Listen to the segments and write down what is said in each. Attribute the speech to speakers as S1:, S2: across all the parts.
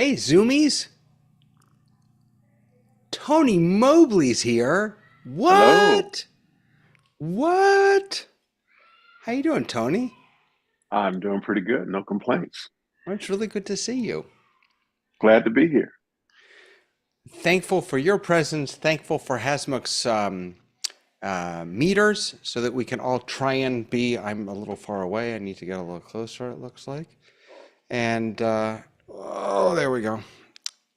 S1: Hey, Zoomies! Tony Mobley's here.
S2: Hello.
S1: What? What? How you doing, Tony?
S2: I'm doing pretty good. No complaints.
S1: Well, it's really good to see you.
S2: Glad to be here.
S1: Thankful for your presence. Thankful for Hasmuk's meters, so that we can all try and be. I'm a little far away. I need to get a little closer. It looks like. And oh, there we go.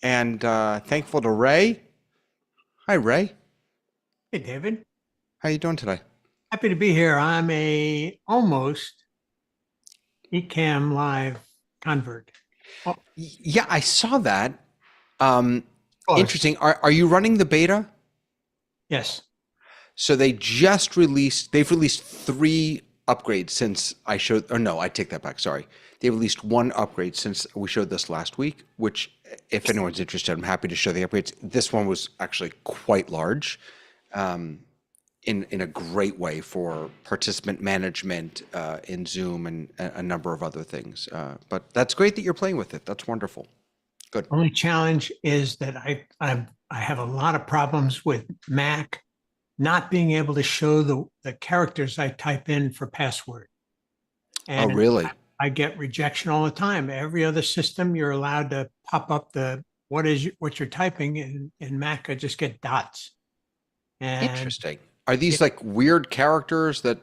S1: And thankful to Ray. Hi, Ray.
S3: Hey, David.
S1: How you doing today?
S3: Happy to be here. I'm a almost Ecamm Live convert. Oh,
S1: Yeah, I saw that. Um,
S3: close.
S1: Interesting. Are you running the beta?
S3: Yes.
S1: So they've released three upgrades since I showed, or no, I take that back. Sorry. They released one upgrade since we showed this last week, which if anyone's interested, I'm happy to show the upgrades. This one was actually quite large, in a great way for participant management, in Zoom and a number of other things. But that's great that you're playing with it. That's wonderful. Good.
S3: Only challenge is that I have a lot of problems with Mac not being able to show the characters I type in for password.
S1: Oh,
S3: And
S1: really?
S3: I get rejection all the time. Every other system you're allowed to pop up what you're typing in Mac, I just get dots. And
S1: Interesting. Are these
S3: it,
S1: like weird characters that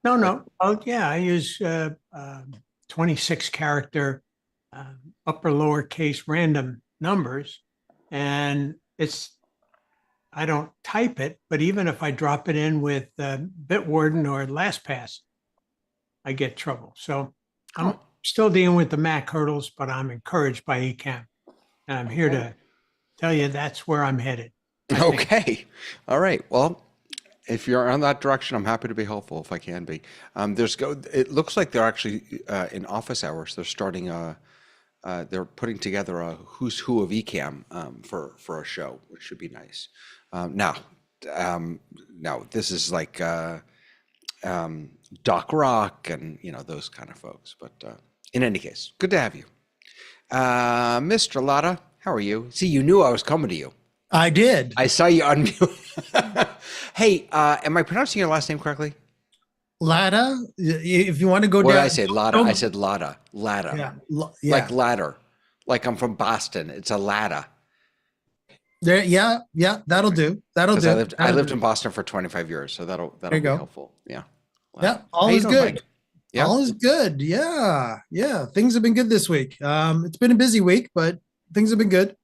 S3: no,
S1: like,
S3: no. Oh, yeah. I use 26 character upper lowercase random numbers, and I don't type it, but even if I drop it in with Bitwarden or LastPass, I get trouble. So I'm
S1: oh,
S3: still dealing with the Mac hurdles, but I'm encouraged by Ecamm, and I'm here
S1: okay.
S3: to tell you that's where I'm headed. I think.
S1: Okay. All right. Well, if you're on that direction, I'm happy to be helpful if I can be. It looks like they're actually in office hours. They're putting together a who's who of Ecamm, for a show, which should be nice. Now, now this is like Doc Rock and those kind of folks. But in any case, good to have you, Mr. Lotta. How are you? See, you knew I was coming to you.
S4: I did.
S1: I saw you unmute. Hey, am I pronouncing your last name correctly?
S4: Lada, if you want to go
S1: What did I
S4: down,
S1: say? Lotta. I said Lotta. Latta.
S4: yeah,
S1: Like
S4: yeah,
S1: ladder. Like I'm from Boston. It's a ladder.
S4: there, yeah, yeah, that'll do. That'll
S1: Because I
S4: do.
S1: lived I
S4: That'll
S1: lived
S4: do.
S1: in Boston for 25 years, so that'll
S4: There you
S1: be
S4: go.
S1: helpful. Yeah.
S4: Yeah,
S1: Ladder. How
S4: all
S1: you
S4: is
S1: doing,
S4: good.
S1: Mike? Yeah.
S4: All is good. Yeah, yeah. Things have been good this week. It's been a busy week, but things have been good.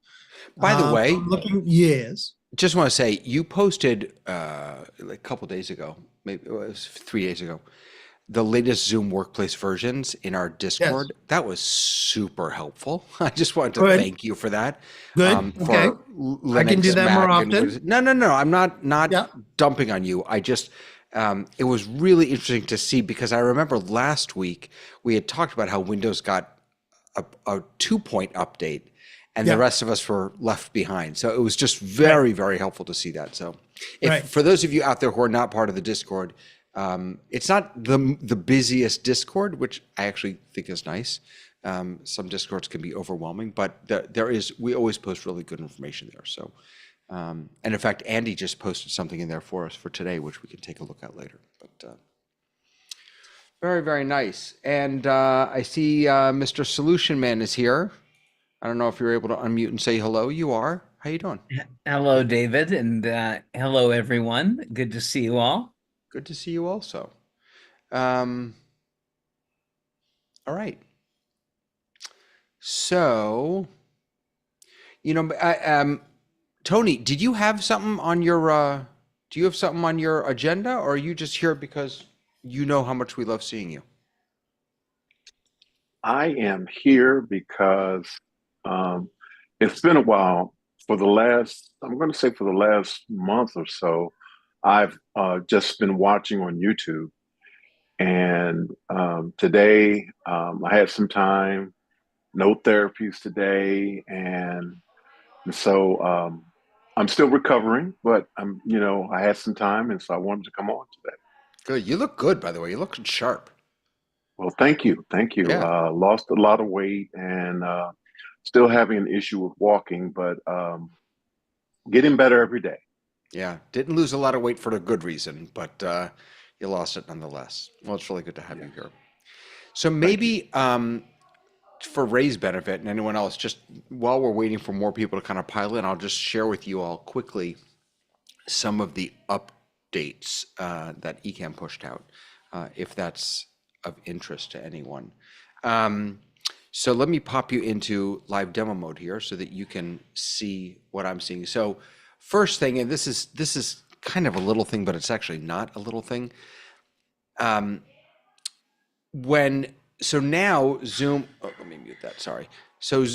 S1: By the way,
S4: I'm looking, yes.
S1: just want to say you posted like a couple days ago, maybe it was 3 days ago, the latest Zoom workplace versions in our
S4: Yes.
S1: Discord. That was super helpful. I just wanted to
S4: Good.
S1: thank you for that.
S4: Good. Okay.
S1: For
S4: I can do
S1: Linux,
S4: that more
S1: Mac, and
S4: often.
S1: no, no, no. I'm not
S4: Yeah.
S1: dumping on you. I just it was really interesting to see because I remember last week we had talked about how Windows got a 2-point update and the
S4: Yeah.
S1: rest of us were left behind. So it was just
S4: Right.
S1: very, very helpful to see that. So if
S4: Right.
S1: for those of you out there who are not part of the Discord, it's not the busiest Discord, which I actually think is nice. Some Discords can be overwhelming, but we always post really good information there. So, and in fact, Andy just posted something in there for us for today, which we can take a look at later. But very, very nice. And I see Mr. Solution Man is here. I don't know if you're able to unmute and say hello. You are. How you doing?
S5: Hello, David, and hello, everyone. Good to see you all.
S1: Good to see you also. Um, all right. So, Tony, did you have something on your do you have something on your agenda, or are you just here because you know how much we love seeing you?
S2: I am here because um, it's been a while. I'm going to say for the last month or so, I've just been watching on YouTube. And today I had some time, no therapies today. And so I'm still recovering, but I had some time. And so I wanted to come on today.
S1: Good. You look good, by the way. You look sharp.
S2: Well, thank you. Thank you.
S1: Yeah.
S2: Lost a lot of weight and Still having an issue with walking, but getting better every day.
S1: Yeah, didn't lose a lot of weight for a good reason, but you lost it nonetheless. Well, it's really good to have you here. So maybe for Ray's benefit and anyone else, just while we're waiting for more people to kind of pile in, I'll just share with you all quickly some of the updates that Ecamm pushed out, if that's of interest to anyone. So let me pop you into live demo mode here so that you can see what I'm seeing. So first thing, and this is kind of a little thing, but it's actually not a little thing. So now Zoom, let me mute that, sorry. So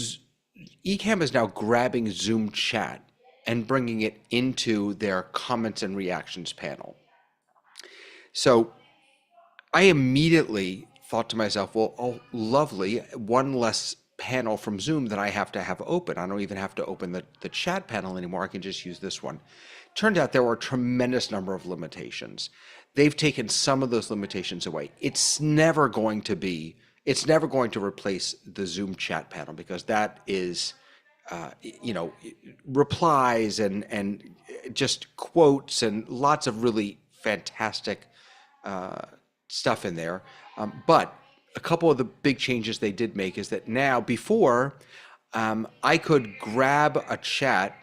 S1: Ecamm is now grabbing Zoom chat and bringing it into their comments and reactions panel. So I immediately thought to myself, well, oh, lovely, one less panel from Zoom that I have to have open. I don't even have to open the chat panel anymore. I can just use this one. Turned out there were a tremendous number of limitations. They've taken some of those limitations away. It's never going to replace the Zoom chat panel, because that is, replies and just quotes and lots of really fantastic stuff in there. But a couple of the big changes they did make is that now, before, I could grab a chat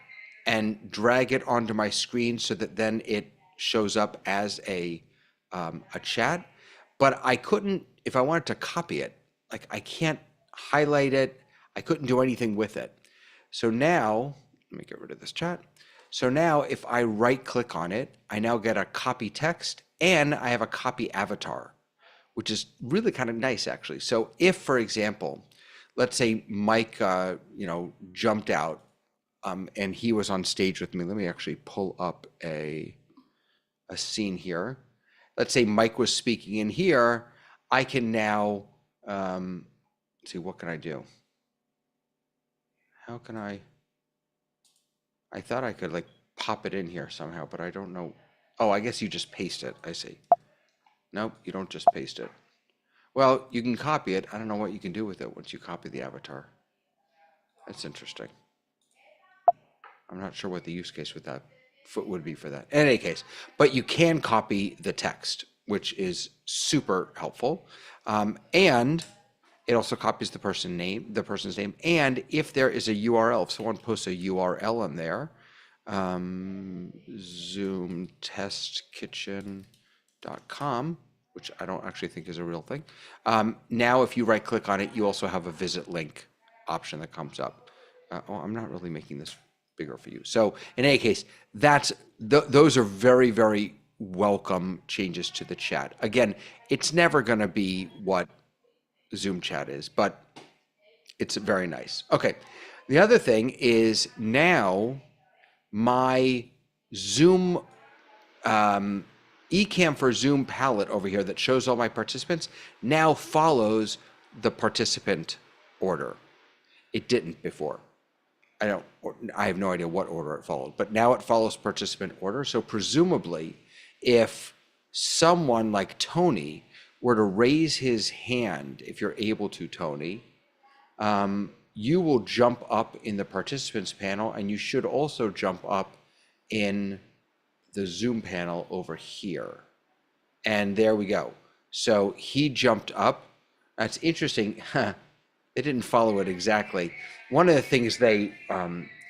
S1: and drag it onto my screen so that then it shows up as a chat, but I couldn't, if I wanted to copy it, like I can't highlight it, I couldn't do anything with it. So now, let me get rid of this chat. So now if I right click on it, I now get a copy text and I have a copy avatar, which is really kind of nice actually. So if, for example, let's say Mike, jumped out and he was on stage with me. Let me actually pull up a scene here. Let's say Mike was speaking in here. I can now, see, what can I do? How can I thought I could like pop it in here somehow, but I don't know. Oh, I guess you just paste it. I see. Nope, you don't just paste it. Well, you can copy it. I don't know what you can do with it once you copy the avatar. That's interesting. I'm not sure what the use case with that would be for that. In any case, but you can copy the text, which is super helpful. And it also copies the person's name. And if there is a URL, if someone posts a URL in there, zoomtestkitchen.com, which I don't actually think is a real thing. Now, if you right click on it, you also have a visit link option that comes up. I'm not really making this bigger for you. So in any case, those are very, very welcome changes to the chat. Again, it's never going to be what Zoom chat is, but it's very nice. Okay. The other thing is now my Zoom Ecamm for Zoom palette over here that shows all my participants now follows the participant order. It didn't before. I have no idea what order it followed, but now it follows participant order. So presumably, if someone like Tony were to raise his hand, if you're able to, Tony, you will jump up in the participants panel, and you should also jump up in the Zoom panel over here. And there we go. So he jumped up. That's interesting. They didn't follow it exactly. One of the things I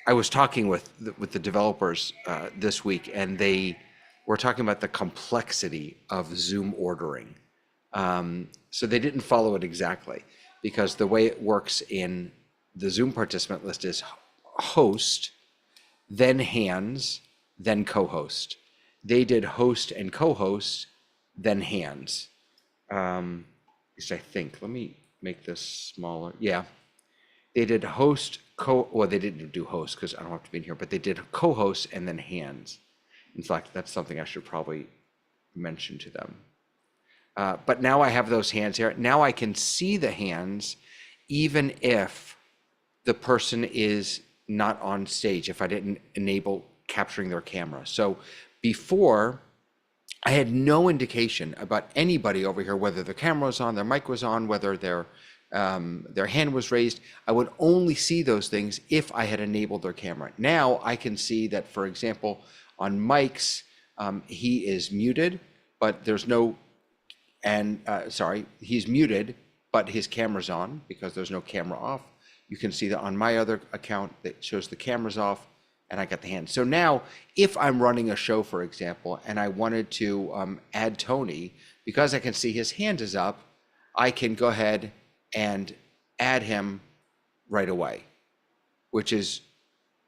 S1: was talking with the developers this week, and they were talking about the complexity of Zoom ordering. So they didn't follow it exactly, because the way it works in the Zoom participant list is host, then hands, then co-host. They did host and co-host, then hands. At least I think. Let me make this smaller. Yeah. They did host, well, they didn't do host because I don't have to be in here, but they did co-host and then hands. In fact, that's something I should probably mention to them. But now I have those hands here. Now I can see the hands, even if the person is not on stage, if I didn't enable capturing their camera. So before, I had no indication about anybody over here, whether their camera was on, their mic was on, whether their their hand was raised. I would only see those things if I had enabled their camera. Now I can see that, for example, on Mike's, he is muted, but there's no, and sorry, he's muted, but his camera's on because there's no camera off. You can see that on my other account that shows the camera's off and I got the hand. So now if I'm running a show, for example, and I wanted to add Tony, because I can see his hand is up, I can go ahead and add him right away, which is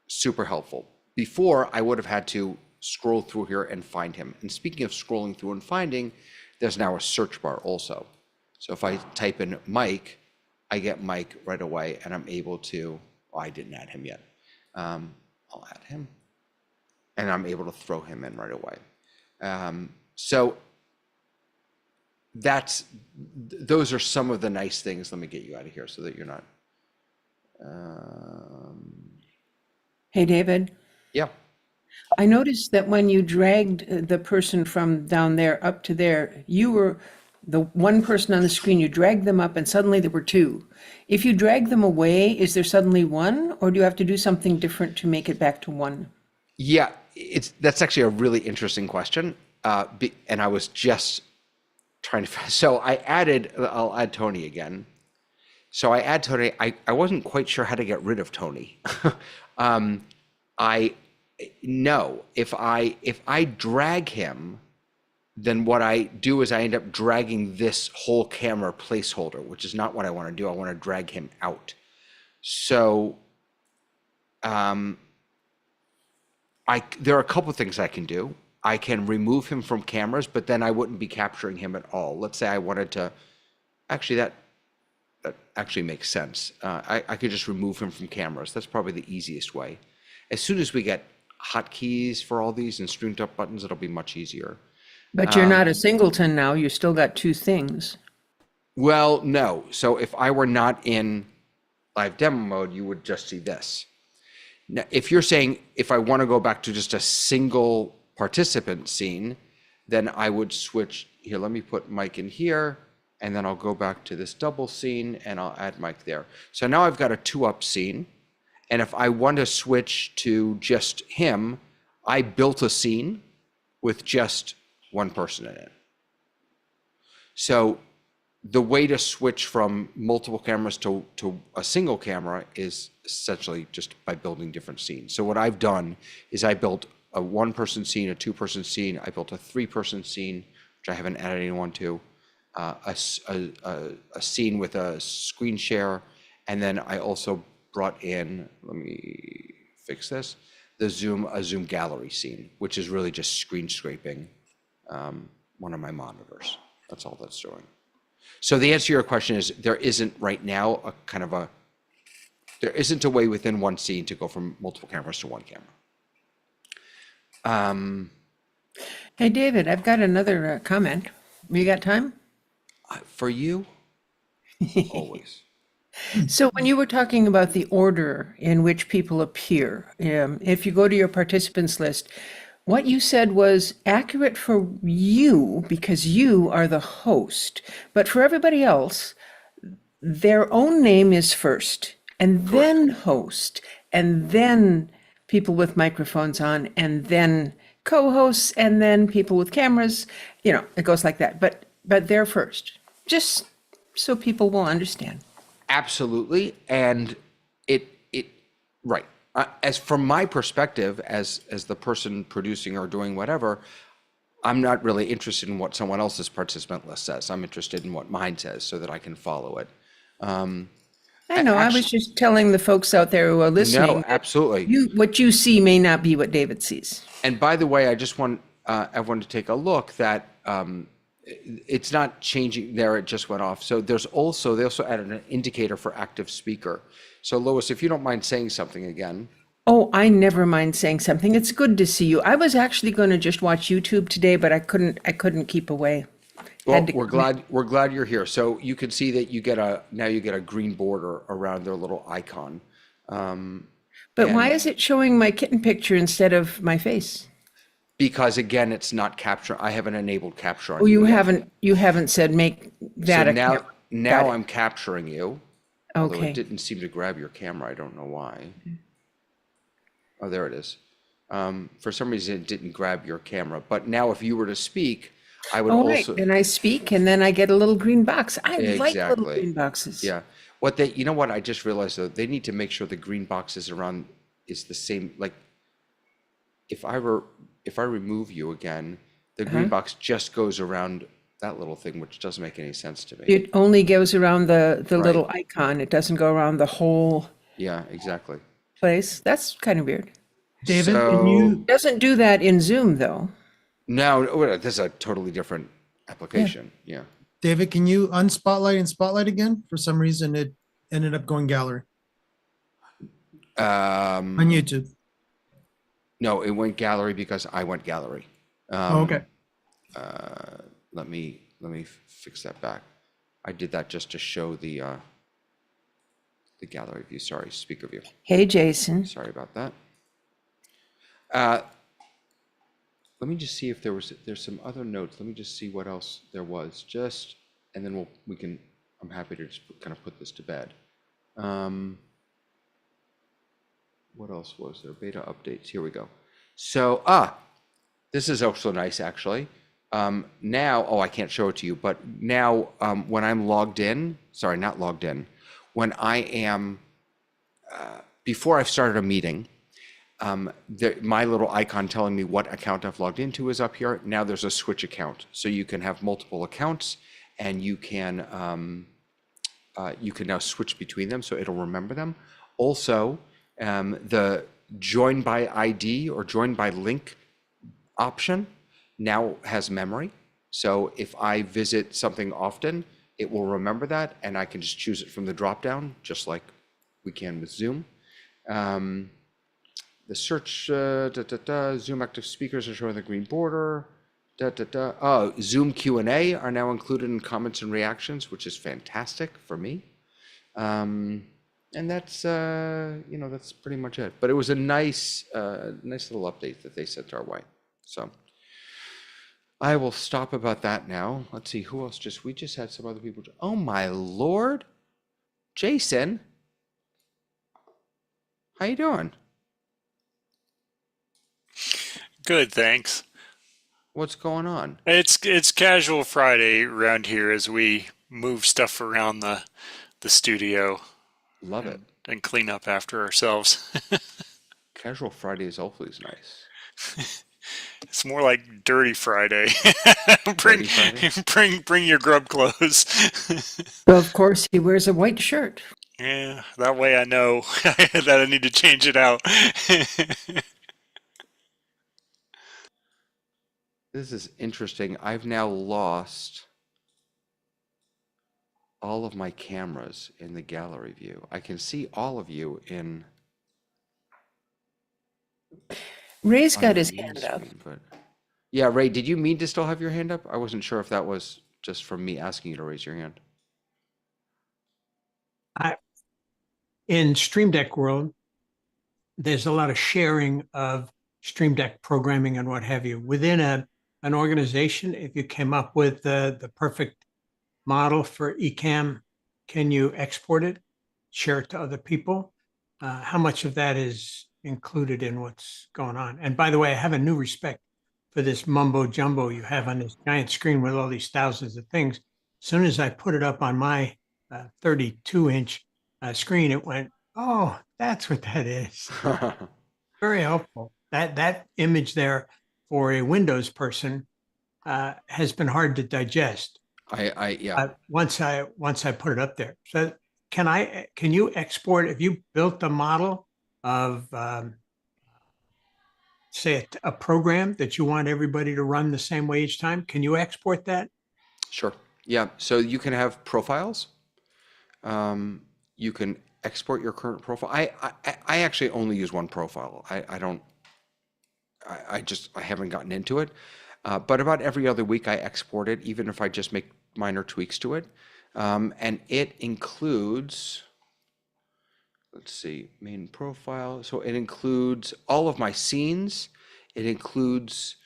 S1: super helpful. Before, I would have had to scroll through here and find him. And speaking of scrolling through and finding, there's now a search bar also. So if I type in Mike, I get Mike right away, and I'm able to, oh, I didn't add him yet. I'll add him, and I'm able to throw him in right away. So those are some of the nice things. Let me get you out of here so that you're not.
S6: Hey, David.
S1: Yeah.
S6: I noticed that when you dragged the person from down there up to there, you were the one person on the screen, you dragged them up and suddenly there were two. If you drag them away, is there suddenly one, or do you have to do something different to make it back to one?
S1: Yeah, that's actually a really interesting question. And I was just trying to, so I'll add Tony again. So I add Tony. I wasn't quite sure how to get rid of Tony. If I drag him, then what I do is I end up dragging this whole camera placeholder, which is not what I want to do. I want to drag him out. So there are a couple things I can do. I can remove him from cameras, but then I wouldn't be capturing him at all. Let's say I wanted to, actually that actually makes sense. I could just remove him from cameras. That's probably the easiest way. As soon as we get hotkeys for all these and streamed up buttons, it'll be much easier.
S6: But you're not a singleton now, you still got two things.
S1: Well, no. So if I were not in live demo mode, you would just see this. Now, if you're saying, if I want to go back to just a single participant scene, then I would switch here. Let me put Mike in here, and then I'll go back to this double scene and I'll add Mike there. So now I've got a 2-up scene. And if I want to switch to just him, I built a scene with just one person in it. So the way to switch from multiple cameras to a single camera is essentially just by building different scenes. So what I've done is I built a 1-person scene, a 2-person scene. I built a 3-person scene, which I haven't added anyone to, a scene with a screen share. And then I also brought in, let me fix this, a Zoom gallery scene, which is really just screen scraping one of my monitors. That's all that's doing. So the answer to your question is there isn't right now there isn't a way within one scene to go from multiple cameras to one camera.
S6: Hey, David, I've got another comment. You got time?
S1: For you, always.
S6: So when you were talking about the order in which people appear, if you go to your participants list, what you said was accurate for you because you are the host. But for everybody else, their own name is first, and then host, and then people with microphones on, and then co-hosts, and then people with cameras. You know, it goes like that. But they're first, just so people will understand.
S1: Absolutely, and right. As from my perspective, as the person producing or doing whatever, I'm not really interested in what someone else's participant list says. I'm interested in what mine says so that I can follow it.
S6: I know. I was just telling the folks out there who are listening.
S1: No, absolutely.
S6: What you see may not be what David sees.
S1: And by the way, I just want everyone to take a look that it's not changing there. It just went off. So they also added an indicator for active speaker. So Lois, if you don't mind saying something again.
S6: Oh, I never mind saying something. It's good to see you. I was actually going to just watch YouTube today, but I couldn't keep away.
S1: Well, we're glad you're here. So you can see that you get a green border around their little icon.
S6: But why is it showing my kitten picture instead of my face?
S1: Because again, it's not capture. I haven't enabled capture on
S6: Oh, you haven't said make that
S1: so
S6: a
S1: now, now
S6: it.
S1: I'm capturing you. Although
S6: Okay.
S1: it didn't seem to grab your camera. I don't know why. Oh, there it is. For some reason, it didn't grab your camera. But now if you were to speak, I would
S6: Oh, right.
S1: also,
S6: And I speak and then I get a little green box. I like little
S1: exactly.
S6: green boxes.
S1: Yeah. You know what? I just realized though, they need to make sure the green boxes around is the same. Like if I remove you again, the green box just goes around that little thing, which doesn't make any sense to me.
S6: It only goes around the
S1: Right.
S6: little icon. It doesn't go around the whole
S1: Yeah, exactly.
S6: place. That's kind of weird.
S4: David, can
S1: So
S4: you
S6: Doesn't do that in Zoom though.
S1: now this is a totally different application. Yeah.
S4: David, can you unspotlight and spotlight again? For some reason, it ended up going gallery on YouTube.
S1: No, it went gallery because I went gallery.
S4: Oh, okay.
S1: Let me fix that back. I did that just to show the gallery view. Sorry, speaker view.
S6: Hey, Jason.
S1: Sorry about that. Let me just see if there's some other notes. Let me just see what else there was. And then we can. I'm happy to just kind of put this to bed. What else was there? Beta updates. Here we go. So this is also nice actually. Now, I can't show it to you, but now when I'm logged in, sorry, not logged in, when I am, before I've started a meeting, my little icon telling me what account I've logged into is up here. Now there's a switch account. So you can have multiple accounts and you can now switch between them so it'll remember them. Also, the join by ID or join by link option now has memory. So if I visit something often, it will remember that and I can just choose it from the drop-down, just like we can with Zoom. The search, Zoom active speakers are showing the green border. Oh, Zoom Q&A are now included in comments and reactions, which is fantastic for me. And that's, that's pretty much it. But it was a nice little update that they sent our way. So I will stop about that now. Let's see, who else we just had some other people. Oh my Lord. Jason. How you doing?
S7: Good, thanks.
S1: What's going on?
S7: It's casual Friday around here as we move stuff around the studio
S1: Love it.
S7: and clean up after ourselves.
S1: Casual Friday is hopefully nice.
S7: It's more like Dirty Friday.
S1: Dirty Friday?
S7: bring your grub clothes.
S6: So of course, he wears a white shirt.
S7: Yeah, that way I know that I need to change it out.
S1: This is interesting. I've now lost all of my cameras in the gallery view. I can see all of you in.
S6: Ray's
S1: on
S6: got
S1: the
S6: his
S1: main
S6: hand up.
S1: screen, but yeah, Ray, did you mean to still have your hand up? I wasn't sure if that was just from me asking you to raise your hand.
S3: In Stream Deck world, there's a lot of sharing of Stream Deck programming and what have you. Within an organization, if you came up with the perfect model for eCam, can you export it, share it to other people? How much of that is included in what's going on? And by the way, I have a new respect for this mumbo jumbo you have on this giant screen with all these thousands of things. As soon as I put it up on my 32-inch screen, it went, oh, that's what that is. Very helpful. That image there for a Windows person has been hard to digest.
S1: Yeah.
S3: Once I put it up there. So can you export, if you built a model of say a program that you want everybody to run the same way each time, can you export that?
S1: Sure. Yeah. So you can have profiles. You can export your current profile. I actually only use one profile. I haven't gotten into it. But about every other week I export it, even if I just make minor tweaks to it. And it includes, let's see, main profile. So it includes all of my scenes. It includes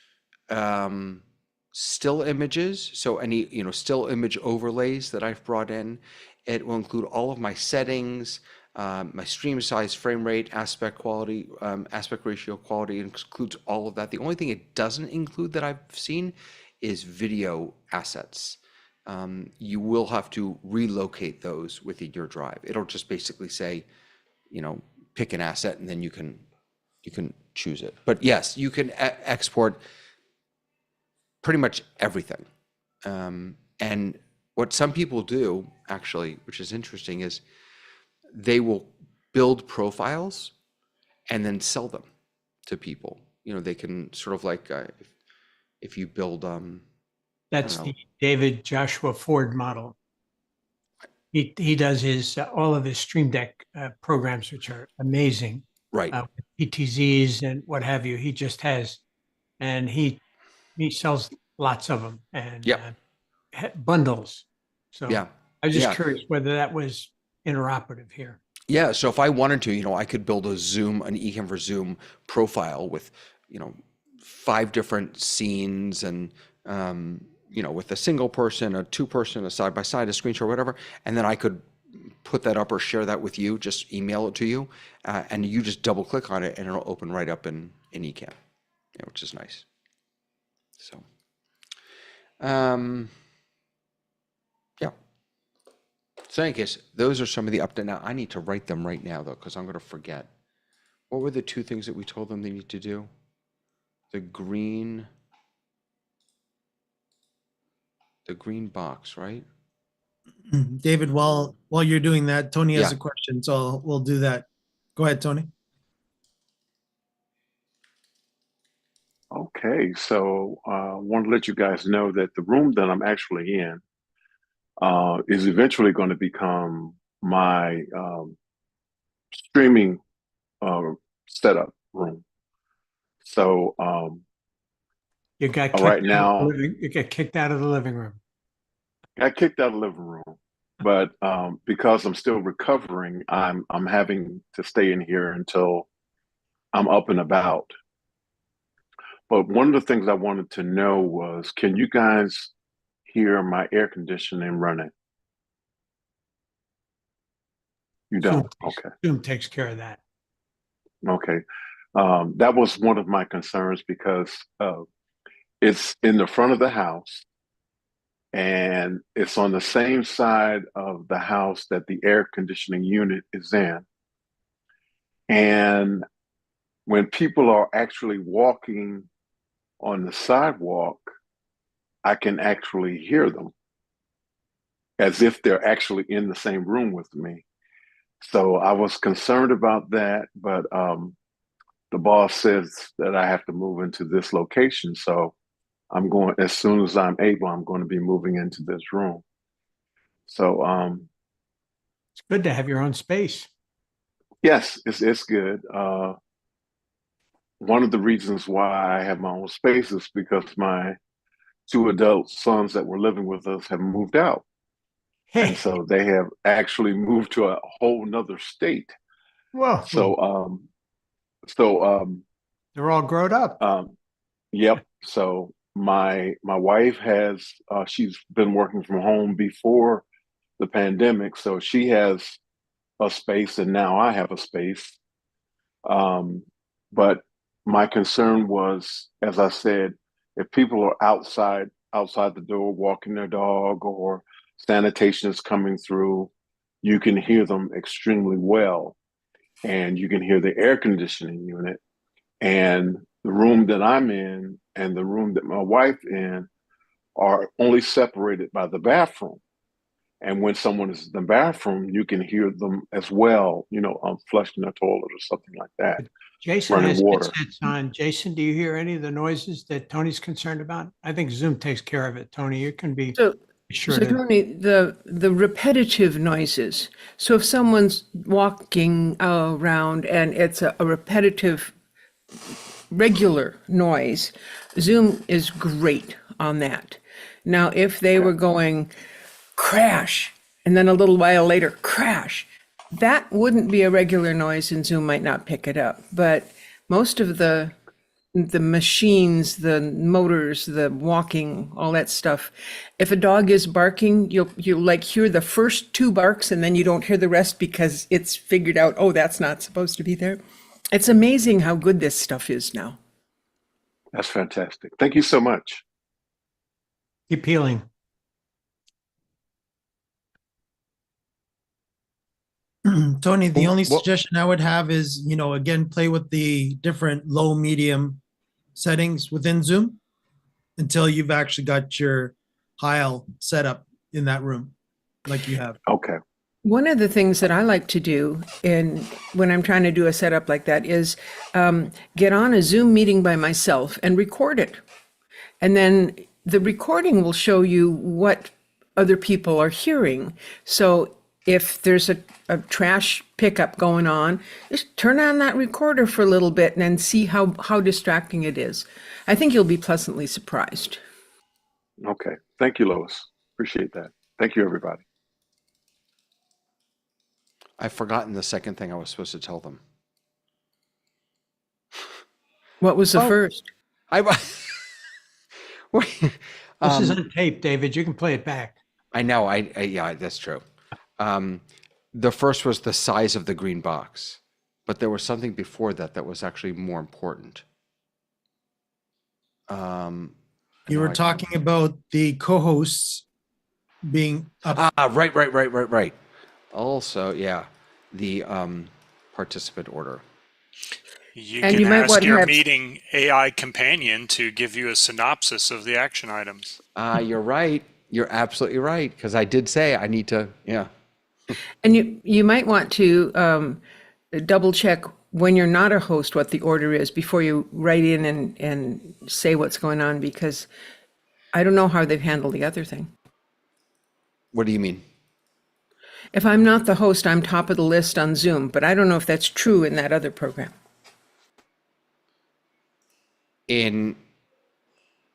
S1: still images, so any, still image overlays that I've brought in. It will include all of my settings, my stream size, frame rate, aspect quality, aspect ratio quality. It includes all of that. The only thing it doesn't include that I've seen is video assets. You will have to relocate those within your drive. It'll just basically say, pick an asset, and then you can choose it. But yes, you can export pretty much everything. And what some people do, actually, which is interesting, is they will build profiles and then sell them to people. They can sort of like, if you build,
S3: That's
S1: know.
S3: the David Joshua Ford model. He does all of his Stream Deck programs, which are amazing.
S1: right,
S3: PTZs and what have you. He just has, and he sells lots of them and
S1: Yep.
S3: Bundles. So
S1: yeah,
S3: I was just
S1: yeah.
S3: curious whether that was interoperative here.
S1: Yeah, so if I wanted to, I could build an Ecamm for Zoom profile with, 5 different scenes and, with a single person, a 2-person, a side-by-side, a screenshot, whatever. And then I could put that up or share that with you, just email it to you. And you just double click on it and it'll open right up in Ecamm, which is nice. So, yeah. So in any case, those are some of the updates. Now I need to write them right now though, because I'm going to forget. What were the 2 things that we told them they need to do? The green box, right?
S4: David, while you're doing that, Tony has
S1: Yeah.
S4: a question, so we'll do that. Go ahead, Tony.
S2: Okay, so I want to let you guys know that the room that I'm actually in is eventually going to become my streaming setup room. So
S3: You got
S2: right now,
S3: you got kicked out of the living room.
S2: I kicked out of the living room, but because I'm still recovering, I'm having to stay in here until I'm up and about. But one of the things I wanted to know was, can you guys hear my air conditioning running? You don't? Okay.
S3: Zoom takes care of that.
S2: Okay. That was one of my concerns because it's in the front of the house and it's on the same side of the house that the air conditioning unit is in. And when people are actually walking on the sidewalk, I can actually hear them as if they're actually in the same room with me. So I was concerned about that, but the boss says that I have to move into this location. So I'm going, as soon as I'm able, I'm going to be moving into this room. So
S3: It's good to have your own space.
S2: yes, it's good. One of the reasons why I have my own space is because my 2 adult sons that were living with us have moved out. And so they have actually moved to a whole nother state.
S3: Whoa.
S2: So
S3: They're all grown up.
S2: yep. So my wife has she's been working from home before the pandemic, so she has a space, and now I have a space. But my concern was, as I said, if people are outside the door walking their dog or sanitation is coming through, you can hear them extremely well, and you can hear the air conditioning unit. And the room that I'm in and the room that my wife in are only separated by the bathroom. And when someone is in the bathroom, you can hear them as well, flushing the toilet or something like that.
S3: Jason
S2: running
S3: has
S2: water.
S3: headsets on. Jason, do you hear any of the noises that Tony's concerned about? I think Zoom takes care of it. Tony, you can be sure
S6: So
S3: to.
S6: Tony, the repetitive noises. So if someone's walking around and it's a repetitive, regular noise, Zoom is great on that. Now, if they were going crash and then a little while later crash, that wouldn't be a regular noise and Zoom might not pick it up. But most of the the machines, the motors, the walking, all that stuff. If a dog is barking, you'll like hear the first two barks and then you don't hear the rest because it's figured out, oh, that's not supposed to be there. It's amazing how good this stuff is now.
S2: That's fantastic. Thank you so much.
S3: Keep peeling.
S4: Tony, the only
S1: Well-
S4: suggestion I would have is, again, play with the different low, medium settings within Zoom until you've actually got your Heil set up in that room like you have.
S2: Okay.
S6: One of the things that I like to do when I'm trying to do a setup like that is get on a Zoom meeting by myself and record it. And then the recording will show you what other people are hearing. So if there's a trash pickup going on, just turn on that recorder for a little bit and then see how distracting it is. I think you'll be pleasantly surprised.
S2: Okay. Thank you, Lois. Appreciate that. Thank you, everybody.
S1: I've forgotten the second thing I was supposed to tell them.
S6: What was the
S1: Oh.
S6: first?
S1: Wait,
S3: This is on tape, David. You can play it back.
S1: I know. Yeah, that's true. The first was the size of the green box, but there was something before that was actually more important.
S4: You were talking about the co-hosts being up.
S1: Right. Also, yeah, the participant order.
S7: You
S6: And
S7: can
S6: you might
S7: ask
S6: want to
S7: your
S6: have-
S7: meeting AI companion to give you a synopsis of the action items.
S1: You're right. You're absolutely right, because I did say I need to. Yeah.
S6: And you might want to double check when you're not a host what the order is before you write in and say what's going on, because I don't know how they've handled the other thing.
S1: What do you mean?
S6: If I'm not the host, I'm top of the list on Zoom, but I don't know if that's true in that other program.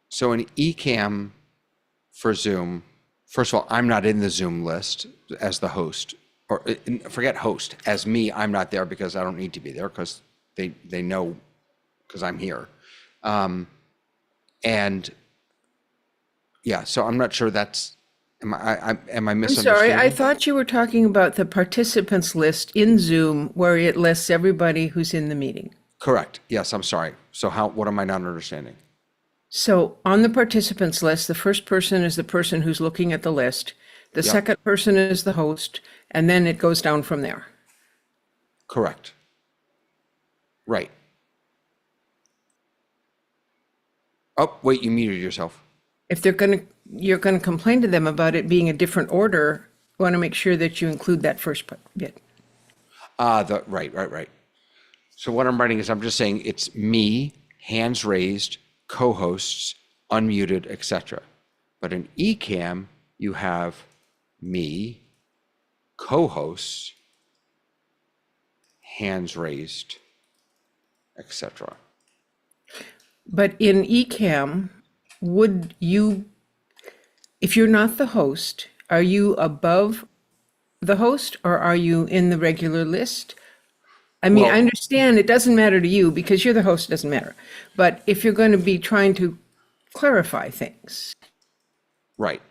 S1: So in Ecamm for Zoom, first of all, I'm not in the Zoom list as the host, or forget host, as me, I'm not there because I don't need to be there because they know because I'm here. And yeah, so I'm not sure that's, am I
S6: I'm
S1: misunderstanding?
S6: sorry, I thought you were talking about the participants list in Zoom where it lists everybody who's in the meeting.
S1: Correct. Yes, I'm sorry. So what am I not understanding?
S6: So on the participants list, the first person is the person who's looking at the list. The
S1: Yep.
S6: second person is the host, and then it goes down from there.
S1: Correct. Right. Oh, wait, you muted yourself.
S6: If you're going to complain to them about it being a different order, you want to make sure that you include that first bit.
S1: Right. So what I'm writing is I'm just saying it's me, hands raised, co-hosts, unmuted, etc. But in Ecamm, you have me, co-hosts, hands raised, etc.
S6: But in Ecamm, would you, if you're not the host, are you above the host or are you in the regular list? I mean,
S1: Well-
S6: I understand it doesn't matter to you because you're the host, it doesn't matter. But if you're going to be trying to clarify things,
S1: Right.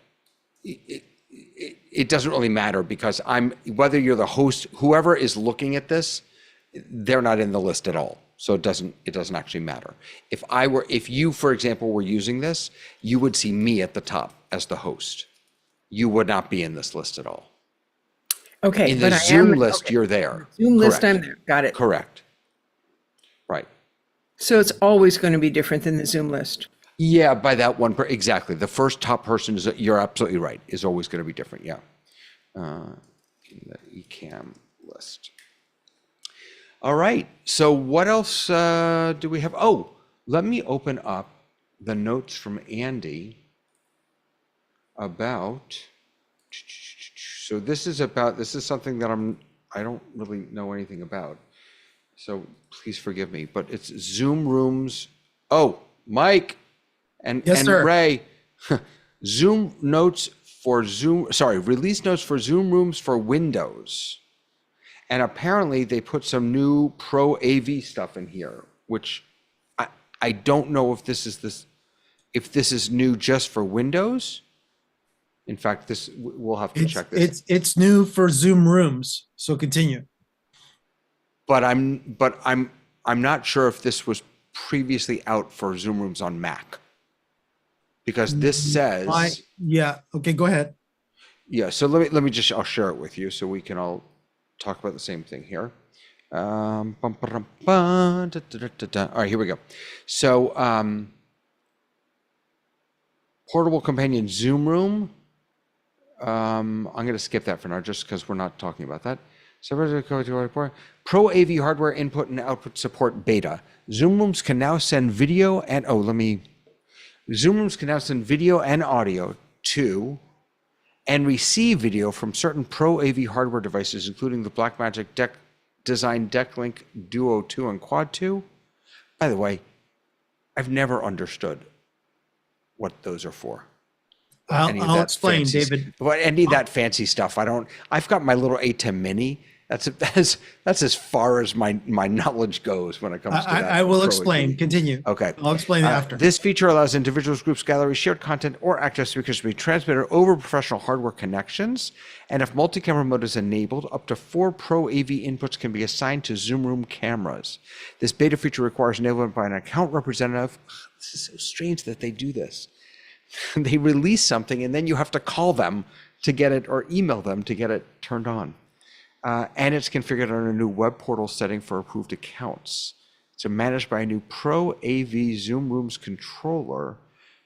S1: It doesn't really matter because whether you're the host, whoever is looking at this, they're not in the list at all. So it doesn't actually matter. If you, for example, were using this, you would see me at the top as the host. You would not be in this list at all.
S6: okay.
S1: In the
S6: but I
S1: Zoom
S6: am,
S1: list,
S6: okay.
S1: you're there.
S6: Zoom list,
S1: Correct.
S6: I'm there. Got it.
S1: Correct. Right.
S6: So it's always going to be different than the Zoom list.
S1: Yeah, by that one, exactly. The first top person you're absolutely right, is always going to be different. Yeah. In the Ecamm list. All right. So what else do we have? Oh, let me open up the notes from Andy about. So this is something that I don't really know anything about. So please forgive me, but it's Zoom rooms. Oh, Mike and
S4: Sir.
S1: Ray, Zoom notes for Zoom, release notes for Zoom rooms for Windows. And apparently they put some new Pro AV stuff in here, which I don't know if this is new just for Windows. In fact, we'll have to check this.
S4: It's new for Zoom Rooms. So continue.
S1: But I'm not sure if this was previously out for Zoom Rooms on Mac. Because this says
S4: yeah. Okay, go ahead.
S1: Yeah, so I'll share it with you so we can all talk about the same thing here. All right, here we go. So portable companion Zoom Room. I'm going to skip that for now just because we're not talking about that. Pro AV hardware input and output support beta. Zoom Rooms can now send video and Zoom Rooms can now send video and audio to and receive video from certain Pro AV hardware devices, including the Blackmagic Design DeckLink Duo 2 and Quad 2. By the way, I've never understood what those are for.
S4: I'll explain, David.
S1: But any of that fancy stuff, I've got my little ATEM Mini. That's as far as my knowledge goes when it comes to that.
S4: I will
S1: Pro
S4: explain.
S1: AV.
S4: Continue.
S1: Okay.
S4: I'll explain after.
S1: This feature allows individuals, groups, galleries, shared content, or active speakers to be transmitted over professional hardware connections. And if multi-camera mode is enabled, up to 4 Pro AV inputs can be assigned to Zoom Room cameras. This beta feature requires enablement by an account representative. This is so strange that they do this. They release something and then you have to call them to get it or email them to get it turned on. And it's configured on a new web portal setting for approved accounts. It's managed by a new Pro AV Zoom Rooms controller,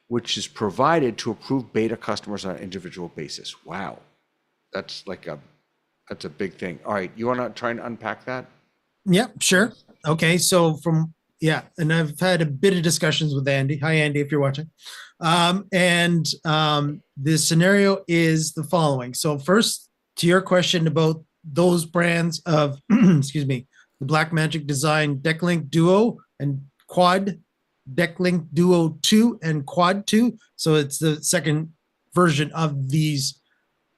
S1: which is provided to approved beta customers on an individual basis. Wow, that's a big thing. All right, you want to try and unpack that?
S4: Yeah, sure. Okay, so and I've had a bit of discussions with Andy. Hi, Andy, if you're watching. The scenario is the following. So first, to your question about those brands of, excuse me, the Blackmagic Design DeckLink Duo and Quad, DeckLink Duo 2 and Quad 2. So it's the second version of these,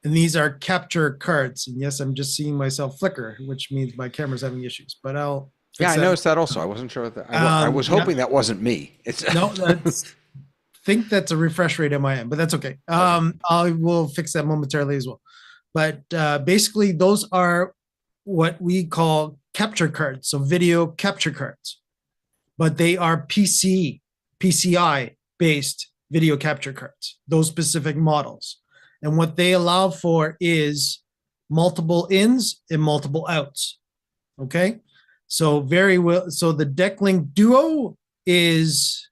S4: and these are capture cards. And yes, I'm just seeing myself flicker, which means my camera's having issues, but I'll fix
S1: I
S4: that.
S1: noticed that also. I wasn't sure what that. I was hoping that wasn't me.
S4: No, think that's a refresh rate on my end, but that's okay. I will fix that momentarily as well. But basically, those are what we call capture cards, so video capture cards. But they are PCI-based video capture cards, those specific models. And what they allow for is multiple ins and multiple outs. Okay? So so the DeckLink Duo is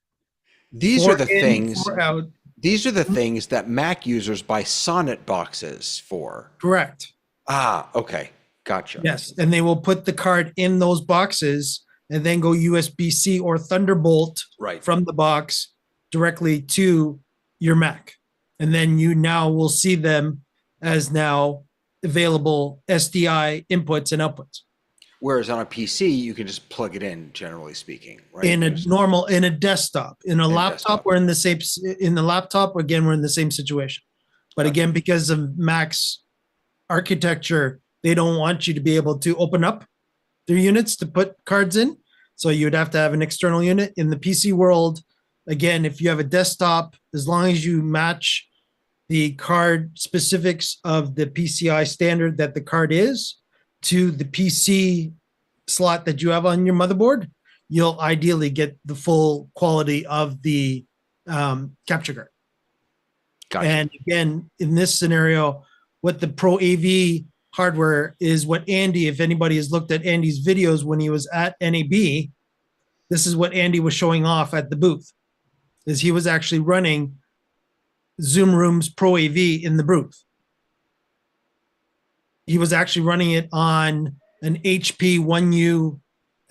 S1: These are the
S4: in,
S1: things.
S4: out.
S1: These are the things that Mac users buy Sonnet boxes for.
S4: Correct.
S1: Okay. Gotcha.
S4: Yes. And they will put the card in those boxes and then go USB-C or Thunderbolt from the box directly to your Mac. And then you now will see them as now available SDI inputs and outputs.
S1: Whereas on a PC, you can just plug it in, generally speaking, right?
S4: In a desktop, in a laptop, we're in the same, again, we're in the same situation. But again, because of Mac's architecture, they don't want you to be able to open up their units to put cards in. So you would have to have an external unit. In the PC world, again, if you have a desktop, as long as you match the card specifics of the PCI standard that the card is to the PC slot that you have on your motherboard, you'll ideally get the full quality of the capture card. Gotcha. And again, in this scenario, what the Pro AV hardware is, what Andy, if anybody has looked at Andy's videos when he was at NAB, this is what Andy was showing off at the booth, is he was actually running Zoom Rooms Pro AV in the booth. He was actually running it on an HP 1U,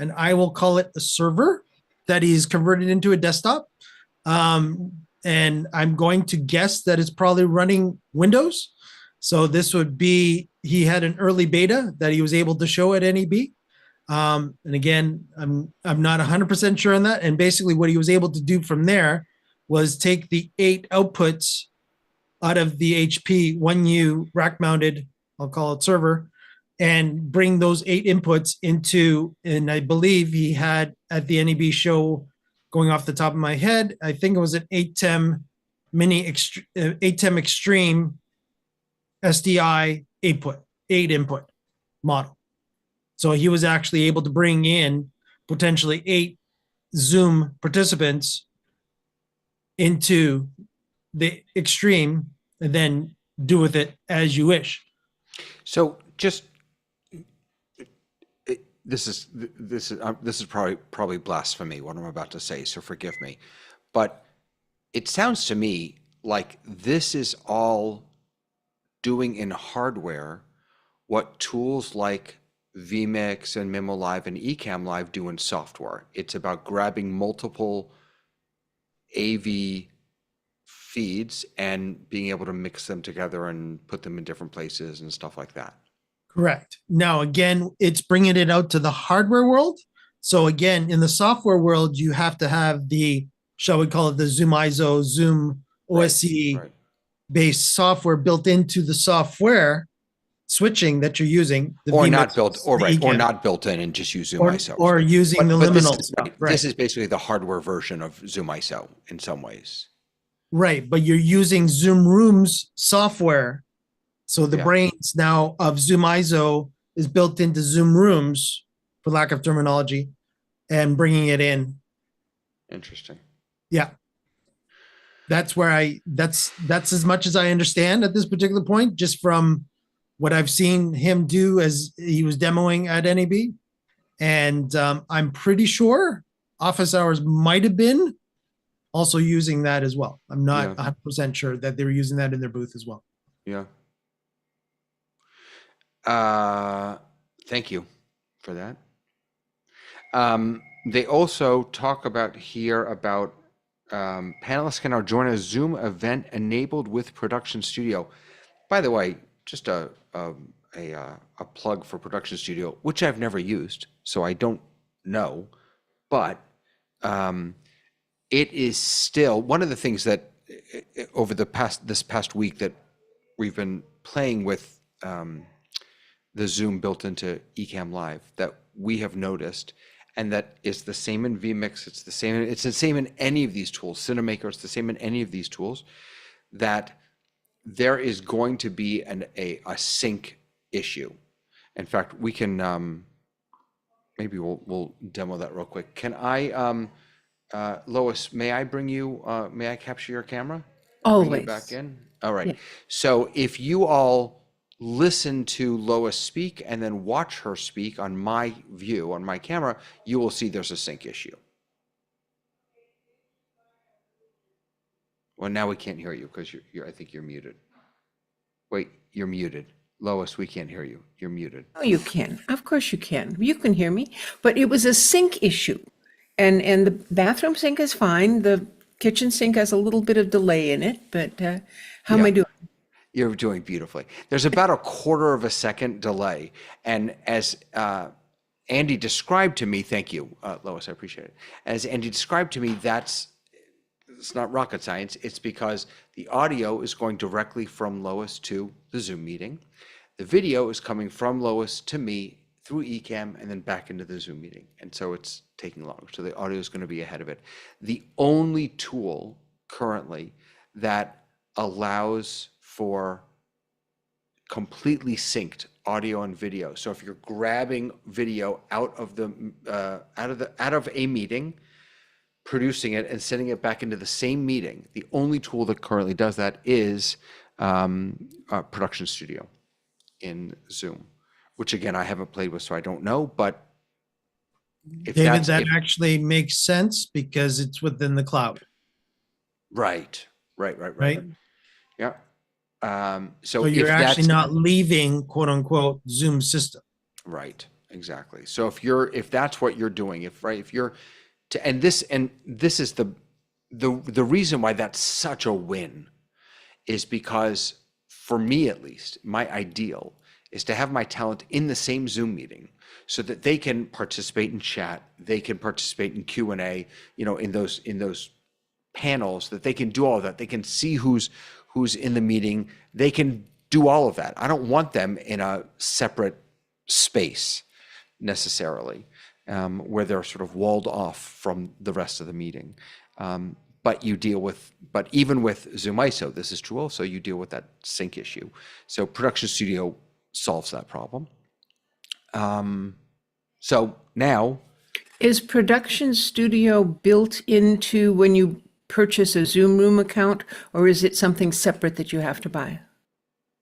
S4: and I will call it a server that he's converted into a desktop. And I'm going to guess that it's probably running Windows. So this would be, he had an early beta that he was able to show at NEB. And again, I'm not 100% sure on that. And basically what he was able to do from there was take the 8 outputs out of the HP 1U rack mounted, I'll call it server, and bring those 8 inputs into, and I believe he had at the NEB show going off the top of my head, I think it was an 810 810 Extreme SDI 8 input model. So he was actually able to bring in potentially 8 Zoom participants into the Extreme and then do with it as you wish.
S1: So just this is probably blasphemy what I'm about to say, so forgive me, but it sounds to me like this is all doing in hardware what tools like vMix and Mimo Live and Ecamm Live do in software. It's about grabbing multiple AV feeds and being able to mix them together and put them in different places and stuff like that. Correct.
S4: Now, again, it's bringing it out to the hardware world. So again, in the software world, you have to have the, shall we call it the ZoomISO, ZoomOSC
S1: Right.
S4: based software built into the software switching that you're using. The
S1: Or
S4: vMix,
S1: not built, or
S4: the
S1: right, or
S4: eCam,
S1: not built in and just use ZoomISO.
S4: or using the
S1: But
S4: liminal
S1: this is,
S4: stuff.
S1: right,
S4: Right.
S1: this is basically the hardware version of ZoomISO in some ways.
S4: Right, but you're using Zoom Rooms software. So the
S1: Yeah.
S4: brains now of ZoomISO is built into Zoom Rooms, for lack of terminology, and bringing it in.
S1: Interesting.
S4: Yeah. That's where that's as much as I understand at this particular point, just from what I've seen him do as he was demoing at NAB. And I'm pretty sure Office Hours might have been also using that as well. I'm not 100% sure that they were using that in their booth as well.
S1: Yeah. Thank you for that. They also talk about here about panelists can now join a Zoom event enabled with Production Studio. By the way, just a plug for Production Studio, which I've never used, so I don't know, but it is still one of the things that over this past week that we've been playing with the Zoom built into Ecamm Live that we have noticed, and that is the same in vMix. It's the same in any of these tools. Cinemaker, it's the same in any of these tools. That there is going to be a sync issue. In fact, we can maybe we'll demo that real quick. Can I, Lois? May I bring you? May I capture your camera?
S6: Always.
S1: Bring you back in. All right.
S6: Yeah.
S1: So if you all listen to Lois speak and then watch her speak on my view, on my camera, you will see there's a sync issue. Well, now we can't hear you because I think you're muted. Wait, you're muted. Lois, we can't hear you. You're muted.
S6: Oh, you can. Of course you can. You can hear me. But it was a sink issue. And the bathroom sink is fine. The kitchen sink has a little bit of delay in it, but how am I doing?
S1: You're doing beautifully. There's about a quarter of a second delay. And as Andy described to me, thank you, Lois, I appreciate it. As Andy described to me, it's not rocket science. It's because the audio is going directly from Lois to the Zoom meeting. The video is coming from Lois to me through Ecamm and then back into the Zoom meeting. And so it's taking longer. So the audio is going to be ahead of it. The only tool currently that allows for completely synced audio and video. So if you're grabbing video out of a meeting, producing it and sending it back into the same meeting, the only tool that currently does that is Production Studio in Zoom, which again I haven't played with, so I don't know. But if
S4: David, that actually makes sense because it's within the cloud.
S1: Right. Yeah. So
S4: you're
S1: if
S4: actually
S1: that's
S4: not leaving "quote unquote" Zoom system.
S1: right, exactly. So if that's what you're doing, if you're to, and this is the reason why that's such a win is because for me at least, my ideal is to have my talent in the same Zoom meeting so that they can participate in chat, they can participate in Q&A, in those panels, that they can do all of that. They can see who's in the meeting. They can do all of that. I don't want them in a separate space necessarily. where they're sort of walled off from the rest of the meeting. But even with ZoomISO, this is true also, you deal with that sync issue. So Production Studio solves that problem. So now,
S6: Is Production Studio built into when you purchase a Zoom Room account, or is it something separate that you have to buy?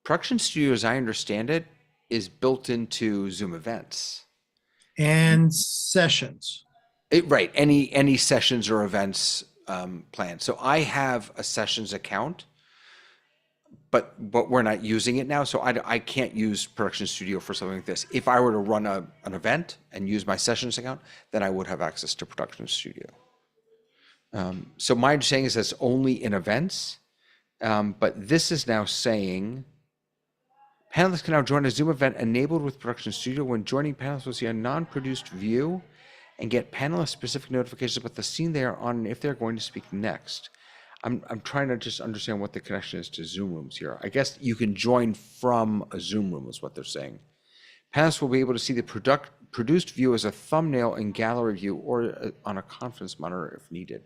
S1: Production Studio, as I understand it, is built into Zoom Events.
S4: And sessions.
S1: Right, any sessions or events planned. So I have a sessions account, but we're not using it now, so I can't use Production Studio for something like this. If I were to run an event and use my sessions account, then I would have access to Production Studio. So my understanding is that's only in events, but this is now saying panelists can now join a Zoom event enabled with Production Studio. When joining, panelists will see a non-produced view and get panelist-specific notifications about the scene they are on and if they're going to speak next. I'm trying to just understand what the connection is to Zoom Rooms here. I guess you can join from a Zoom Room is what they're saying. Panelists will be able to see the produced view as a thumbnail in gallery view or on a conference monitor if needed.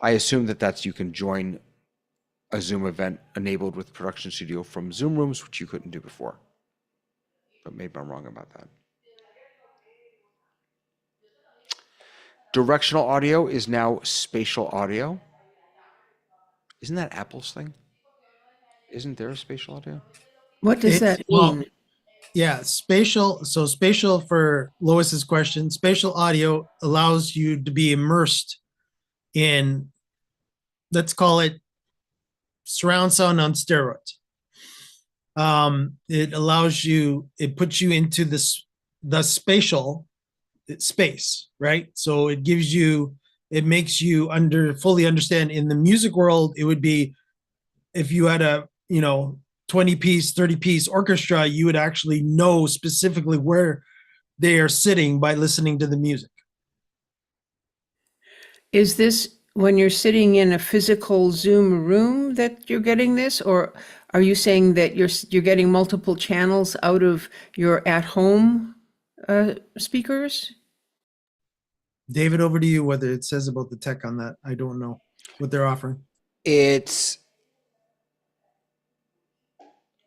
S1: I assume that that's you can join a Zoom event enabled with Production Studio from Zoom Rooms, which you couldn't do before. But maybe I'm wrong about that. Directional audio is now spatial audio. Isn't that Apple's thing? Isn't there a spatial audio?
S6: What does that
S4: Well,
S6: mean?
S4: yeah, spatial. So spatial, for Lois's question, spatial audio allows you to be immersed in, let's call it surround sound on steroids. It allows you, it puts you into the spatial space, right? So it gives you, it makes you fully understand. In the music world, it would be if you had a 20-piece, 30-piece orchestra, you would actually know specifically where they are sitting by listening to the music.
S6: Is this when you're sitting in a physical Zoom room that you're getting this, or are you saying that you're getting multiple channels out of your at-home speakers?
S4: David, over to you. Whether it says about the tech on that, I don't know what they're offering.
S1: It's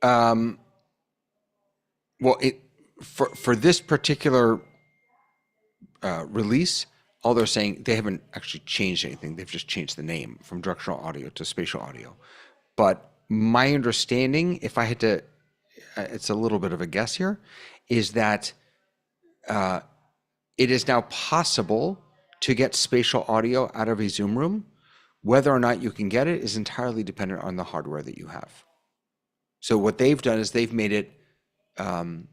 S1: well, for this particular release, all they're saying, they haven't actually changed anything. They've just changed the name from directional audio to spatial audio. But my understanding, if I had to, it's a little bit of a guess here, is that it is now possible to get spatial audio out of a Zoom room. Whether or not you can get it is entirely dependent on the hardware that you have. So what they've done is they've made it, on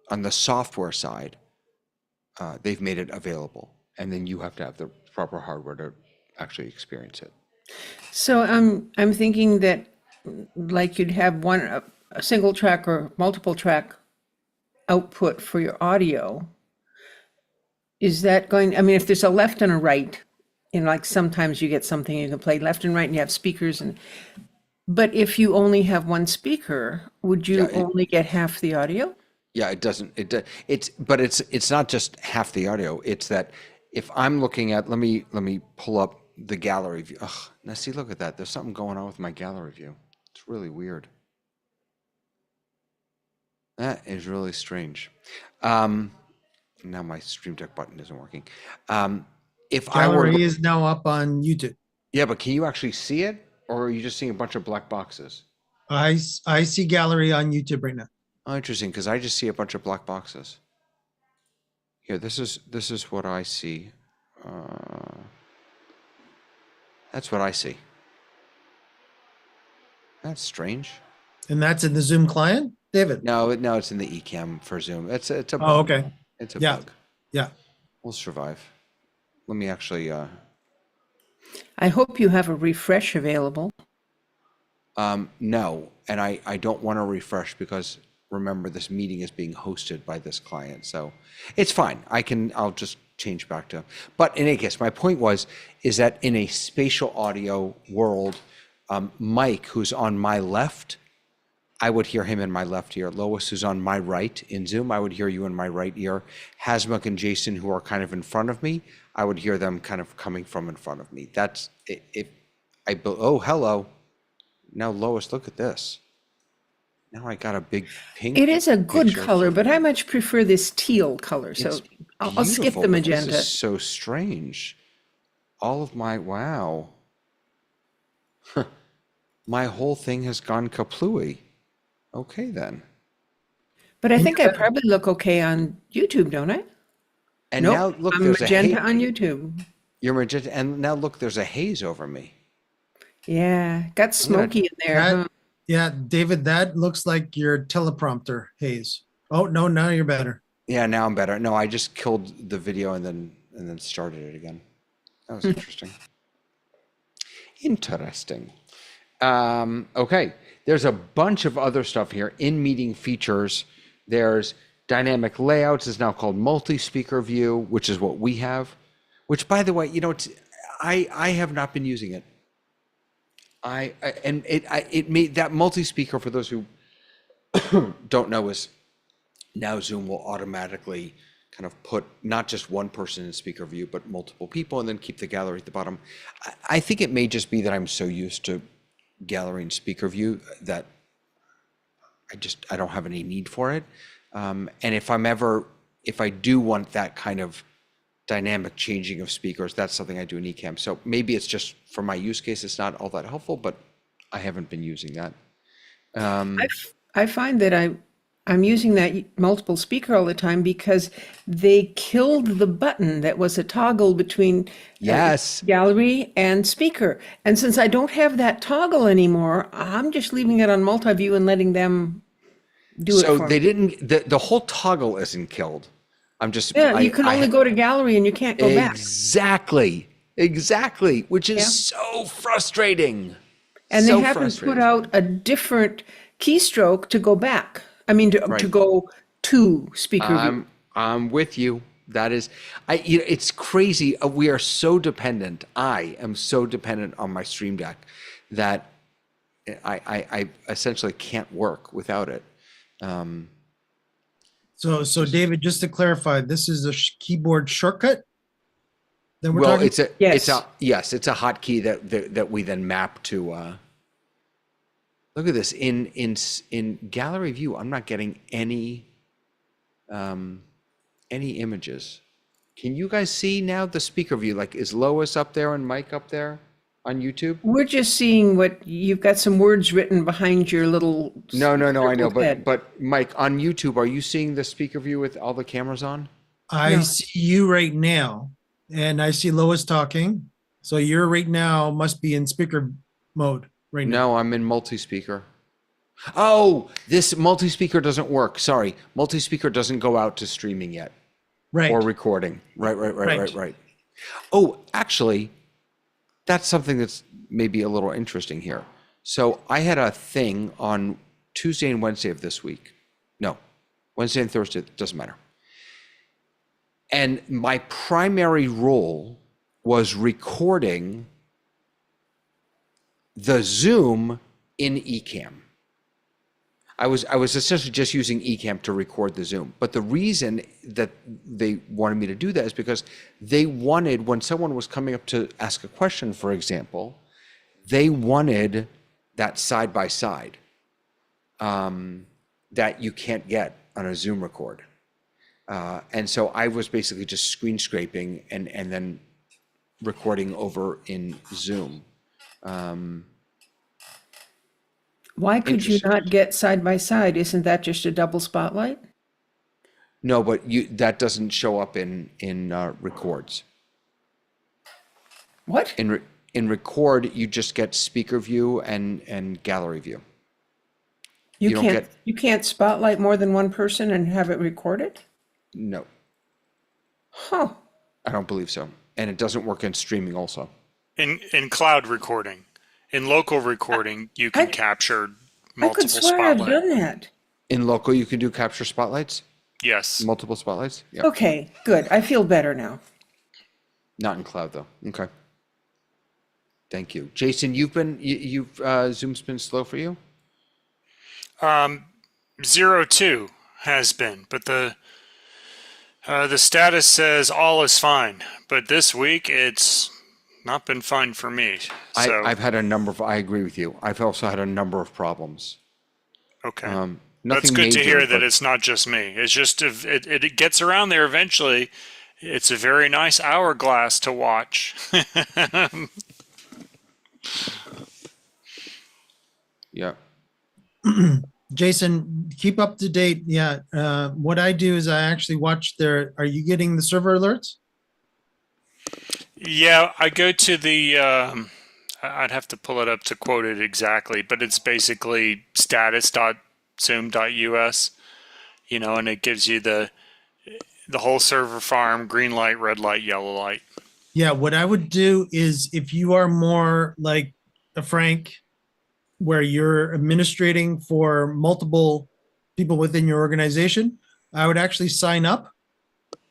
S1: the software side, they've made it available. And then you have to have the proper hardware to actually experience it.
S6: So I'm thinking that like you'd have a single track or multiple track output for your audio. Is that going, I mean, if there's a left and a right, like sometimes you get something you can play left and right and you have speakers, but if you only have one speaker, would you only get half the audio?
S1: Yeah, it doesn't, but it's not just half the audio. It's that if I'm looking at, let me pull up the gallery view. Ugh, now see, look at that. There's something going on with my gallery view. It's really weird. That is really strange. Now my Stream Deck button isn't working. If
S4: Gallery is now up on YouTube.
S1: Yeah, but can you actually see it, or are you just seeing a bunch of black boxes?
S4: I see gallery on YouTube right now.
S1: Oh, interesting, because I just see a bunch of black boxes. Here, this is what I see. That's what I see. That's strange.
S4: And that's in the Zoom client, David?
S1: No, it's in the Ecamm for Zoom. It's a bug.
S4: Oh, okay.
S1: It's a
S4: Yeah.
S1: bug.
S4: Yeah.
S1: We'll survive. Let me actually.
S6: I hope you have a refresh available.
S1: No, and I don't want to refresh because remember this meeting is being hosted by this client, so it's fine. I'll just change back to. But in any case, my point is that in a spatial audio world, Mike, who's on my left, I would hear him in my left ear. Lois, who's on my right in Zoom, I would hear you in my right ear. Hasmuk and Jason, who are kind of in front of me, I would hear them kind of coming from in front of me. That's if oh, hello. Now, Lois, look at this. Now I got a big pink.
S6: It is a good
S1: picture
S6: color,
S1: from
S6: but
S1: you.
S6: I much prefer this teal color. So
S1: It's
S6: I'll skip
S1: beautiful,
S6: the
S1: but this
S6: magenta.
S1: is so strange. All of my, wow. My whole thing has gone kaplooey. Okay, then.
S6: But I think I probably look okay on YouTube, don't I?
S1: And
S6: Nope,
S1: now look,
S6: I'm
S1: there's
S6: magenta
S1: a
S6: on
S1: haze.
S6: YouTube.
S1: You're magenta, and now look, there's a haze over me.
S6: Yeah, got smoky in there.
S4: That-
S6: Huh?
S4: Yeah, David, that looks like your teleprompter haze. Oh, no, now you're better.
S1: Yeah, now I'm better. No, I just killed the video and then started it again. That was interesting. Interesting. Okay, there's a bunch of other stuff here. In meeting features, there's dynamic layouts is now called multi-speaker view, which is what we have. Which, by the way, you know, I have not been using it. It made that multi-speaker, for those who don't know, is now Zoom will automatically kind of put not just one person in speaker view, but multiple people, and then keep the gallery at the bottom. I think it may just be that I'm so used to gallery and speaker view that I don't have any need for it. And if I do want that kind of dynamic changing of speakers, that's something I do in Ecamm. So maybe it's just for my use case, it's not all that helpful, but I haven't been using that.
S6: I find that I'm using that multiple speaker all the time because they killed the button that was a toggle between
S1: Yes.
S6: gallery and speaker. And since I don't have that toggle anymore, I'm just leaving it on multi-view and letting them do it
S1: So
S6: for
S1: they
S6: me.
S1: didn't, the whole toggle isn't killed. I'm just,
S6: Yeah, you can only go to gallery and you can't go back.
S1: Exactly, which is
S6: Yeah.
S1: so frustrating.
S6: And
S1: So
S6: they haven't put
S1: frustrating.
S6: out a different keystroke to go back. I mean, to
S1: Right.
S6: go to speaker view.
S1: I'm with you. That is, it's crazy. We are so dependent. I am so dependent on my Stream Deck that I essentially can't work without it.
S4: So David, just to clarify, this is a keyboard shortcut that we're
S1: Well,
S4: talking.
S1: it's a hotkey that we then map to. Look at this in gallery view. I'm not getting any images. Can you guys see now the speaker view? Like, is Lois up there and Mike up there on YouTube?
S6: We're just seeing what you've got some words written behind your little.
S1: No, I know,
S6: circled head.
S1: but Mike, on YouTube, are you seeing the speaker view with all the cameras on?
S4: I
S6: No.
S4: see you right now, and I see Lois talking. So you're right now must be in speaker mode right now.
S1: No, I'm in multi-speaker. Oh, this multi-speaker doesn't work. Sorry, multi-speaker doesn't go out to streaming yet
S4: Right.
S1: or recording. Right.
S4: Right.
S1: Oh, actually, that's something that's maybe a little interesting here. So I had a thing on Tuesday and Wednesday of this week. No, Wednesday and Thursday, it doesn't matter. And my primary role was recording the Zoom in Ecamm. I was essentially just using Ecamm to record the Zoom. But the reason that they wanted me to do that is because they wanted, when someone was coming up to ask a question, for example, they wanted that side by side that you can't get on a Zoom record. And so I was basically just screen scraping and then recording over in Zoom.
S6: Why could you
S1: Interesting.
S6: not get side by side? Isn't that just a double spotlight?
S1: No, but that doesn't show up in records.
S6: What?
S1: In record, you just get speaker view and gallery view.
S6: You
S1: don't
S6: can't
S1: get-
S6: you can't spotlight more than one person and have it recorded?
S1: No,
S6: Huh.
S1: I don't believe so. And it doesn't work in streaming also.
S7: In cloud recording, in local recording, you can
S6: I-
S7: capture
S6: I
S7: multiple
S6: could swear I've
S7: spotlight.
S6: done that.
S1: In local, you can do capture spotlights,
S7: Yes.
S1: multiple spotlights. Yeah,
S6: Okay, good. I feel better now.
S1: not in cloud though. Okay. Thank you, Jason. Zoom's been slow for you.
S7: 02 has been, but the status says all is fine. But this week it's not been fine for me. So
S1: I've had a number of, I agree with you. I've also had a number of problems.
S7: okay.
S1: Nothing
S7: That's good
S1: major,
S7: to hear that
S1: but
S7: it's not just me. It's just if it gets around there eventually. It's a very nice hourglass to watch.
S1: yeah.
S4: Jason, keep up to date. Yeah. What I do is I actually watch their, are you getting the server alerts?
S7: Yeah, I go to the. I'd have to pull it up to quote it exactly, but it's basically status.zoom.us, and it gives you the whole server farm: green light, red light, yellow light.
S4: Yeah. What I would do is if you are more like a Frank, where you're administrating for multiple people within your organization, I would actually sign up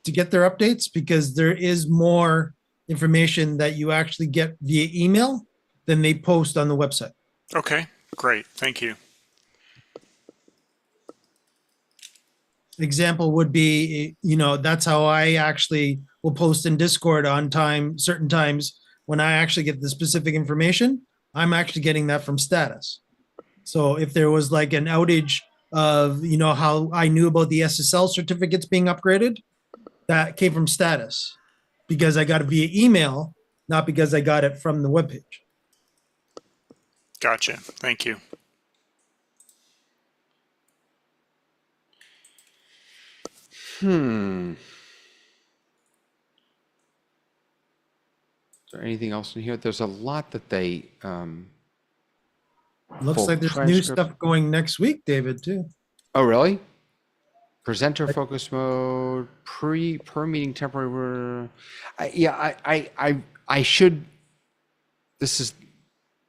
S4: to get their updates because there is more information that you actually get via email than they post on the website.
S7: Okay, great, thank you.
S4: Example would be, that's how I actually will post in Discord on time, certain times when I actually get the specific information, I'm actually getting that from status. So if there was like an outage of, how I knew about the SSL certificates being upgraded, that came from status because I got it via email, not because I got it from the webpage.
S7: Gotcha, thank you.
S1: Is there anything else in here? There's a lot that they.
S4: Looks
S1: Full
S4: like there's new
S1: transcript.
S4: stuff going next week, David, too.
S1: Oh, really? Presenter focus mode, per meeting temporary. I should. This is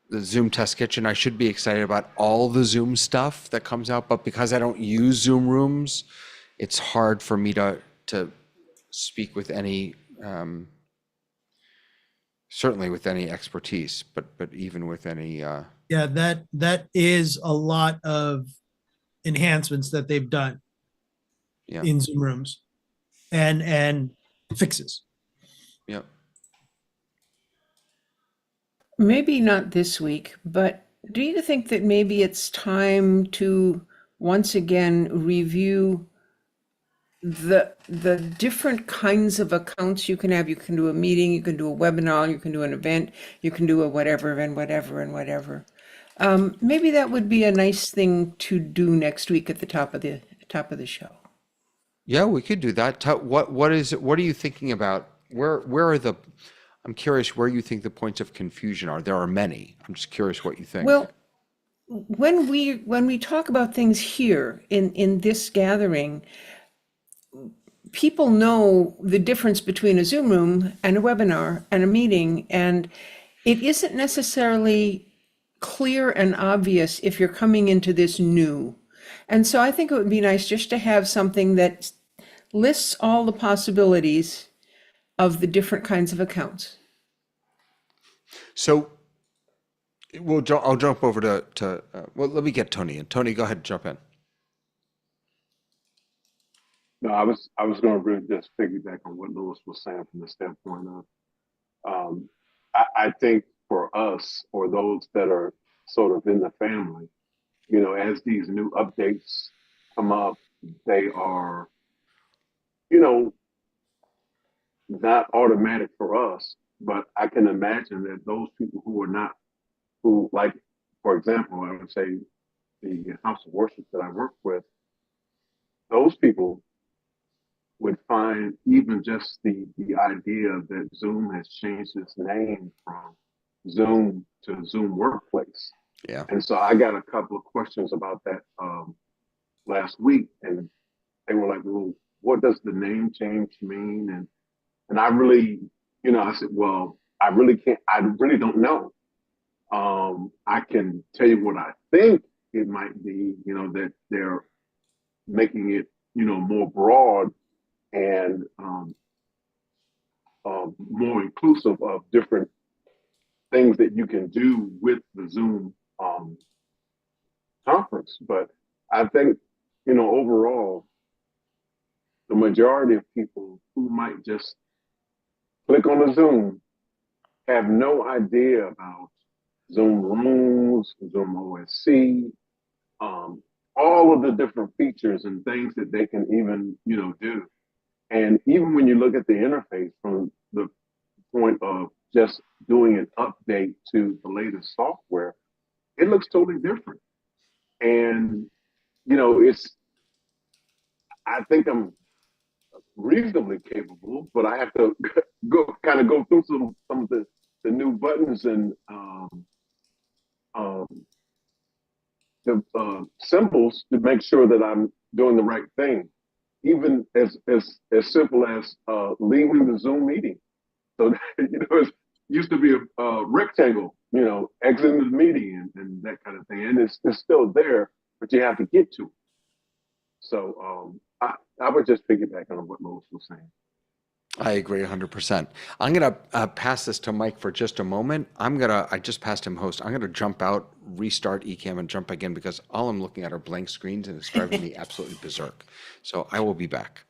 S1: the Zoom test kitchen. I should be excited about all the Zoom stuff that comes out, but because I don't use Zoom rooms, it's hard for me to speak with any, certainly with any expertise, but even with any.
S4: Yeah, that is a lot of enhancements that they've done
S1: Yeah.
S4: in Zoom rooms and fixes.
S1: Yeah.
S6: Maybe not this week, but do you think that maybe it's time to once again review the different kinds of accounts you can have? You can do a meeting, you can do a webinar, you can do an event, you can do a whatever and whatever and whatever. Maybe that would be a nice thing to do next week at the top of the show.
S1: Yeah, we could do that. What are you thinking about? Where are the? I'm curious where you think the points of confusion are. There are many. I'm just curious what you think.
S6: Well, when we talk about things here in this gathering, people know the difference between a Zoom room and a webinar and a meeting, and it isn't necessarily clear and obvious if you're coming into this new. And so I think it would be nice just to have something that lists all the possibilities of the different kinds of accounts.
S1: So, I'll jump over to well, let me get Tony in. Tony, go ahead, jump in.
S2: No, I was going to really just piggyback on what Lewis was saying from the standpoint of, I think for us or those that are sort of in the family, as these new updates come up, they are, not automatic for us, but I can imagine that those people who are not, who like, for example, I would say the house of worship that I work with, those people would find even just the idea that Zoom has changed its name from Zoom to Zoom Workplace.
S1: Yeah.
S2: And so I got a couple of questions about that last week, and they were like, "Well, what does the name change mean?" And I really, I said, "Well, I really can't. I really don't know. I can tell you what I think it might be. That they're making it, more broad and more inclusive of different things that you can do with the Zoom conference. But I think, overall, the majority of people who might just click on the Zoom have no idea about Zoom Rooms, ZoomOSC, all of the different features and things that they can even, do. And even when you look at the interface from the point of just doing an update to the latest software, it looks totally different. And, I think I'm reasonably capable, but I have to go through some of the new buttons and um, the symbols to make sure that I'm doing the right thing. Even as simple as leaving the Zoom meeting. So it used to be a rectangle, exiting the meeting and that kind of thing, and it's still there, but you have to get to it. So I would just piggyback on what Lois was saying.
S1: I agree 100%. I'm going to pass this to Mike for just a moment. I just passed him host. I'm going to jump out, restart Ecamm, and jump back in because all I'm looking at are blank screens and it's driving me absolutely berserk. So I will be back.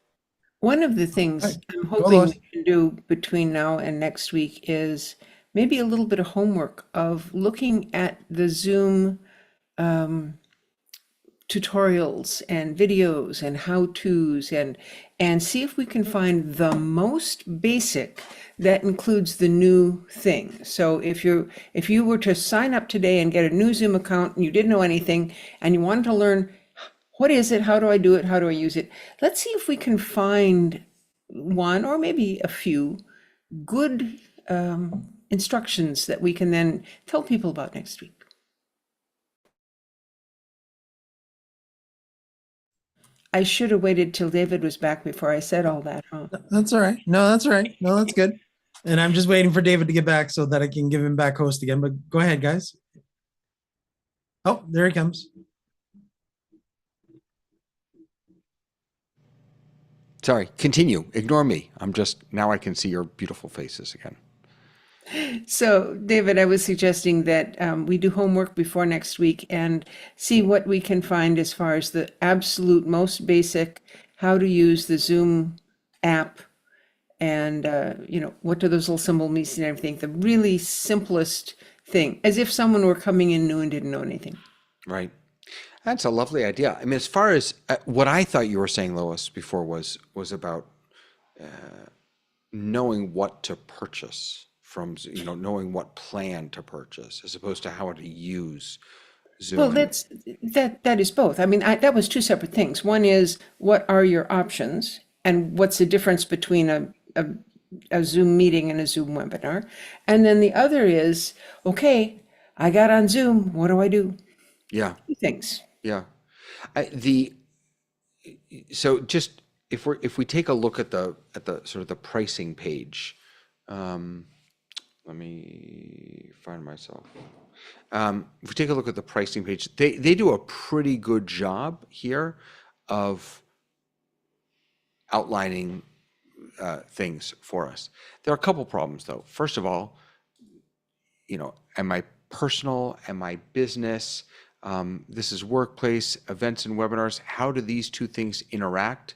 S6: One of the things
S4: Right.
S6: I'm
S4: Go,
S6: hoping
S4: Lois.
S6: we can do between now and next week is maybe a little bit of homework of looking at the Zoom tutorials and videos and how-tos and see if we can find the most basic that includes the new thing. So if you were to sign up today and get a new Zoom account and you didn't know anything and you wanted to learn what is it, how do I do it, how do I use it, let's see if we can find one or maybe a few good instructions that we can then tell people about next week. I should have waited till David was back before I said all that, huh?
S4: That's all right. No, that's all right. No, that's good. And I'm just waiting for David to get back so that I can give him back host again. But go ahead, guys. Oh, there he comes.
S1: Sorry, continue. Ignore me. Now I can see your beautiful faces again.
S6: So, David, I was suggesting that we do homework before next week and see what we can find as far as the absolute most basic, how to use the Zoom app and, what do those little symbols mean and everything, the really simplest thing, as if someone were coming in new and didn't know anything.
S1: Right. That's a lovely idea. I mean, as far as what I thought you were saying, Lois, before was about knowing what to purchase from, knowing what plan to purchase as opposed to how to use Zoom.
S6: Well, that is both. I mean, that was two separate things. One is what are your options and what's the difference between a Zoom meeting and a Zoom webinar? And then the other is, okay, I got on Zoom. What do I do?
S1: Yeah.
S6: Two things.
S1: Yeah. So just if we take a look at the sort of the pricing page, let me find myself. If we take a look at the pricing page, they do a pretty good job here of outlining things for us. There are a couple problems though. First of all, am I personal? Am I business? This is workplace, events and webinars. How do these two things interact?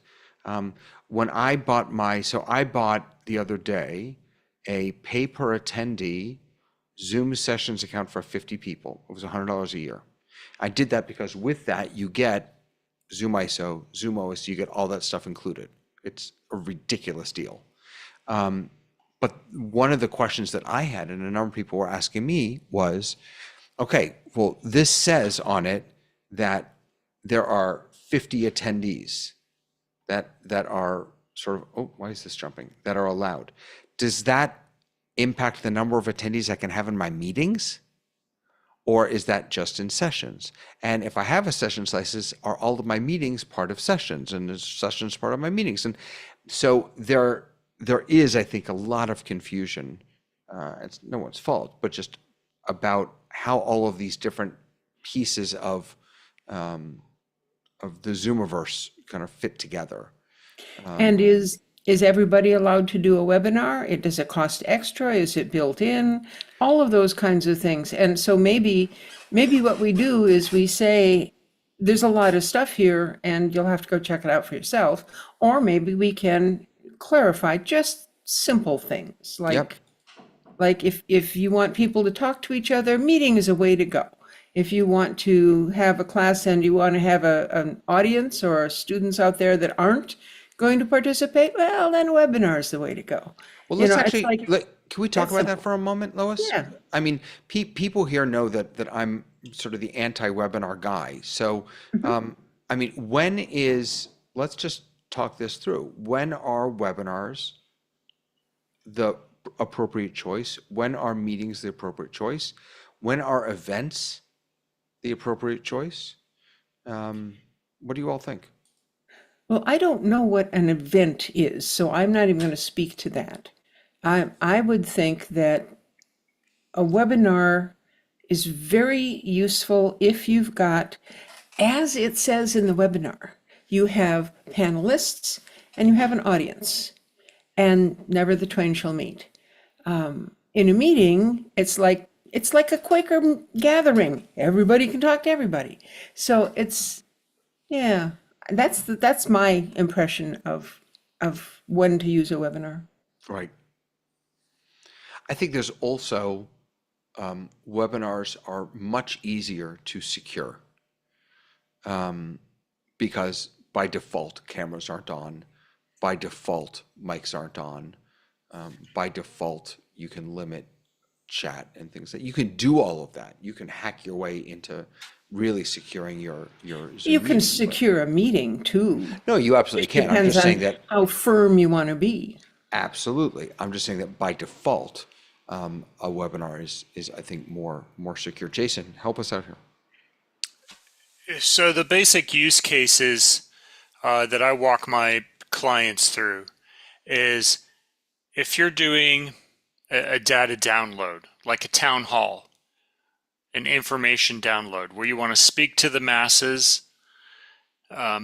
S1: When I bought I bought the other day a pay per attendee Zoom sessions account for 50 people. It was $100 a year. I did that because with that, you get ZoomISO, ZoomOSC, you get all that stuff included. It's a ridiculous deal. But one of the questions that I had and a number of people were asking me was, okay, well, this says on it that there are 50 attendees that are sort of, why is this jumping? That are allowed. Does that impact the number of attendees I can have in my meetings? Or is that just in sessions? And if I have a sessions license, are all of my meetings part of sessions and is sessions part of my meetings? And so there is, I think, a lot of confusion. It's no one's fault, but just about how all of these different pieces of the Zoomiverse kind of fit together.
S6: And is everybody allowed to do a webinar? Does it cost extra? Is it built in? All of those kinds of things. And so maybe what we do is we say, there's a lot of stuff here and you'll have to go check it out for yourself. Or maybe we can clarify just simple things
S1: Yep.
S6: like if you want people to talk to each other, meeting is a way to go. If you want to have a class and you want to have an audience or students out there that aren't going to participate, well, then webinar is the way to go.
S1: Well,
S6: You
S1: let's
S6: know, it's
S1: actually,
S6: like-
S1: can we talk
S6: that's
S1: about that
S6: simple.
S1: for a moment, Lois?
S6: Yeah.
S1: I mean, people here know that I'm sort of the anti-webinar guy. So, I mean, let's just talk this through. When are webinars the appropriate choice? When are meetings the appropriate choice? When are events the appropriate choice? What do you all think?
S6: Well, I don't know what an event is, so I'm not even going to speak to that. I would think that a webinar is very useful if you've got, as it says in the webinar, you have panelists and you have an audience, and never the twain shall meet. In a meeting, it's like a Quaker gathering. Everybody can talk to everybody. So yeah, that's my impression of when to use a webinar.
S1: Right. I think there's also webinars are much easier to secure because by default cameras aren't on, by default mics aren't on, by default you can limit chat and things that you can do all of that. You can hack your way into really securing your Zoom
S6: You can
S1: meeting, but-
S6: secure a meeting too.
S1: No, you absolutely can. I'm
S6: Depends
S1: just saying
S6: on
S1: that
S6: how firm you want to be.
S1: absolutely. I'm just saying that by default, a webinar is I think more secure. Jason, help us out here.
S7: So the basic use cases that I walk my clients through is if you're doing a data download, like a town hall, an information download where you want to speak to the masses,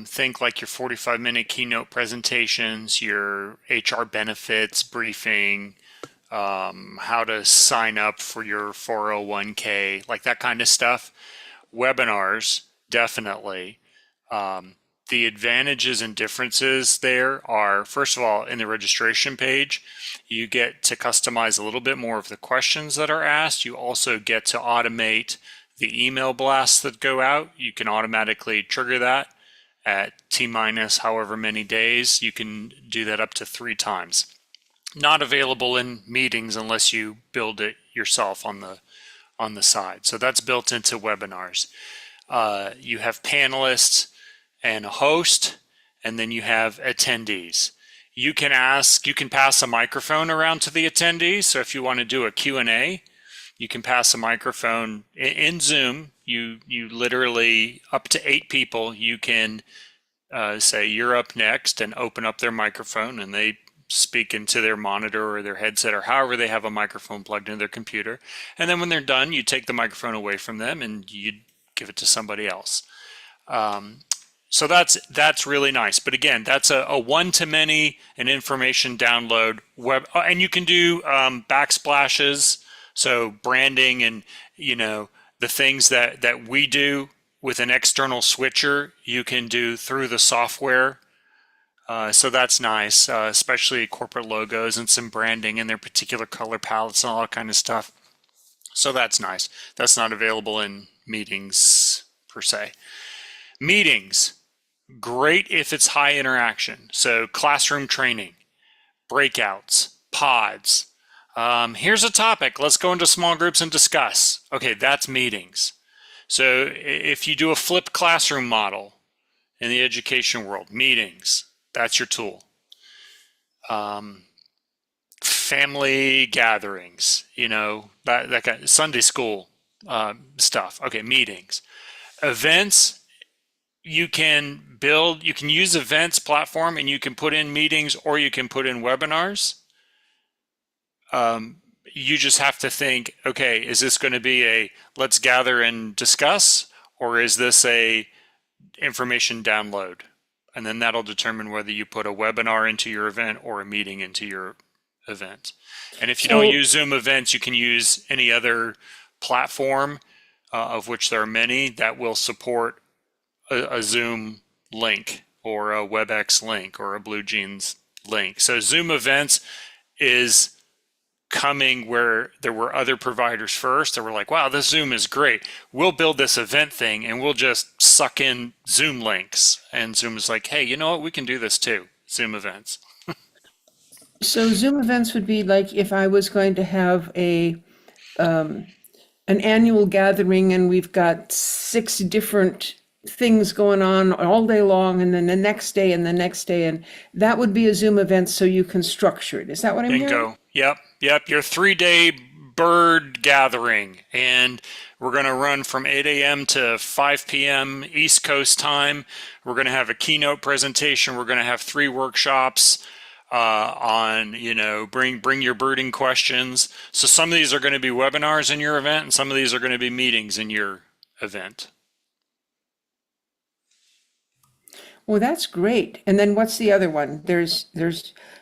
S7: think like your 45-minute keynote presentations, your HR benefits briefing, how to sign up for your 401k, like that kind of stuff. Webinars, definitely. The advantages and differences there are, first of all, in the registration page, you get to customize a little bit more of the questions that are asked. You also get to automate the email blasts that go out. You can automatically trigger that at T-minus however many days. You can do that up to 3 times. Not available in meetings unless you build it yourself on the side. So that's built into webinars. You have panelists and a host, and then you have attendees. You can pass a microphone around to the attendees. So if you want to do a Q&A, you can pass a microphone in Zoom. You literally, up to 8 people, you can say you're up next and open up their microphone, and they speak into their monitor or their headset or however they have a microphone plugged into their computer. And then when they're done, you take the microphone away from them and you give it to somebody else. So that's really nice. But again, that's a one-to-many, an information download web, and you can do backsplashes, so branding and the things that we do with an external switcher, you can do through the software. So that's nice, especially corporate logos and some branding and their particular color palettes and all that kind of stuff. So that's nice. That's not available in meetings per se. Meetings, great if it's high interaction. So classroom training, breakouts, pods. Here's a topic. Let's go into small groups and discuss. Okay, that's meetings. So if you do a flipped classroom model in the education world, meetings, that's your tool. Family gatherings, that kind of Sunday school stuff. Okay, meetings. Events, you can use events platform and you can put in meetings or you can put in webinars. You just have to think, okay, is this going to be a let's gather and discuss, or is this a information download? And then that'll determine whether you put a webinar into your event or a meeting into your event. And if you don't use Zoom events, you can use any other platform, of which there are many, that will support a Zoom link or a WebEx link or a BlueJeans link. So Zoom Events is coming where there were other providers first that were like, wow, this Zoom is great. We'll build this event thing and we'll just suck in Zoom links. And Zoom is like, hey, you know what? We can do this too. Zoom Events.
S6: So Zoom events would be like if I was going to have an annual gathering and we've got 6 different things going on all day long, and then the next day and the next day, and that would be a Zoom event, so you can structure it. Is that what I'm hearing?
S7: Bingo. Yep. Your 3-day bird gathering, and we're going to run from 8 a.m. to 5 p.m. East Coast time. We're going to have a keynote presentation. We're going to have 3 workshops on, bring your birding questions. So some of these are going to be webinars in your event, and some of these are going to be meetings in your event.
S6: Well, that's great. And then what's the other one? There's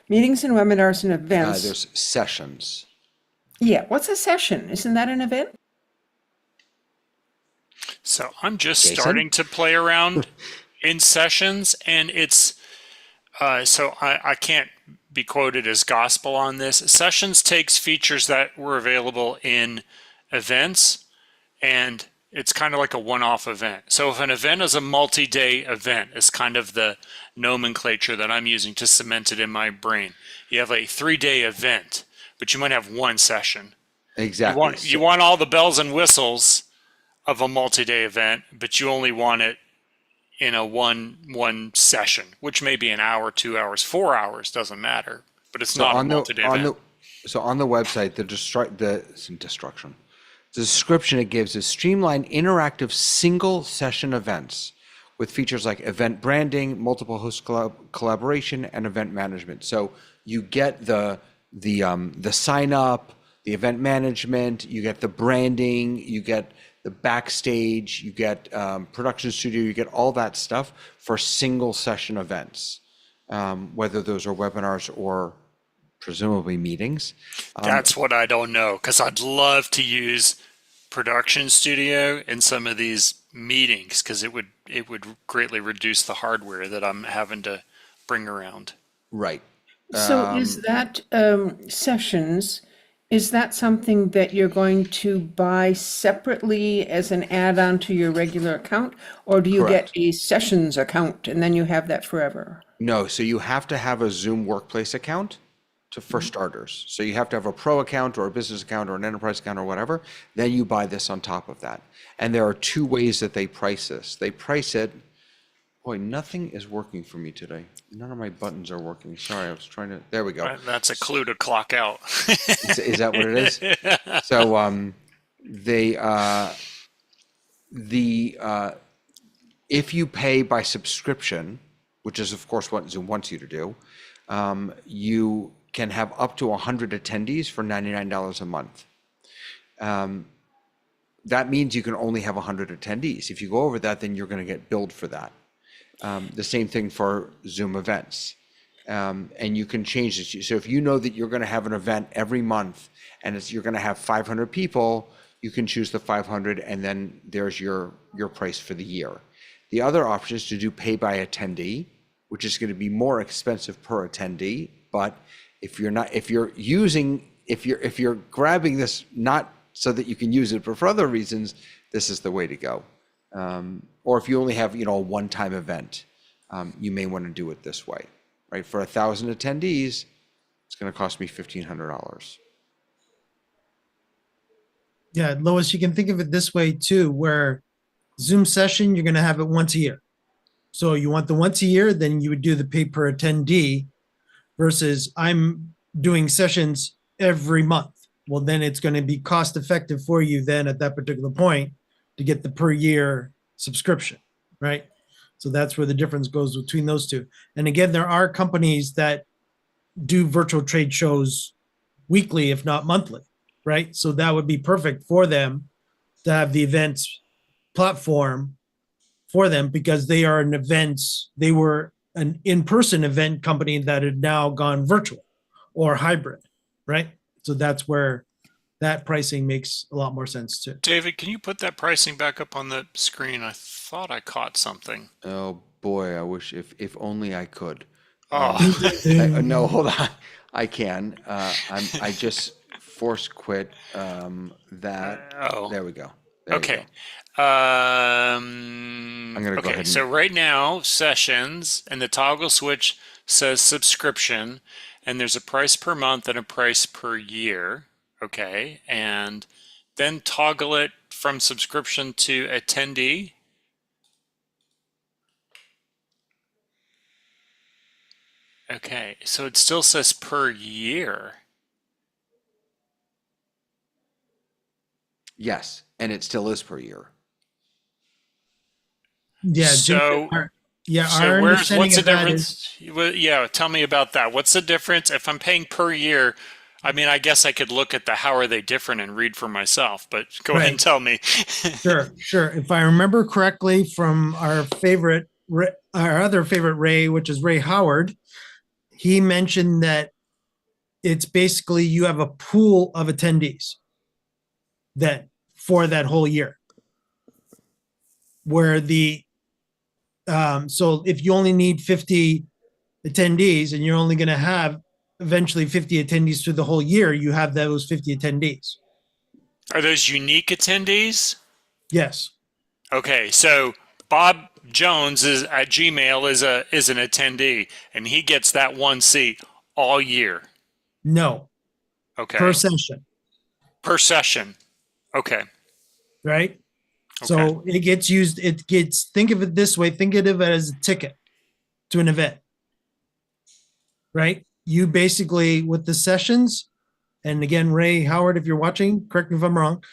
S6: meetings and webinars and events.
S1: There's sessions.
S6: Yeah. What's a session? Isn't that an event?
S7: So I'm just
S1: Jason?
S7: starting to play around in sessions, and it's so I can't be quoted as gospel on this. Sessions takes features that were available in events, and it's kind of like a one-off event. So if an event is a multi-day event, it's kind of the nomenclature that I'm using to cement it in my brain. You have a 3-day event, but you might have one session.
S1: Exactly.
S7: You want all the bells and whistles of a multi-day event, but you only want it in a one session, which may be an hour, 2 hours, 4 hours, doesn't matter. But it's not a multi-day event.
S1: So on the website, the description it gives is streamlined interactive single session events with features like event branding, multiple host collaboration, and event management. So you get the sign up, the event management, you get the branding, you get the backstage, you get production studio, you get all that stuff for single session events, whether those are webinars or presumably meetings.
S7: That's what I don't know, because I'd love to use production studio in some of these meetings, because it would greatly reduce the hardware that I'm having to bring around.
S1: Right.
S6: So is that sessions, is that something that you're going to buy separately as an add-on to your regular account? Or do you
S1: Correct.
S6: get a sessions account and then you have that forever?
S1: No, so you have to have a Zoom Workplace account for starters. So you have to have a pro account or a business account or an enterprise account or whatever. Then you buy this on top of that. And there are 2 ways that they price this. They price it. Boy, nothing is working for me today. None of my buttons are working. Sorry, I was trying to. There we go.
S7: That's a clue to clock out.
S1: Is that what it is? So if you pay by subscription, which is of course what Zoom wants you to do, you can have up to 100 attendees for $99 a month. That means you can only have 100 attendees. If you go over that, then you're going to get billed for that. The same thing for Zoom events. And you can change this. So if you know that you're going to have an event every month and you're going to have 500 people, you can choose the 500, and then there's your price for the year. The other option is to do pay by attendee, which is going to be more expensive per attendee. But if you're grabbing this not so that you can use it, but for other reasons, this is the way to go. Or if you only have a one-time event, you may want to do it this way, right? For 1,000 attendees, it's going to cost me $1,500.
S4: Yeah, Lois, you can think of it this way too, where Zoom session, you're going to have it once a year. So you want the once a year, then you would do the pay per attendee, versus I'm doing sessions every month. Well, then it's going to be cost effective for you then at that particular point to get the per year subscription, right? So that's where the difference goes between those two. And again, there are companies that do virtual trade shows weekly, if not monthly, right? So that would be perfect for them to have the events platform for them, because they are they were an in-person event company that had now gone virtual or hybrid, right? So that's where that pricing makes a lot more sense too.
S7: David, can you put that pricing back up on the screen? I thought I caught something.
S1: Oh boy, I wish if only I could.
S7: Oh,
S1: No, hold on. I can. I just force quit that.
S7: oh.
S1: There we go. There we
S7: Okay.
S1: go. I'm gonna go
S7: Okay,
S1: ahead and-
S7: so right now, sessions and the toggle switch says subscription, and there's a price per month and a price per year. Okay, and then toggle it from subscription to attendee. Okay, so it still says per year.
S1: Yes, and it still is per year.
S4: Yeah.
S7: So-
S4: our
S7: So what's
S4: understanding
S7: the
S4: of that is-
S7: difference? Well, yeah, tell me about that. What's the difference if I'm paying per year? I mean, I guess I could look at the how are they different and read for myself, but go ahead and
S4: Right.
S7: tell me.
S4: Sure. If I remember correctly from our other favorite Ray, which is Ray Howard, he mentioned that it's basically you have a pool of attendees that for that whole year. Where so if you only need 50 attendees and you're only going to have eventually 50 attendees through the whole year, you have those 50 attendees.
S7: Are those unique attendees?
S4: Yes.
S7: Okay, so Bob Jones is at Gmail is an attendee, and he gets that one seat all year.
S4: No.
S7: Okay,
S4: Per session.
S7: per session. Okay.
S4: Right. So it gets used, think of it this way, think of it as a ticket to an event. Right? You basically, with the sessions, and again, Ray Howard, if you're watching, correct me if I'm wrong.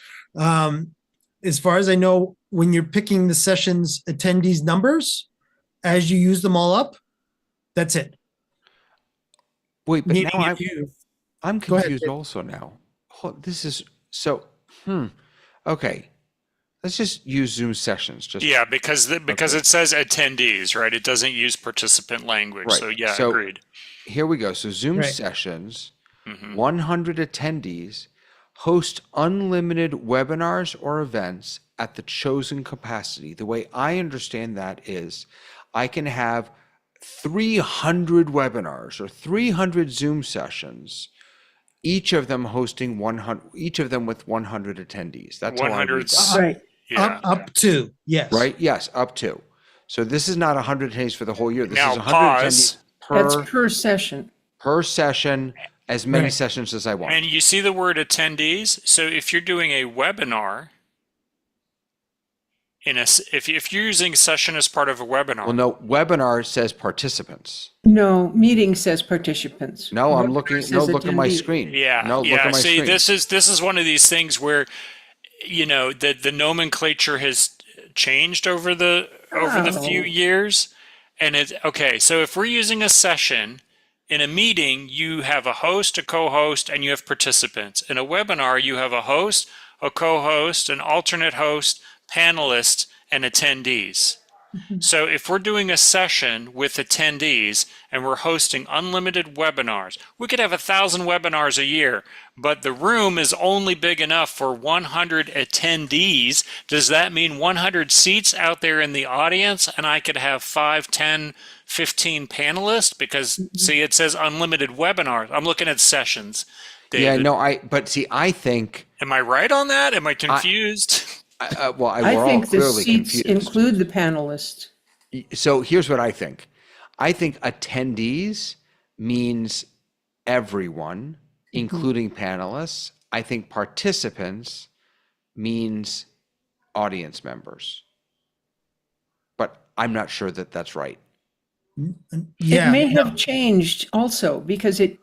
S4: As far as I know, when you're picking the sessions attendees numbers, as you use them all up, that's it.
S1: Wait, but
S4: Meaning
S1: now
S4: if you-
S1: I'm
S4: Go ahead,
S1: confused
S4: Dave.
S1: also now. This is so. Okay, let's just use Zoom sessions. Just
S7: Yeah, because
S1: Okay.
S7: it says attendees, right? It doesn't use participant language.
S1: Right.
S7: So yeah,
S1: So-
S7: agreed.
S1: Here we go. So Zoom
S4: Right.
S1: sessions,
S7: Mhm.
S1: 100 attendees host unlimited webinars or events at the chosen capacity. The way I understand that is I can have 300 webinars or 300 Zoom sessions, each of them hosting 100, each of them with 100 attendees. That's how I read
S7: 100
S1: that.
S6: Right.
S7: Yeah.
S4: Up to, yes.
S1: Right? Yes, up to. So this is not 100 attendees for the whole year. This
S7: Now
S1: is 100
S7: pause.
S1: attendees
S6: That's per session.
S1: per session, as many
S4: Right.
S1: sessions as I want.
S7: And you see the word attendees. So if you're doing a webinar, if you're using session as part of a webinar,
S1: Well, no, webinar says participants.
S6: No, meeting says participants.
S1: No, I'm
S6: Webinar
S1: looking. No,
S6: says
S1: look at my
S6: attendee.
S1: screen.
S7: yeah,
S1: No, look
S7: yeah.
S1: at my
S7: See,
S1: screen.
S7: this is one of these things where, you know, the nomenclature has changed over the few
S6: Oh.
S7: years, and it's okay. So if we're using a session in a meeting, you have a host, a co-host, and you have participants. In a webinar, you have a host, a co-host, an alternate host, panelists, and attendees. So if we're doing a session with attendees and we're hosting unlimited webinars, we could have 1,000 webinars a year, but the room is only big enough for 100 attendees. Does that mean 100 seats out there in the audience and I could have 5, 10, 15 panelists? Because see, it says unlimited webinars. I'm looking at sessions.
S1: Yeah,
S7: David.
S1: no, but see, I think,
S7: Am I right on that? Am I confused?
S1: well,
S6: I
S1: we're all
S6: think the
S1: clearly
S6: seats
S1: confused.
S6: include the panelists.
S1: So here's what I think. I think attendees means everyone, including panelists. I think participants means audience members. But I'm not sure that that's right.
S4: Yeah.
S6: It may have changed also because it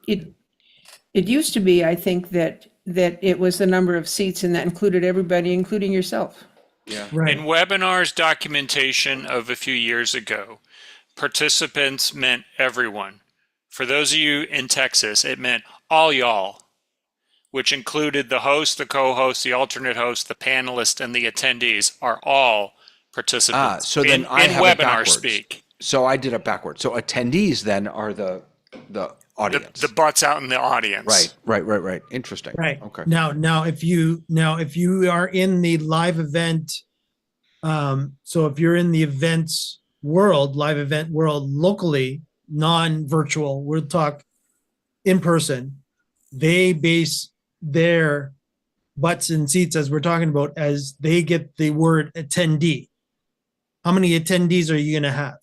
S6: used to be, I think, that it was the number of seats and that included everybody, including yourself.
S1: Yeah.
S4: Right.
S7: In webinars documentation of a few years ago, participants meant everyone. For those of you in Texas, it meant all y'all, which included the host, the co-host, the alternate host, the panelist, and the attendees are all participants.
S1: So then I
S7: in
S1: have it
S7: webinar
S1: backwards.
S7: speak.
S1: So I did it backwards. So attendees then are the audience.
S7: The butts out in the audience.
S1: Right. Interesting.
S4: Right.
S1: Okay.
S4: Now, if you are in the live event, so if you're in the live event world locally, non-virtual, we'll talk in person, they base their butts and seats, as we're talking about, as they get the word attendee. How many attendees are you going to have?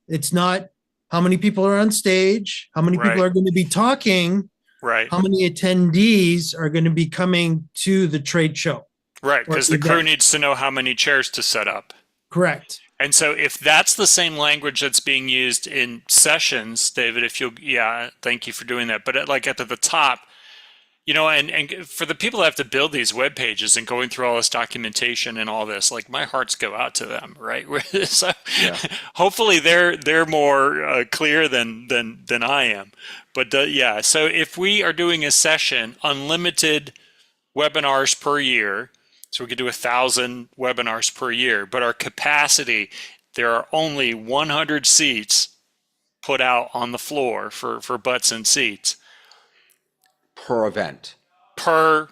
S4: It's not how many people are on stage, how many people
S7: Right.
S4: are going to be talking,
S7: Right.
S4: how many attendees are going to be coming to the trade show.
S7: Right.
S4: or
S7: Because the crew
S4: event.
S7: needs to know how many chairs to set up.
S4: Correct.
S7: And so if that's the same language that's being used in sessions, David, if you'll, yeah, thank you for doing that. But like at the top, you know, and for the people that have to build these web pages and going through all this documentation and all this, like my hearts go out to them, right? So hopefully they're more clear than I am. But yeah, so if we are doing a session, unlimited webinars per year, so we could do 1,000 webinars per year, but our capacity, there are only 100 seats put out on the floor for butts and seats.
S1: Per event.
S7: Per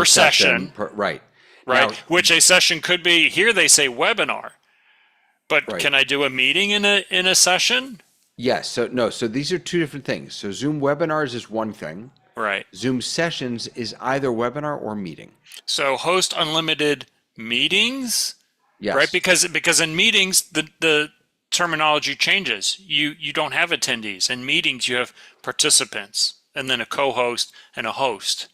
S7: session.
S1: Right.
S7: Right.
S1: Now,
S7: which a session could be, here they say webinar, but
S1: Right.
S7: can I do a meeting in a session?
S1: yes. So these are two different things. So Zoom webinars is one thing.
S7: Right.
S1: Zoom sessions is either webinar or meeting.
S7: So host unlimited meetings,
S1: Yes.
S7: right? Because in meetings, the terminology changes. You don't have attendees. In meetings, you have participants and then a co-host and a host.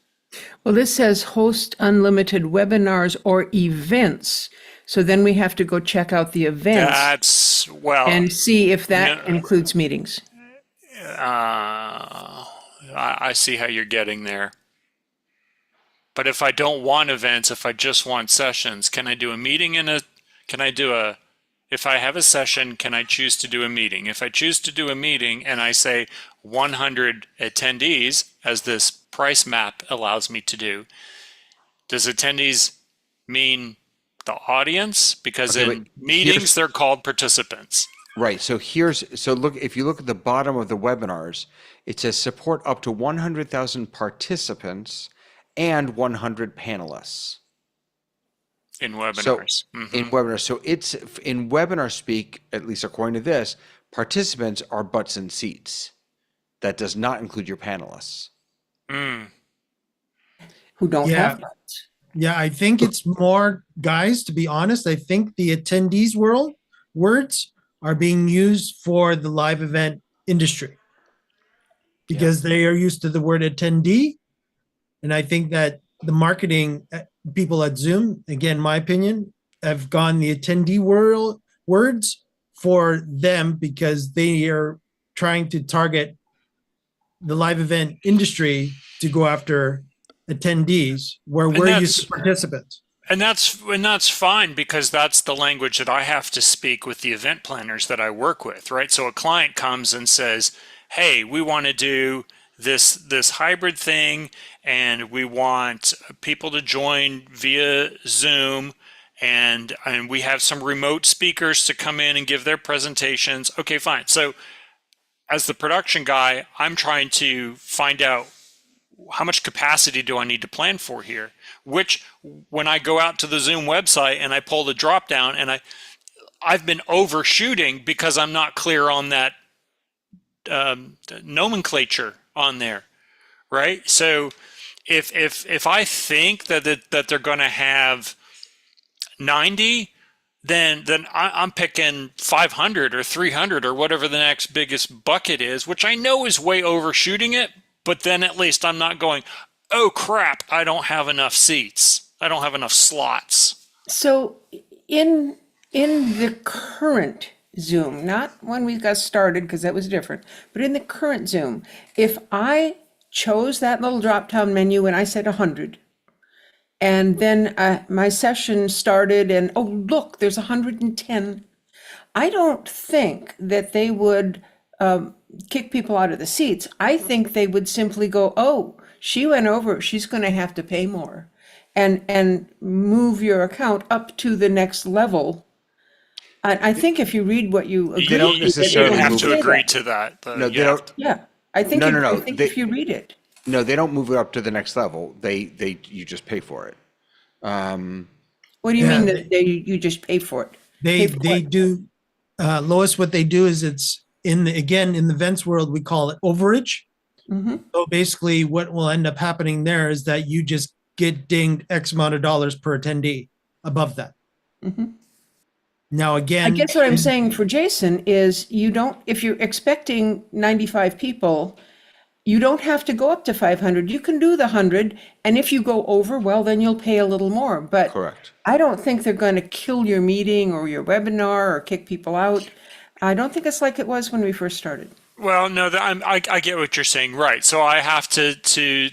S6: Well, this says host unlimited webinars or events. So then we have to go check out the events
S7: That's, well,
S6: and see if that
S7: Yeah.
S6: includes meetings.
S7: I see how you're getting there. But if I don't want events, if I just want sessions, can I do a meeting if I have a session, can I choose to do a meeting? If I choose to do a meeting and I say 100 attendees, as this price map allows me to do, does attendees mean the audience? Because
S1: Okay,
S7: in
S1: but
S7: meetings,
S1: here's-
S7: they're called participants.
S1: Right. So look, if you look at the bottom of the webinars, it says support up to 100,000 participants and 100 panelists.
S7: In webinars.
S1: In webinars. So it's in webinar speak, at least according to this, participants are butts and seats. That does not include your panelists.
S6: Who don't
S4: Yeah.
S6: have butts.
S4: Yeah, I think it's more, guys, to be honest, I think the attendees words are being used for the live event industry because they are used to the word attendee. And I think that the marketing people at Zoom, again, my opinion, have gone the attendee words for them because they are trying to target the live event industry to go after attendees where we're used to participants.
S7: And that's fine because that's the language that I have to speak with the event planners that I work with, right? So a client comes and says, "Hey, we want to do this hybrid thing and we want people to join via Zoom and we have some remote speakers to come in and give their presentations." Okay, fine. So as the production guy, I'm trying to find out how much capacity do I need to plan for here? Which, when I go out to the Zoom website and I pull the drop down and I've been overshooting because I'm not clear on that nomenclature on there, right? So if I think that they're going to have 90, then I'm picking 500 or 300 or whatever the next biggest bucket is, which I know is way overshooting it. But then at least I'm not going, oh crap, I don't have enough seats. I don't have enough slots.
S6: So in the current Zoom, not when we got started because that was different, but in the current Zoom, if I chose that little drop-down menu and I said 100, and then my session started and, oh, look, there's 110, I don't think that they would kick people out of the seats. I think they would simply go, oh, she went over, she's going to have to pay more, and move your account up to the next level. I think if you read what you agree,
S1: They don't necessarily
S7: You have
S1: move
S7: to
S1: it.
S7: agree to that.
S1: No, they don't.
S6: Yeah. I think,
S1: No,
S6: if,
S1: no, no,
S6: I think
S1: they-
S6: if you read it,
S1: No, they don't move it up to the next level. You just pay for it.
S6: what do you
S4: Yeah,
S6: mean that you just pay for it?
S4: They
S6: Pay for
S4: they
S6: what?
S4: do, Lois. What they do is it's in the again in the events world we call it overage.
S6: Mhm.
S4: So basically, what will end up happening there is that you just get dinged X amount of dollars per attendee above that.
S6: Mhm.
S4: Now
S6: I
S4: again,
S6: guess what I'm saying for Jason is you don't, if you're expecting 95 people, you don't have to go up to 500. You can do the 100. And if you go over, well, then you'll pay a little more. But
S1: Correct.
S6: I don't think they're going to kill your meeting or your webinar or kick people out. I don't think it's like it was when we first started.
S7: Well, no, I get what you're saying, right? So I have to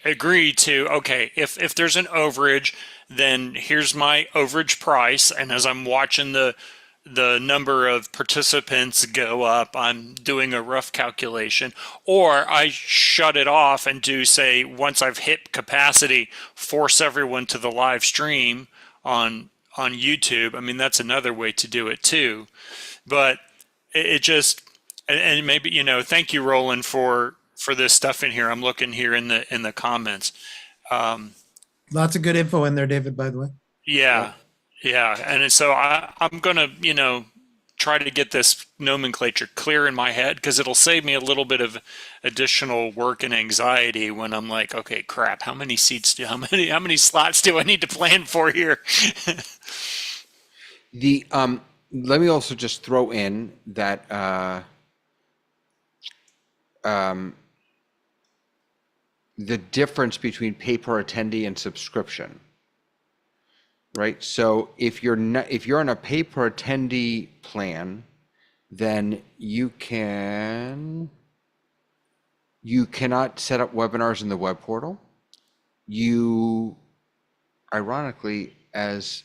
S7: agree to, okay, if there's an overage, then here's my overage price, and as I'm watching the number of participants go up, I'm doing a rough calculation, or I shut it off and do, say, once I've hit capacity, force everyone to the live stream on YouTube. I mean, that's another way to do it too, but it just, and maybe, thank you, Roland, for this stuff in here. I'm looking here in the comments.
S4: lots of good info in there, David. By the way,
S7: Yeah. And so I'm going to, try to get this nomenclature clear in my head, because it'll save me a little bit of additional work and anxiety when I'm like, okay, crap, how many slots do I need to plan for here?
S1: Let me also just throw in that the difference between pay per attendee and subscription, right? So if you're on a pay per attendee plan, then you cannot set up webinars in the web portal. You, ironically, as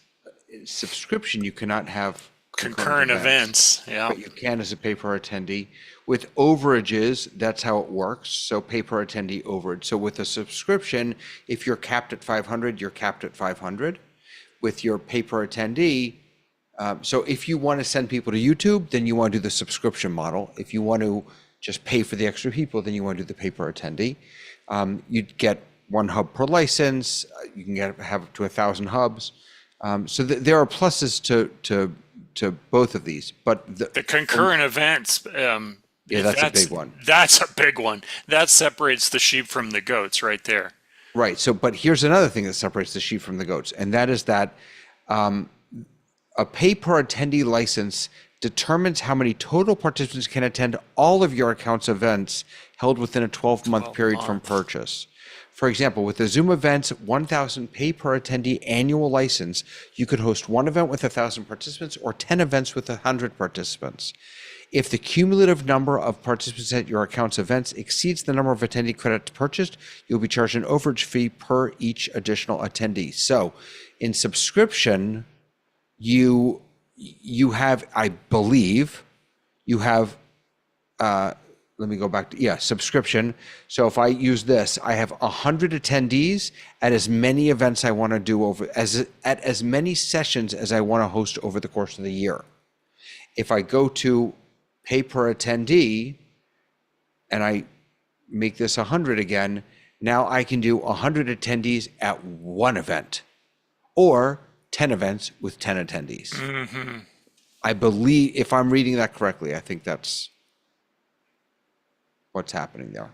S1: subscription, you cannot have
S7: Concurrent events. Yeah.
S1: but you can as a pay per attendee. With overages, that's how it works. So pay per attendee overage. So with a subscription, if you're capped at 500, you're capped at 500. With your pay per attendee, so if you want to send people to YouTube, then you want to do the subscription model. If you want to just pay for the extra people, then you want to do the pay per attendee. You'd get one hub per license. You can have up to 1,000 hubs. So there are pluses to both of these, but
S7: The concurrent events.
S1: Yeah, that's a big one.
S7: That's a big one. That separates the sheep from the goats right there.
S1: Right. So, but here's another thing that separates the sheep from the goats, and that is that a pay per attendee license determines how many total participants can attend all of your account's events held within a 12-month period from purchase. For example, with the Zoom Events 1,000 pay per attendee annual license, you could host one event with 1,000 participants or 10 events with 100 participants. If the cumulative number of participants at your account's events exceeds the number of attendee credits purchased, you'll be charged an overage fee per each additional attendee. So in subscription, you have, I believe, you have, let me go back to, subscription. So if I use this, I have 100 attendees at as many events I want to do at as many sessions as I want to host over the course of the year. If I go to pay per attendee and I make this 100 again, now I can do 100 attendees at one event or 10 events with 10 attendees. Mm-hmm. I believe, if I'm reading that correctly, I think that's what's happening there.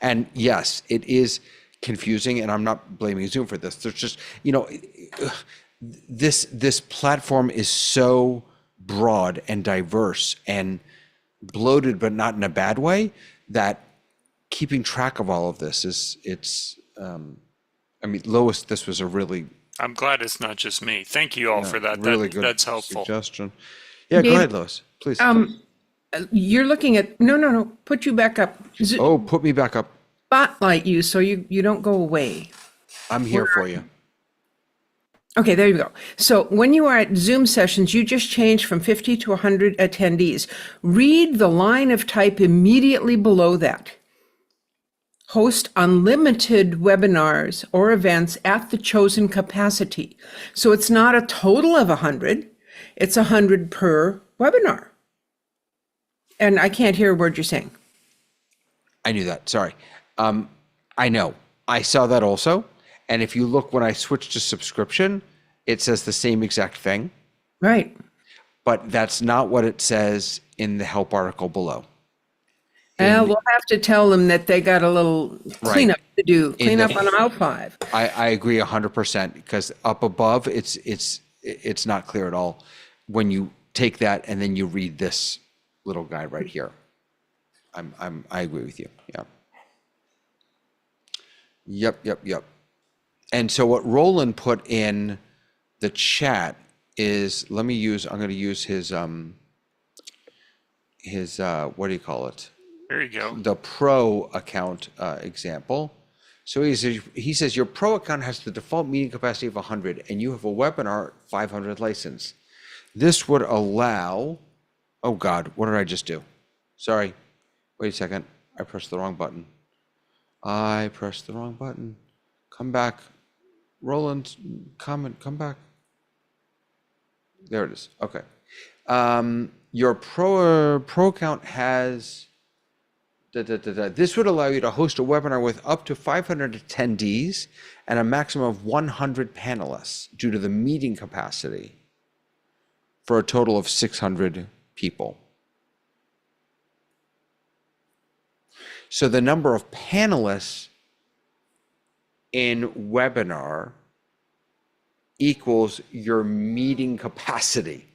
S1: And yes, it is confusing, and I'm not blaming Zoom for this. There's just, this platform is so broad and diverse and bloated, but not in a bad way, that keeping track of all of this Lois, this was a really,
S7: I'm glad it's not just me. Thank you all for that.
S1: really good
S7: That's helpful.
S1: suggestion. Yeah, go ahead, Lois, please.
S6: You're looking at, no, put you back up.
S1: Put me back up.
S6: Spotlight you so you don't go away.
S1: I'm here for you.
S6: Okay, there you go. So when you are at Zoom sessions, you just changed from 50 to 100 attendees. Read the line of type immediately below that. Host unlimited webinars or events at the chosen capacity. So it's not a total of 100, it's 100 per webinar. And I can't hear a word you're saying.
S1: I knew that. Sorry. I know. I saw that also. And if you look when I switched to subscription, it says the same exact thing,
S6: Right.
S1: but that's not what it says in the help article below.
S6: And we'll have to tell them that they got a little cleanup to do, clean up on aisle 5.
S1: I agree 100% because up above it's not clear at all when you take that and then you read this little guy right here. I agree with you. Yeah. Yep. And so what Roland put in the chat is, I'm going to use his what do you call it?
S7: There you go.
S1: The pro account example. So he says your pro account has the default meeting capacity of 100 and you have a webinar 500 license. This would allow, oh God, what did I just do? Sorry, wait a second. I pressed the wrong button. Come back. Roland, comment, come back. There it is. Okay. Your pro account has this would allow you to host a webinar with up to 500 attendees and a maximum of 100 panelists due to the meeting capacity for a total of 600 people. So the number of panelists in webinar equals your meeting capacity.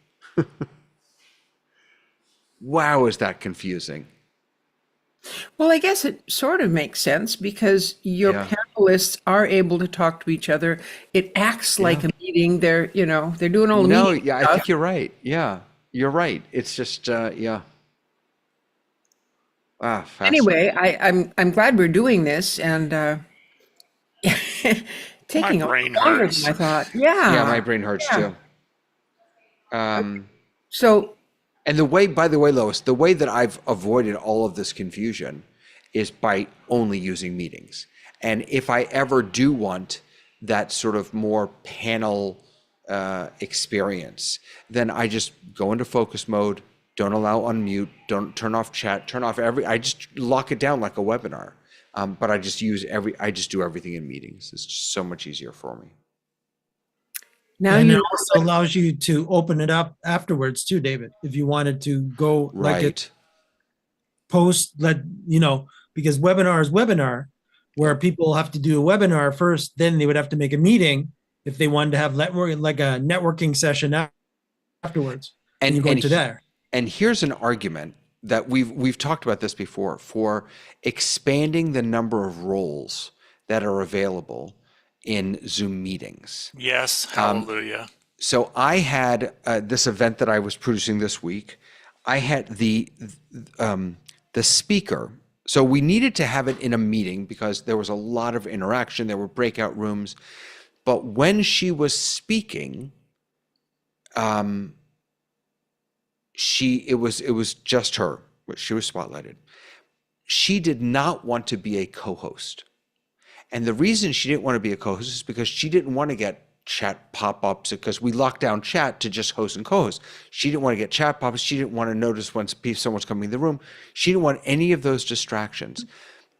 S1: Wow, is that confusing?
S6: Well, I guess it sort of makes sense because your panelists are able to talk to each other. It acts like a meeting. They're doing all the meeting
S1: I think you're right. Yeah, you're right. It's just, yeah. Ah,
S6: anyway, I'm glad we're doing this and taking
S7: My
S6: a
S7: brain
S6: lot longer
S7: hurts.
S6: than I thought. Yeah.
S1: Yeah, my brain hurts too.
S6: So,
S1: And by the way, Lois, the way that I've avoided all of this confusion is by only using meetings. And if I ever do want that sort of more panel experience, then I just go into focus mode, don't allow unmute, don't turn off chat, I just lock it down like a webinar. But I just do everything in meetings. It's just so much easier for me.
S6: now
S4: And it
S6: you
S4: also allows you to open it up afterwards too, David, if you wanted to go like
S1: Right.
S4: post, because webinar is webinar, where people have to do a webinar first, then they would have to make a meeting if they wanted to have like a networking session afterwards. And you go to there.
S1: And here's an argument that we've talked about this before for expanding the number of roles that are available in Zoom meetings.
S7: Yes, hallelujah.
S1: So I had this event that I was producing this week. I had the speaker. So we needed to have it in a meeting because there was a lot of interaction. There were breakout rooms, but when she was speaking, it was just her. She was spotlighted. She did not want to be a co-host. And the reason she didn't want to be a co-host is because she didn't want to get chat pop-ups, because we locked down chat to just host and co-host. She didn't want to get chat pop-ups. She didn't want to notice when someone's coming in the room. She didn't want any of those distractions.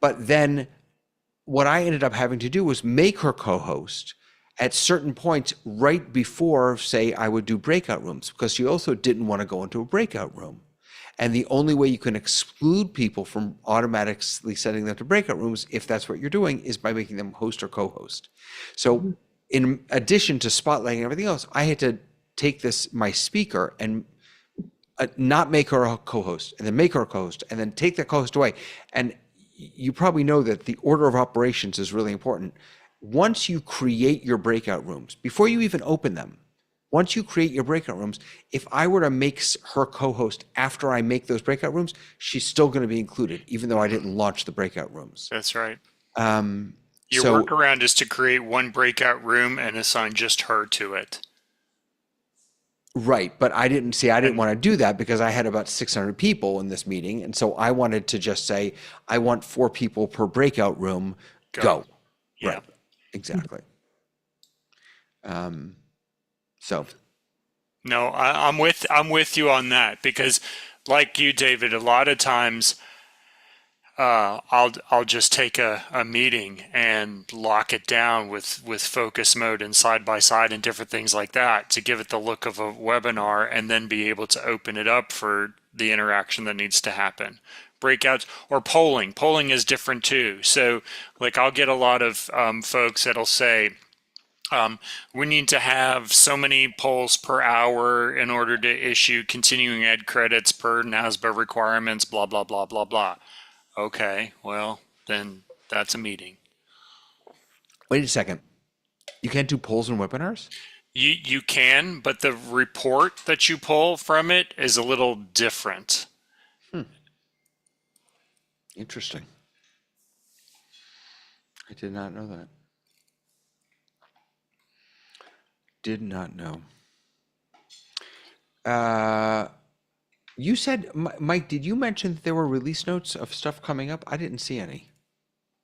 S1: But then what I ended up having to do was make her co-host at certain points right before, say, I would do breakout rooms, because she also didn't want to go into a breakout room. And the only way you can exclude people from automatically sending them to breakout rooms, if that's what you're doing, is by making them host or co-host. So in addition to spotlighting and everything else, I had to take my speaker and not make her a co-host, and then make her a co-host, and then take the co-host away. And you probably know that the order of operations is really important. Once you create your breakout rooms, before you even open them, once you create your breakout rooms, if I were to make her co-host after I make those breakout rooms, she's still going to be included, even though I didn't launch the breakout rooms.
S7: That's right. Your
S1: So-
S7: workaround is to create one breakout room and assign just her to it.
S1: Right, but I didn't want to do that because I had about 600 people in this meeting, and so I wanted to just say, I want 4 people per breakout room, go.
S7: Yeah.
S1: Right, exactly. So
S7: No, I'm with you on that, because like you, David, a lot of times I'll just take a meeting and lock it down with focus mode and side by side and different things like that to give it the look of a webinar, and then be able to open it up for the interaction that needs to happen. Breakouts or polling. Polling is different too. So like I'll get a lot of folks that'll say, we need to have so many polls per hour in order to issue continuing ed credits per NASBA requirements, blah, blah, blah, blah, blah. Okay, well, then that's a meeting.
S1: Wait a second. You can't do polls and webinars?
S7: You can, but the report that you pull from it is a little different.
S1: Interesting. I did not know that. Did not know. You said, Mike, did you mention that there were release notes of stuff coming up? I didn't see any.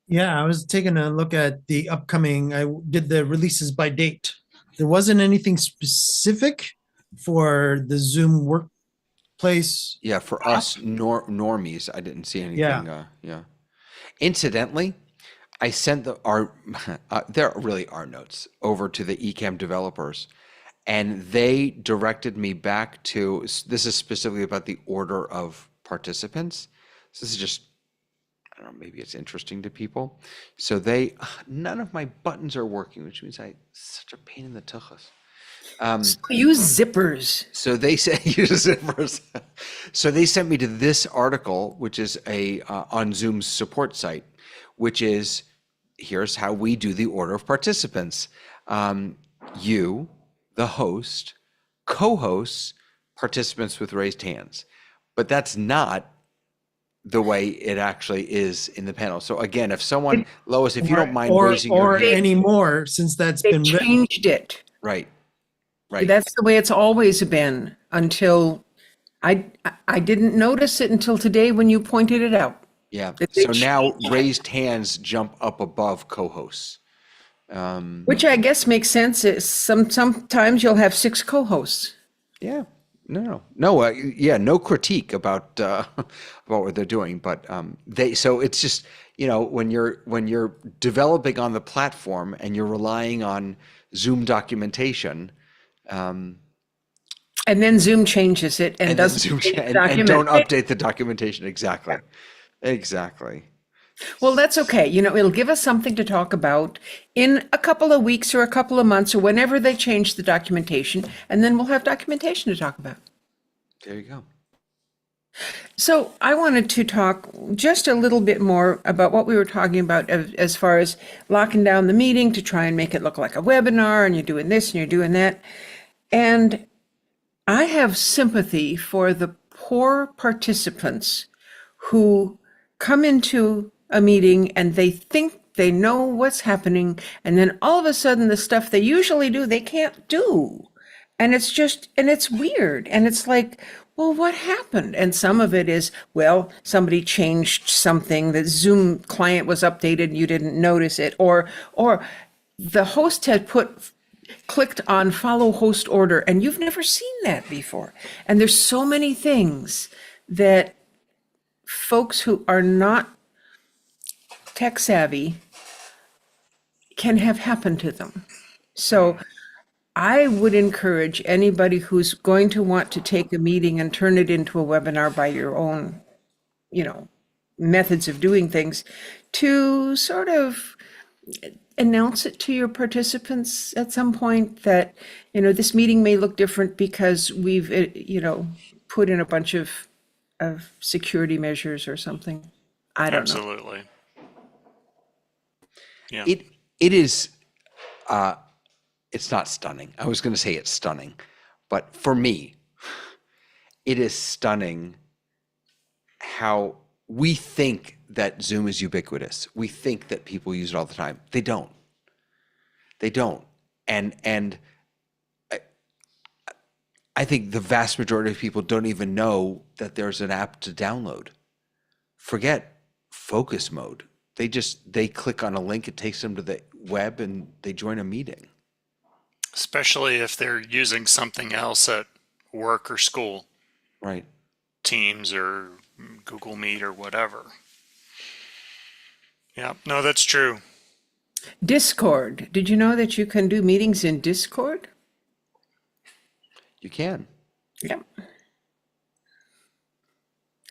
S4: Yeah, I was taking a look at the upcoming, I did the releases by date. There wasn't anything specific for the Zoom workplace.
S1: Yeah, for us normies, I didn't see anything.
S4: Yeah.
S1: Yeah. Incidentally, I sent there really are notes over to the eCam developers, and they directed me back to, this is specifically about the order of participants. So this is just, I don't know, maybe it's interesting to people. So none of my buttons are working, which means such a pain in the tuchus.
S6: Use zippers.
S1: So they said use zippers. So they sent me to this article, which is on Zoom's support site, which is, here's how we do the order of participants. You, the host, co-hosts, participants with raised hands. But that's not the way it actually is in the panel. So again, if someone, Lois, if you don't mind raising your hand.
S4: Or anymore, since that's
S6: They
S4: been written.
S6: changed it.
S1: Right.
S6: That's the way it's always been until I didn't notice it until today when you pointed it out.
S1: Yeah.
S6: That they
S1: So now raised hands jump up above co-hosts.
S6: Which I guess makes sense. Sometimes you'll have 6 co-hosts.
S1: Yeah. No. Yeah. No critique about what they're doing, but so it's just, when you're developing on the platform and you're relying on Zoom documentation.
S6: And then Zoom changes it and doesn't
S1: and don't update the documentation. Exactly. Exactly.
S6: Well, that's okay. It'll give us something to talk about in a couple of weeks or a couple of months or whenever they change the documentation, and then we'll have documentation to talk about.
S1: There you go.
S6: So I wanted to talk just a little bit more about what we were talking about as far as locking down the meeting to try and make it look like a webinar, and you're doing this and you're doing that. And I have sympathy for the poor participants who come into a meeting and they think they know what's happening, and then all of a sudden the stuff they usually do, they can't do. And it's weird. And it's like, well, what happened? And some of it is, well, somebody changed something, the Zoom client was updated and you didn't notice it, or the host had clicked on follow host order and you've never seen that before. And there's so many things that folks who are not tech savvy can have happen to them. So I would encourage anybody who's going to want to take a meeting and turn it into a webinar by your own, methods of doing things, to sort of announce it to your participants at some point that, this meeting may look different because we've, put in a bunch of security measures or something. I don't know.
S7: Absolutely. Yeah.
S1: It is, it's not stunning. I was going to say it's stunning, but for me, it is stunning how we think that Zoom is ubiquitous. We think that people use it all the time. They don't. And I think the vast majority of people don't even know that there's an app to download. Forget focus mode. They click on a link, it takes them to the web, and they join a meeting.
S7: Especially if they're using something else at work or school.
S1: Right.
S7: Teams or Google Meet or whatever. Yeah, no, that's true.
S6: Discord. Did you know that you can do meetings in Discord?
S1: You can.
S6: Yep.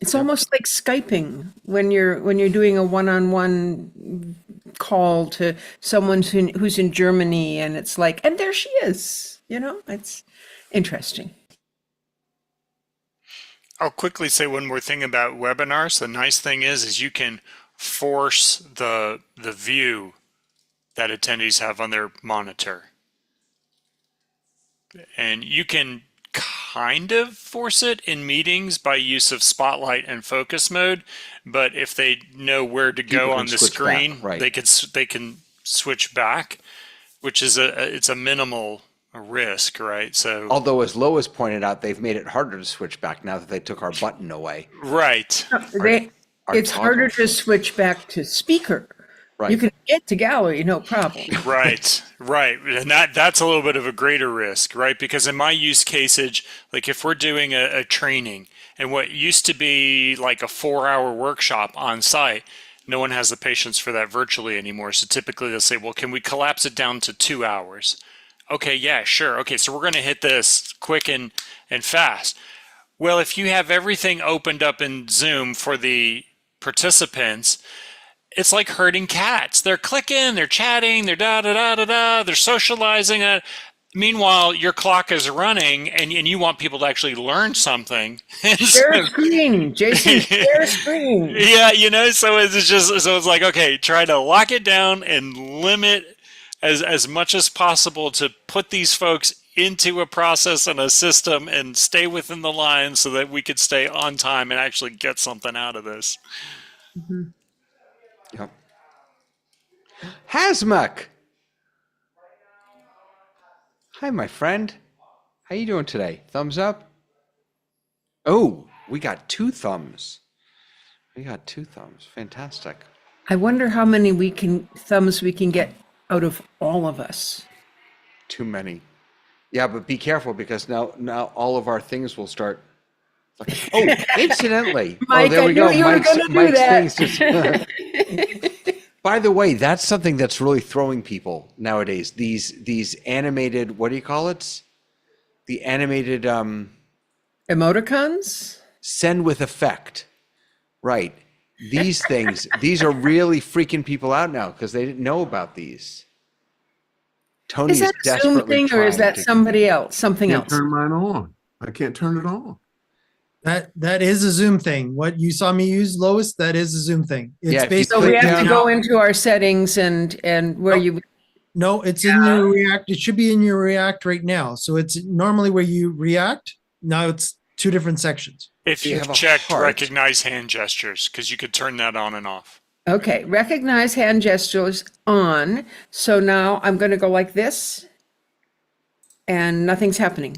S6: It's almost like Skyping when you're doing a one-on-one call to someone who's in Germany, and it's like, and there she is. It's interesting.
S7: I'll quickly say one more thing about webinars. The nice thing is you can force the view that attendees have on their monitor. And you can kind of force it in meetings by use of spotlight and focus mode, but if they know where to go on the screen,
S1: back, right.
S7: they can switch back, which is it's a minimal risk, right? So
S1: Although, as Lois pointed out, they've made it harder to switch back now that they took our button away.
S7: right.
S6: It's harder to switch back to speaker.
S1: Right.
S6: You can get to gallery, no problem.
S7: Right. And that's a little bit of a greater risk, right? Because in my use cases, like if we're doing a training and what used to be like a 4-hour workshop on site, no one has the patience for that virtually anymore. So typically they'll say, well, can we collapse it down to 2 hours? Okay, yeah, sure. Okay, so we're going to hit this quick and fast. Well, if you have everything opened up in Zoom for the participants, it's like herding cats. They're clicking, they're chatting, they're da-da-da-da-da, they're socializing. Meanwhile, your clock is running and you want people to actually learn something.
S6: Share a screen, Jason, share a screen.
S7: Yeah, so it's like, okay, try to lock it down and limit as much as possible to put these folks into a process and a system and stay within the lines so that we could stay on time and actually get something out of this.
S6: Mm-hmm.
S1: Yep. Hazmak. Hi, my friend. How you doing today? Thumbs up? Oh, we got 2 thumbs. Fantastic.
S6: I wonder how many thumbs we can get out of all of us.
S1: Too many. Yeah, but be careful because now all of our things will start. Oh, incidentally.
S6: Mike,
S1: there we go.
S6: You were gonna do that.
S1: Things just. By the way, that's something that's really throwing people nowadays. These animated, what do you call it? The animated
S6: Emoticons?
S1: send with effect. Right. These things, these are really freaking people out now because they didn't know about these. Tony
S6: Is that a Zoom
S1: desperately
S6: thing or is
S1: trying
S6: that
S1: to-
S6: somebody else? Something
S8: Can't
S6: else?
S8: turn mine on. I can't turn it on.
S4: That is a Zoom thing. What you saw me use, Lois, that is a Zoom thing. It's
S1: Yeah, if you
S4: basically
S6: So we
S1: click
S6: have to
S1: down-
S6: go into our settings and where you.
S4: no, it's in your React. It should be in your React right now. So it's normally where you react. Now it's 2 different sections.
S7: If
S1: You
S7: you've
S1: have a
S7: checked
S1: heart.
S7: recognize hand gestures, because you could turn that on and off.
S6: Okay, recognize hand gestures on. So now I'm going to go like this, and nothing's happening.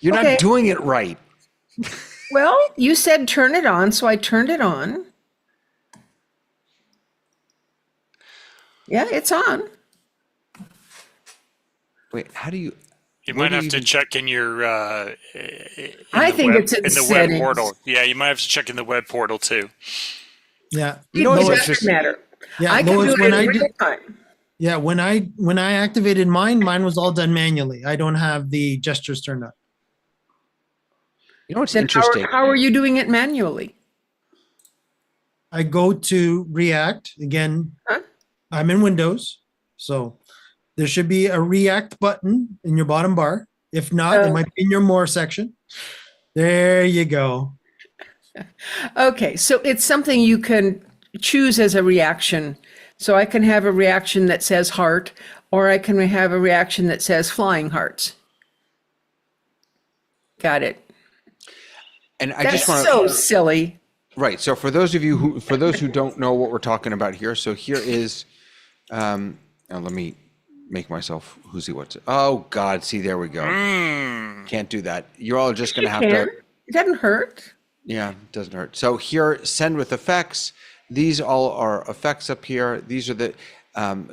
S1: You're
S6: Okay.
S1: not doing it right.
S6: Well, you said turn it on, so I turned it on. Yeah, it's on.
S1: Wait, how do you?
S7: You
S1: Where
S7: might
S1: do
S7: have
S1: you
S7: to
S1: even-
S7: check in your.
S6: I think it's in
S7: the
S6: settings.
S7: web portal. Yeah, you might have to check in the web portal too.
S4: Yeah.
S1: You know
S6: It
S1: what's
S6: doesn't
S1: interesting?
S6: matter.
S4: Yeah.
S6: I can
S4: Lois,
S6: do
S4: when
S6: it
S4: I
S6: in
S4: did,
S6: real time.
S4: yeah, when I activated mine was all done manually. I don't have the gestures turned up.
S1: You know what's
S6: Then
S1: interesting?
S6: how are you doing it manually?
S4: I go to React again.
S6: Huh?
S4: I'm in Windows, so there should be a React button in your bottom bar. If not, it
S6: Oh.
S4: might be in your More section. There you go.
S6: Okay, so it's something you can choose as a reaction. So I can have a reaction that says heart, or I can have a reaction that says flying hearts. Got it.
S1: And I
S6: That's
S1: just want
S6: so
S1: to
S6: silly.
S1: right. So for those who don't know what we're talking about here, so here is, now let me make myself who's he what's it. Oh God, see there we go. Can't do that. You're all just gonna have
S6: Can.
S1: to.
S6: It doesn't hurt.
S1: Yeah, it doesn't hurt. So here, send with effects. These all are effects up here. These are the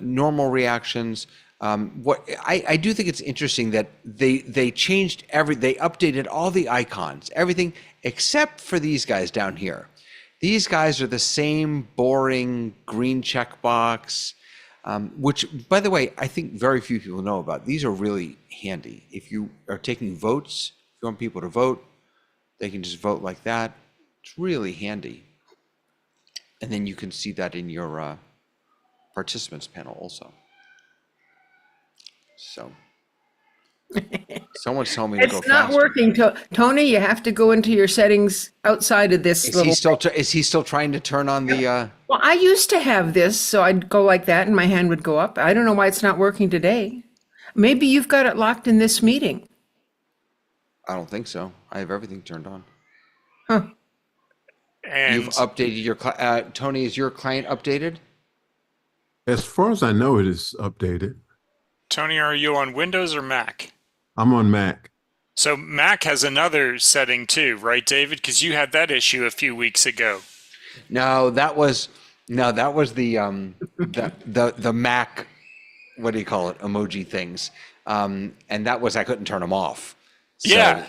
S1: normal reactions. What I do think it's interesting that they changed they updated all the icons, everything except for these guys down here. These guys are the same boring green checkbox, which, by the way, I think very few people know about. These are really handy. If you are taking votes, if you want people to vote, they can just vote like that. It's really handy. And then you can see that in your participants panel also. So someone's telling me to go
S6: It's not
S1: faster.
S6: working. Tony, you have to go into your settings outside of this little.
S1: Is he still trying to turn on the?
S6: Well, I used to have this, so I'd go like that and my hand would go up. I don't know why it's not working today. Maybe you've got it locked in this meeting.
S1: I don't think so. I have everything turned on.
S6: Huh.
S7: And
S1: You've updated your Tony. Is your client updated?
S8: As far as I know, it is updated.
S7: Tony, are you on Windows or Mac?
S8: I'm on Mac.
S7: So Mac has another setting too, right, David? Because you had that issue a few weeks ago.
S1: No, that was the the Mac. What do you call it? Emoji things. And that was I couldn't turn them off. So,
S7: Yeah.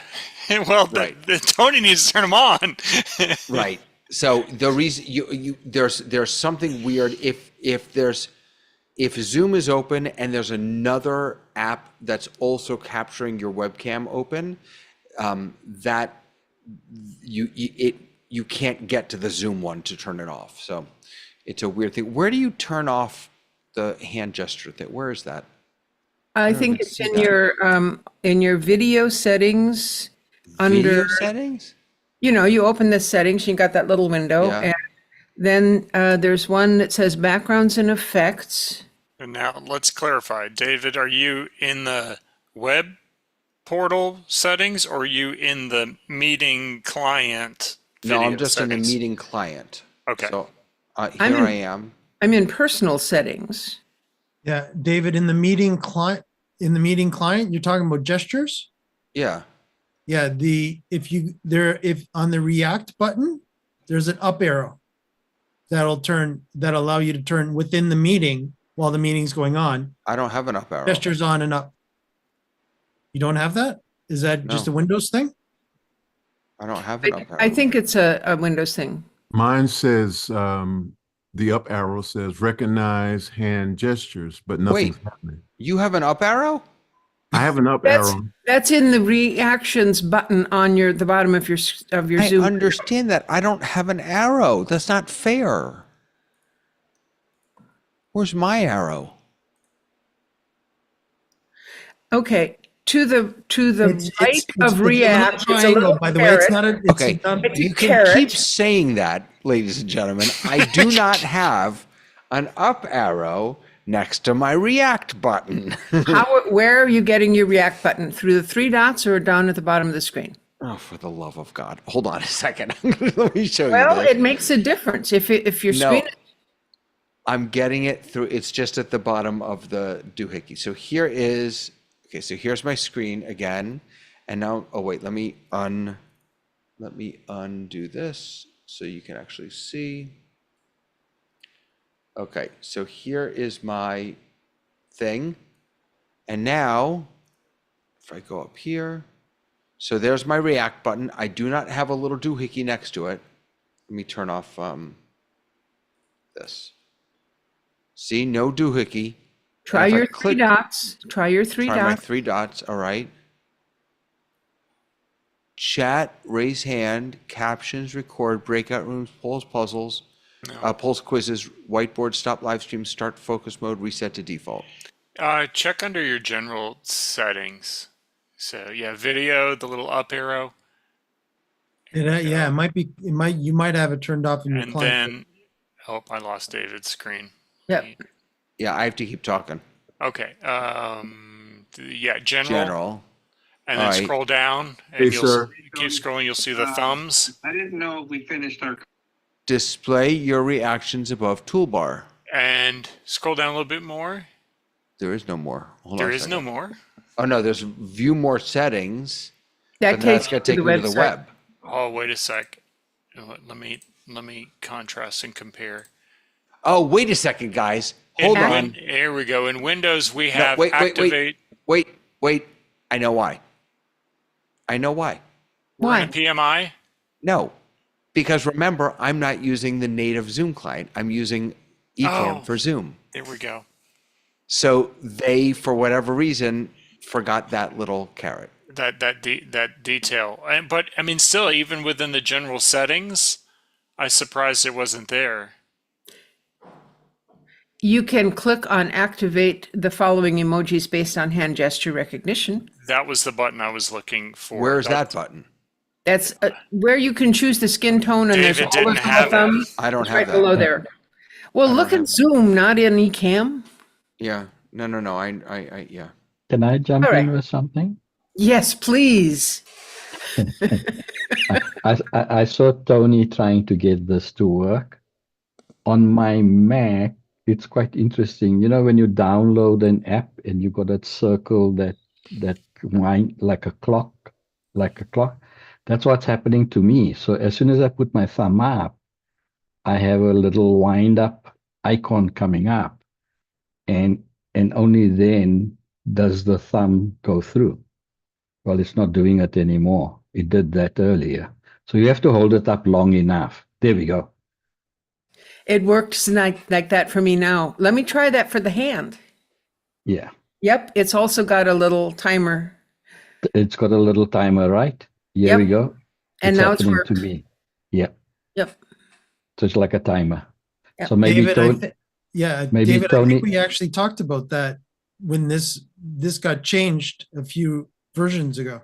S7: Well,
S1: right.
S7: the Tony needs to turn them on.
S1: Right. So the reason there's something weird if Zoom is open and there's another app that's also capturing your webcam open, that you can't get to the Zoom one to turn it off. So it's a weird thing. Where do you turn off the hand gesture thing? Where is that?
S6: I think
S1: even
S6: it's
S1: see
S6: in your video settings
S1: Video
S6: under,
S1: settings?
S6: you open the settings, you got that little window,
S1: Yeah.
S6: and then there's one that says backgrounds and effects.
S7: And now let's clarify. David, are you in the web portal settings or are you in the meeting client
S1: No,
S7: video
S1: I'm just in
S7: settings?
S1: the meeting client.
S7: Okay.
S1: So here
S6: I'm in-
S1: I am.
S6: I'm in personal settings.
S4: Yeah, David, in the meeting client, you're talking about gestures?
S1: Yeah.
S4: Yeah, if on the react button, there's an up arrow that'll allow you to turn within the meeting while the meeting's going on,
S1: I don't have an up arrow.
S4: gestures on and up. You don't have that? Is that just a
S1: No.
S4: Windows thing?
S1: I don't have an up arrow.
S6: I think it's a Windows thing.
S8: Mine says the up arrow says recognize hand gestures, but nothing's happening.
S1: You have an up arrow?
S8: I have an up
S6: That's
S8: arrow.
S6: that's in the reactions button on the bottom of your
S1: I
S6: Zoom.
S1: understand that. I don't have an arrow. That's not fair. Where's my arrow?
S6: Okay, to the right
S4: It's
S6: of
S4: a
S6: React, it's a
S4: triangle,
S6: little
S4: by the way. It's
S6: carrot.
S4: not a. It's
S1: Okay,
S4: not-
S6: It's a
S1: you can
S6: carrot.
S1: keep saying that, ladies and gentlemen. I do not have an up arrow next to my react button.
S6: Where are you getting your React button? Through the three dots or down at the bottom of the screen?
S1: Oh, for the love of God. Hold on a second. Let me show
S6: Well,
S1: you this.
S6: it makes a difference if your
S1: No.
S6: screen.
S1: I'm getting it through. It's just at the bottom of the doohickey. So here is, okay, so here's my screen again. And now, oh wait, let me undo this so you can actually see. Okay, so here is my thing. And now, if I go up here, so there's my React button. I do not have a little doohickey next to it. Let me turn off this. See, no doohickey.
S6: Try
S1: And if I
S6: your three
S1: click-
S6: dots. Try your three
S1: Try my
S6: dots.
S1: three dots, all right. Chat, raise hand, captions, record, breakout rooms, polls, puzzles, polls, quizzes, whiteboard, stop live stream, start focus mode, reset to default.
S7: Check under your general settings. So yeah, video, the little up arrow,
S4: yeah, it might be. You might have it turned off in your
S7: and
S4: client.
S7: then, oh, I lost David's screen.
S6: Yep.
S1: Yeah, I have to keep talking.
S7: Okay. Yeah, general.
S1: General.
S7: And then
S1: Alright.
S7: scroll down. And
S8: Hey,
S7: you'll
S8: sir.
S7: keep scrolling. You'll see the thumbs.
S9: I didn't know if we finished our.
S1: Display your reactions above toolbar.
S7: And scroll down a little bit more.
S1: There is no more. Hold on
S7: There
S1: a
S7: is no
S1: second.
S7: more.
S1: Oh no, there's view more settings.
S6: That
S1: But then that's
S6: takes
S1: gonna
S6: you
S1: take
S6: to
S1: me
S6: the
S1: to the
S6: website.
S1: web.
S7: Oh, wait a sec. You know what, Let me contrast and compare.
S1: Oh, wait a second, guys. Hold on.
S7: Here we go. In Windows, we
S1: No,
S7: have activate.
S1: wait. I know why.
S7: We're in a
S6: Why?
S7: PMI.
S1: No, because remember, I'm not using the native Zoom client. I'm using Ecamm
S7: Oh.
S1: for Zoom.
S7: There we go.
S1: So they, for whatever reason, forgot that little carrot.
S7: That detail. But I mean, still, even within the general settings, I was surprised it wasn't there.
S6: You can click on activate the following emojis based on hand gesture recognition.
S7: That was the button I was looking for.
S1: Where is that button?
S6: That's where you can choose the skin tone, and there's
S7: David
S6: all
S7: didn't
S6: the
S7: have
S6: thumbs.
S1: I don't
S6: It's
S1: have
S6: right
S1: that.
S6: below there. Well,
S1: I
S6: look
S1: don't
S6: in Zoom, not in Ecamm.
S1: Yeah. No. I yeah.
S9: Can I jump
S6: All right.
S9: in with something?
S6: Yes, please.
S9: I saw Tony trying to get this to work. On my Mac, it's quite interesting. You know, when you download an app and you got that circle that wind like a clock, that's what's happening to me. So as soon as I put my thumb up, I have a little wind up icon coming up, and only then does the thumb go through. Well, it's not doing it anymore. It did that earlier. So you have to hold it up long enough. There we go.
S6: It works like that for me now. Let me try that for the hand.
S9: Yeah.
S6: Yep, it's also got a little timer.
S9: It's got a little timer, right? Here we
S6: Yep.
S9: go.
S6: And now it's
S9: happening
S6: worked.
S9: to me. Yep.
S6: Yep.
S9: So it's like a timer.
S6: Yep.
S9: So maybe
S4: David,
S9: Tony, maybe
S4: David, I
S9: Tony,
S4: think we actually talked about that when this got changed a few versions ago.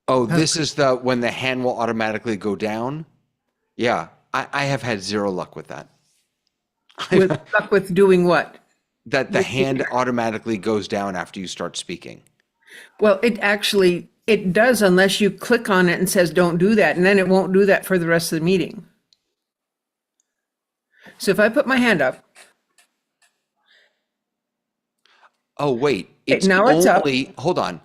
S1: Oh, this is when the hand will automatically go down. Yeah, I have had zero luck with that.
S6: Stuck with doing what?
S1: That the hand automatically goes down after you start speaking.
S6: Well, it does unless you click on it and says, don't do that. And then it won't do that for the rest of the meeting. So if I put my hand up.
S1: Oh, wait. It's
S6: now it's up.
S1: Hold on.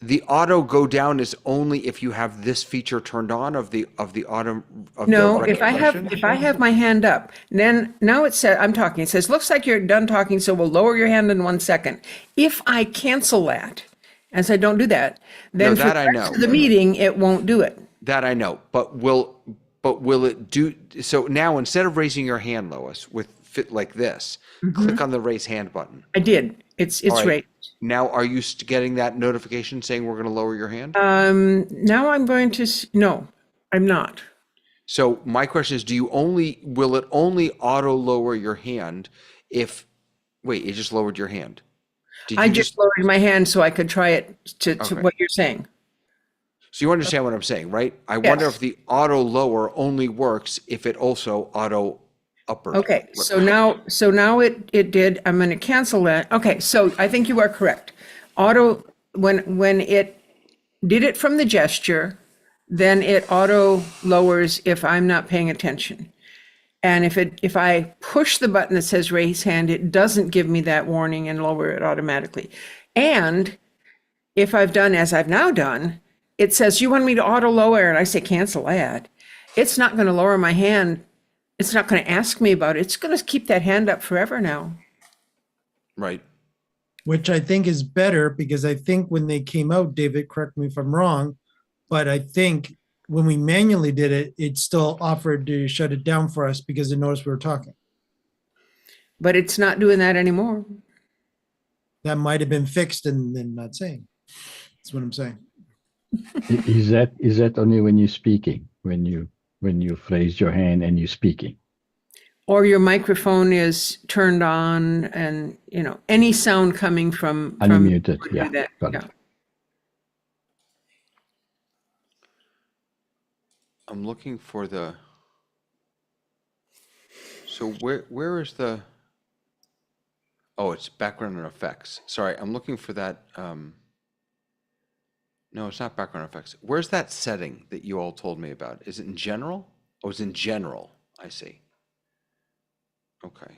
S1: The auto go down is only if you have this feature turned on of the auto.
S6: No, if I have my hand up, then now it says, I'm talking, it says, looks like you're done talking, so we'll lower your hand in 1 second. If I cancel that and say, don't do that, then for the rest of the meeting, it won't do it.
S1: That I know, but will it do, so now instead of raising your hand, Lois, with fit like this, click on the raise hand button.
S6: I did. It's raised.
S1: Now, are you getting that notification saying we're going to lower your hand?
S6: Now I'm going to, no, I'm not.
S1: So my question is, will it only auto lower your hand if, wait, it just lowered your hand?
S6: I just lowered my hand so I could try it to what you're saying.
S1: So you understand what I'm saying, right? I wonder if the auto lower only works if it also auto upper.
S6: Okay, so now it did. I'm going to cancel that. Okay, so I think you are correct. Auto, when it did it from the gesture, then it auto lowers if I'm not paying attention. And if I push the button that says raise hand, it doesn't give me that warning and lower it automatically. And if I've done as I've now done, it says, you want me to auto lower, and I say cancel that. It's not going to lower my hand. It's not going to ask me about it. It's going to keep that hand up forever now.
S1: Right.
S4: Which I think is better, because I think when they came out, David, correct me if I'm wrong, but I think when we manually did it, it still offered to shut it down for us because it noticed we were talking.
S6: But it's not doing that anymore.
S4: That might have been fixed and then not saying. That's what I'm saying.
S9: is that only when you're speaking, when you've raised your hand and you're speaking?
S6: Or your microphone is turned on, and any sound coming from
S9: Unmuted, yeah.
S6: that.
S9: Got
S6: Yeah.
S9: it.
S1: I'm looking for so where is oh, it's background and effects. Sorry, I'm looking for that. No, it's not background effects. Where's that setting that you all told me about? Is it in general? Oh, it's in general. I see. Okay.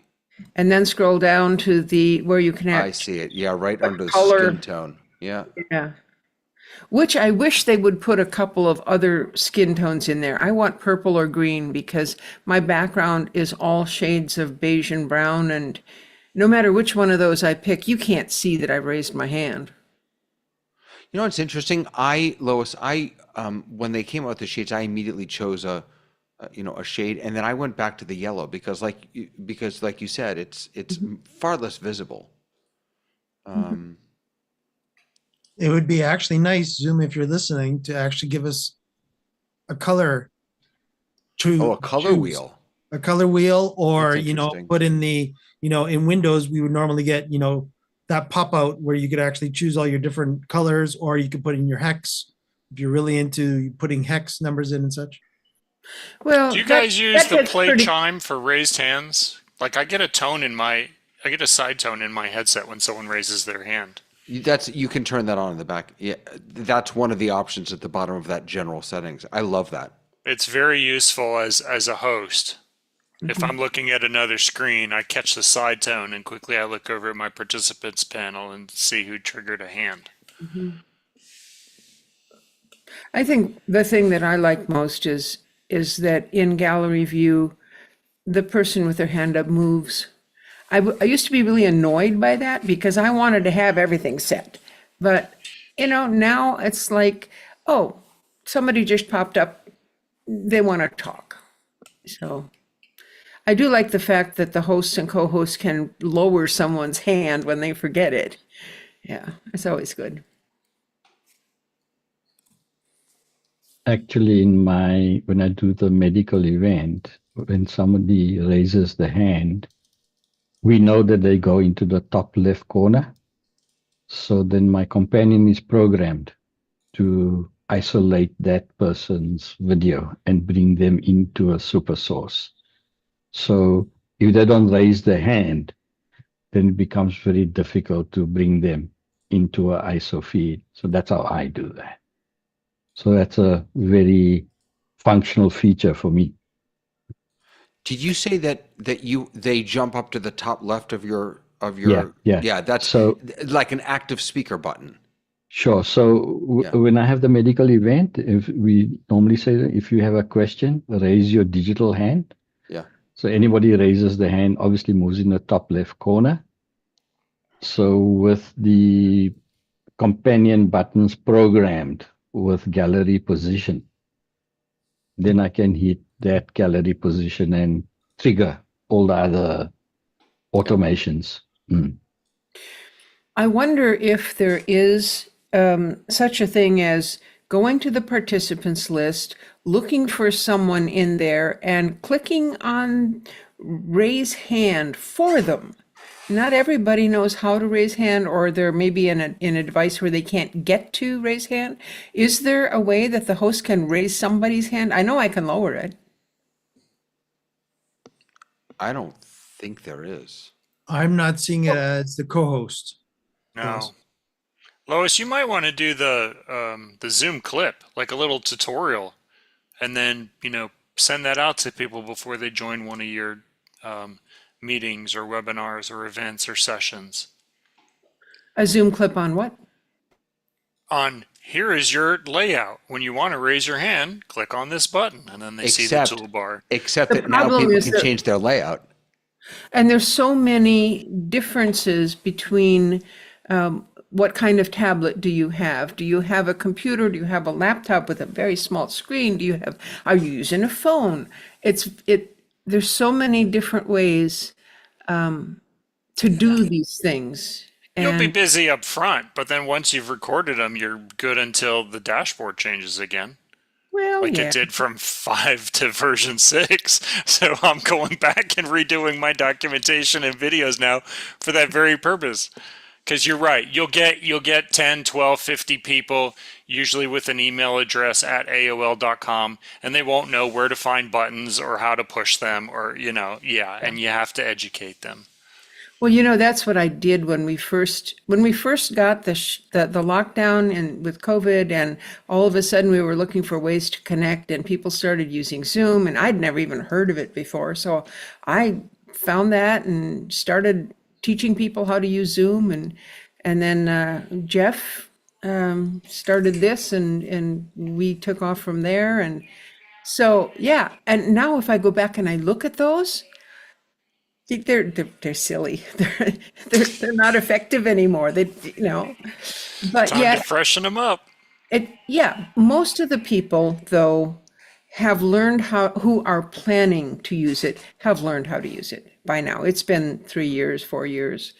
S6: And then scroll down to where you can
S1: I see it. Yeah, right under the
S6: color.
S1: skin tone. Yeah.
S6: Yeah. Which I wish they would put a couple of other skin tones in there. I want purple or green because my background is all shades of beige and brown, and no matter which one of those I pick, you can't see that I've raised my hand.
S1: You know, it's interesting. Lois, when they came out with the shades, I immediately chose a shade, and then I went back to the yellow because like you said, it's far less visible.
S4: It would be actually nice, Zoom, if you're listening, to actually give us a color to
S1: A color
S4: choose.
S1: wheel.
S4: A color wheel, or,
S1: That's interesting.
S4: put in the, in Windows, we would normally get, that pop out where you could actually choose all your different colors, or you could put in your hex if you're really into putting hex numbers in and such.
S6: Well,
S7: Do you guys use the
S6: gets
S7: play
S6: pretty-
S7: chime for raised hands? Like I get a side tone in my headset when someone raises their hand.
S1: You can turn that on in the back. Yeah, that's one of the options at the bottom of that general settings. I love that.
S7: It's very useful as a host. If I'm looking at another screen, I catch the side tone and quickly I look over at my participants panel and see who triggered a hand.
S6: I think the thing that I like most is that in gallery view, the person with their hand up moves. I used to be really annoyed by that because I wanted to have everything set. But, now it's like, oh, somebody just popped up. They want to talk. So I do like the fact that the hosts and co-hosts can lower someone's hand when they forget it. Yeah, it's always good.
S9: Actually, when I do the medical event, when somebody raises the hand, we know that they go into the top left corner. So then my companion is programmed to isolate that person's video and bring them into a super source. So if they don't raise their hand, then it becomes very difficult to bring them into an ISO feed. So that's how I do that. So that's a very functional feature for me.
S1: Did you say that they jump up to the top left of your
S9: Yeah.
S1: that's
S9: So
S1: like an active speaker button.
S9: sure. So when I have the medical event, if we normally say that if you have a question, raise your digital hand.
S1: Yeah.
S9: So anybody raises the hand obviously moves in the top left corner. So with the companion buttons programmed with gallery position, then I can hit that gallery position and trigger all the other automations.
S6: I wonder if there is such a thing as going to the participants list, looking for someone in there and clicking on raise hand for them. Not everybody knows how to raise hand, or they're maybe in a device where they can't get to raise hand. Is there a way that the host can raise somebody's hand? I know I can lower it.
S1: I don't think there is.
S4: I'm not seeing it as the co-host.
S7: No. Lois, you might want to do the Zoom clip, like a little tutorial, and then, send that out to people before they join one of your meetings or webinars or events or sessions.
S6: A Zoom clip on what?
S7: On here is your layout. When you want to raise your hand, click on this button, and then they see the toolbar.
S1: Except
S6: The
S1: that now
S6: problem
S1: people
S6: is
S1: can
S6: that-
S1: change their layout.
S6: And there's so many differences between what kind of tablet do you have? Do you have a computer? Do you have a laptop with a very small screen? Are you using a phone? There's so many different ways to do these things.
S7: You'll be
S6: And
S7: busy up front, but then once you've recorded them, you're good until the dashboard changes again.
S6: well,
S7: Like
S6: yeah.
S7: it did from 5 to version 6. So I'm going back and redoing my documentation and videos now for that very purpose. Because you're right, you'll get 10, 12, 50 people, usually with an email address at AOL.com, and they won't know where to find buttons or how to push them, or and you have to educate them.
S6: Well, that's what I did when we first got the lockdown and with COVID, and all of a sudden we were looking for ways to connect, and people started using Zoom, and I'd never even heard of it before. So I found that and started teaching people how to use Zoom, and then Jeff started this, and we took off from there. And so, yeah. And now if I go back and I look at those, they're silly. They're not effective anymore. But
S7: Time
S6: yet
S7: to freshen them up.
S6: most of the people though have learned who are planning to use it, have learned how to use it by now. It's been 3 years, 4 years.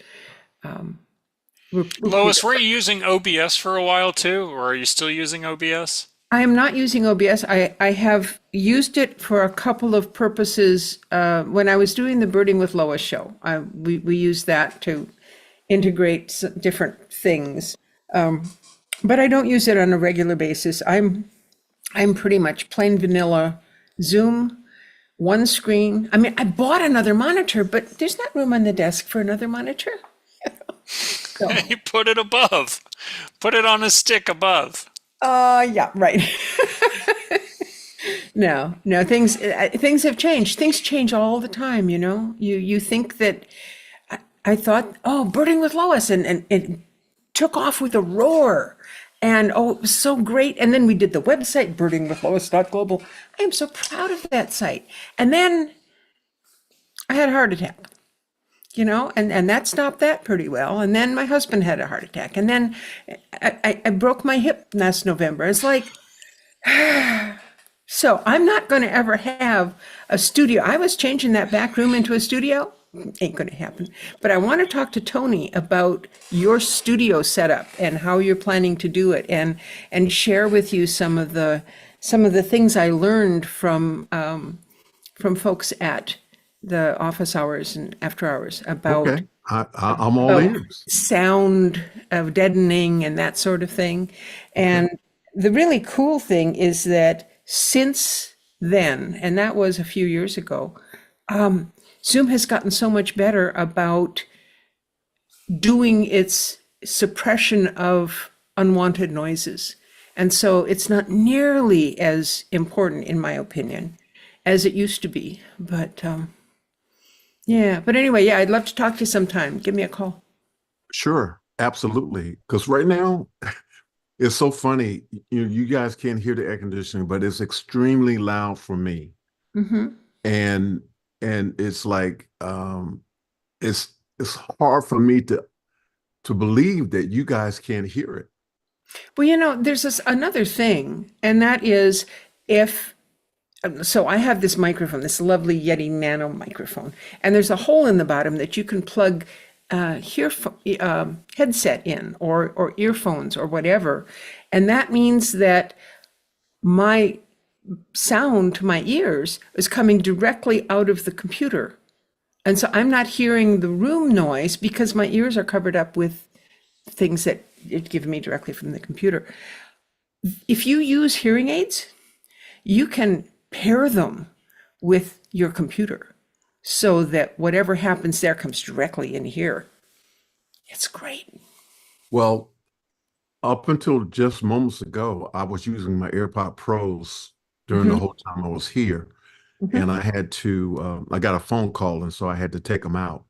S7: Lois, were you using OBS for a while too, or are you still using OBS?
S6: I am not using OBS. I have used it for a couple of purposes. When I was doing the Birding with Lois show, we used that to integrate different things. But I don't use it on a regular basis. I'm pretty much plain vanilla Zoom, one screen. I mean, I bought another monitor, but there's not room on the desk for another monitor. So,
S7: You put it above. Put it on a stick above.
S6: yeah, right. No, things have changed. Things change all the time, you know. You think that I thought, oh, Birding with Lois, and it took off with a roar. And oh, it was so great. And then we did the website, birdingwithlois.global. I am so proud of that site. And then I had a heart attack, you know, and that stopped that pretty well. And then my husband had a heart attack. And then I broke my hip last November. It's like, so I'm not going to ever have a studio. I was changing that back room into a studio. Ain't going to happen. But I want to talk to Tony about your studio setup and how you're planning to do it, and share with you some of the things I learned from folks at the office hours and after hours about
S8: Okay, I'm all ears.
S6: sound of deadening and that sort of thing. And the really cool thing is that since then, and that was a few years ago, Zoom has gotten so much better about doing its suppression of unwanted noises. And so it's not nearly as important, in my opinion, as it used to be. But yeah, but anyway, yeah, I'd love to talk to you sometime. Give me a call.
S8: Sure, absolutely. Because right now, it's so funny. You guys can't hear the air conditioning, but it's extremely loud for me.
S6: Mm-hmm.
S8: And it's like it's hard for me to believe that you guys can't hear it.
S6: Well, you know, there's another thing, and that is so I have this microphone, this lovely Yeti Nano microphone, and there's a hole in the bottom that you can plug headset in or earphones or whatever. And that means that my sound to my ears is coming directly out of the computer. And so I'm not hearing the room noise because my ears are covered up with things that it gives me directly from the computer. If you use hearing aids, you can pair them with your computer so that whatever happens there comes directly in here. It's great.
S8: Well, up until just moments ago, I was using my AirPod Pros during the whole time I was here. And I had to, I got a phone call, and so I had to take them out.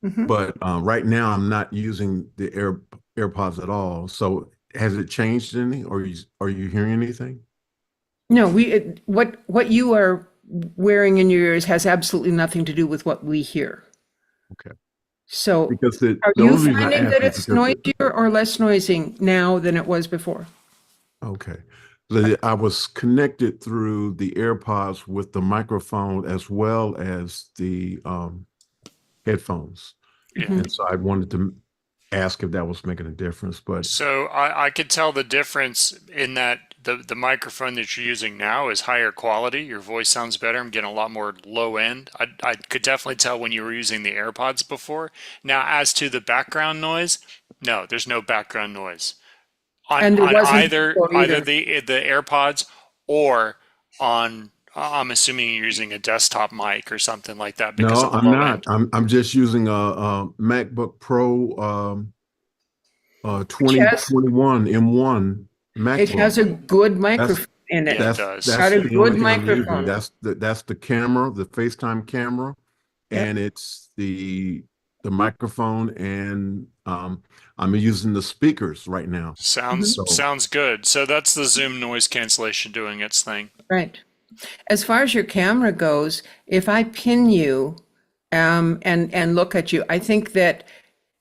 S8: But right now, I'm not using the AirPods at all. So has it changed any, or are you hearing anything?
S6: No, what you are wearing in your ears has absolutely nothing to do with what we hear.
S8: Okay.
S6: So
S8: Because
S6: are you finding that it's noisier or less noisy now than it was before?
S8: Okay. I was connected through the AirPods with the microphone as well as the headphones. And so I wanted to ask if that was making a difference. But
S7: So I could tell the difference in that the microphone that you're using now is higher quality. Your voice sounds better. I'm getting a lot more low end. I could definitely tell when you were using the AirPods before. Now, as to the background noise, no, there's no background noise on either the AirPods or on. I'm assuming you're using a desktop mic or something like that. Because
S8: no,
S7: of the
S8: I'm
S7: low
S8: not.
S7: end.
S8: I'm just using a MacBook Pro 2021 M1 MacBook.
S6: It has a good microphone in it.
S7: Yeah, it does.
S6: Got a
S8: the
S6: good
S8: only thing I'm using.
S6: microphone.
S8: That's the camera, the FaceTime camera,
S6: Yep.
S8: and it's the microphone and I'm using the speakers right now.
S7: Sounds
S8: So
S7: sounds good. So that's the Zoom noise cancellation doing its thing.
S6: Right. As far as your camera goes, if I pin you and look at you, I think that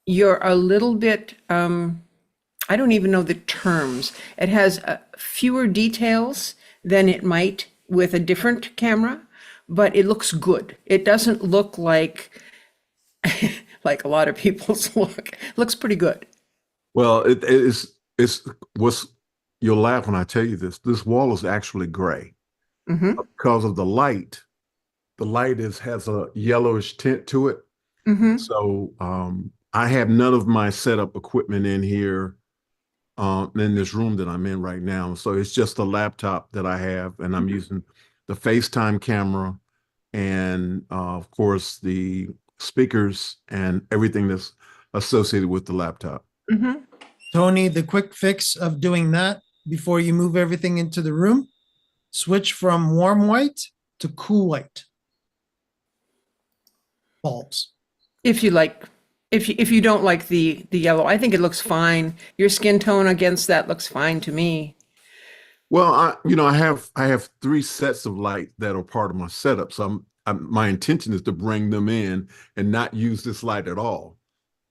S6: you're a little bit, I don't even know the terms. It has fewer details than it might with a different camera, but it looks good. It doesn't look like like a lot of people's look. It looks pretty good.
S8: well, it's what's you'll laugh when I tell you this. This wall is actually gray
S6: Mm-hmm.
S8: because of the light. The light has a yellowish tint to it.
S6: Mm-hmm.
S8: So I have none of my setup equipment in here in this room that I'm in right now. So it's just a laptop that I have, and I'm using the FaceTime camera and of course the speakers and everything that's associated with the laptop.
S6: Mm-hmm.
S4: Tony, the quick fix of doing that before you move everything into the room, switch from warm white to cool white bulbs.
S6: If you like, if you don't like the yellow, I think it looks fine. Your skin tone against that looks fine to me.
S8: Well, I have 3 sets of light that are part of my setup. So my intention is to bring them in and not use this light at all.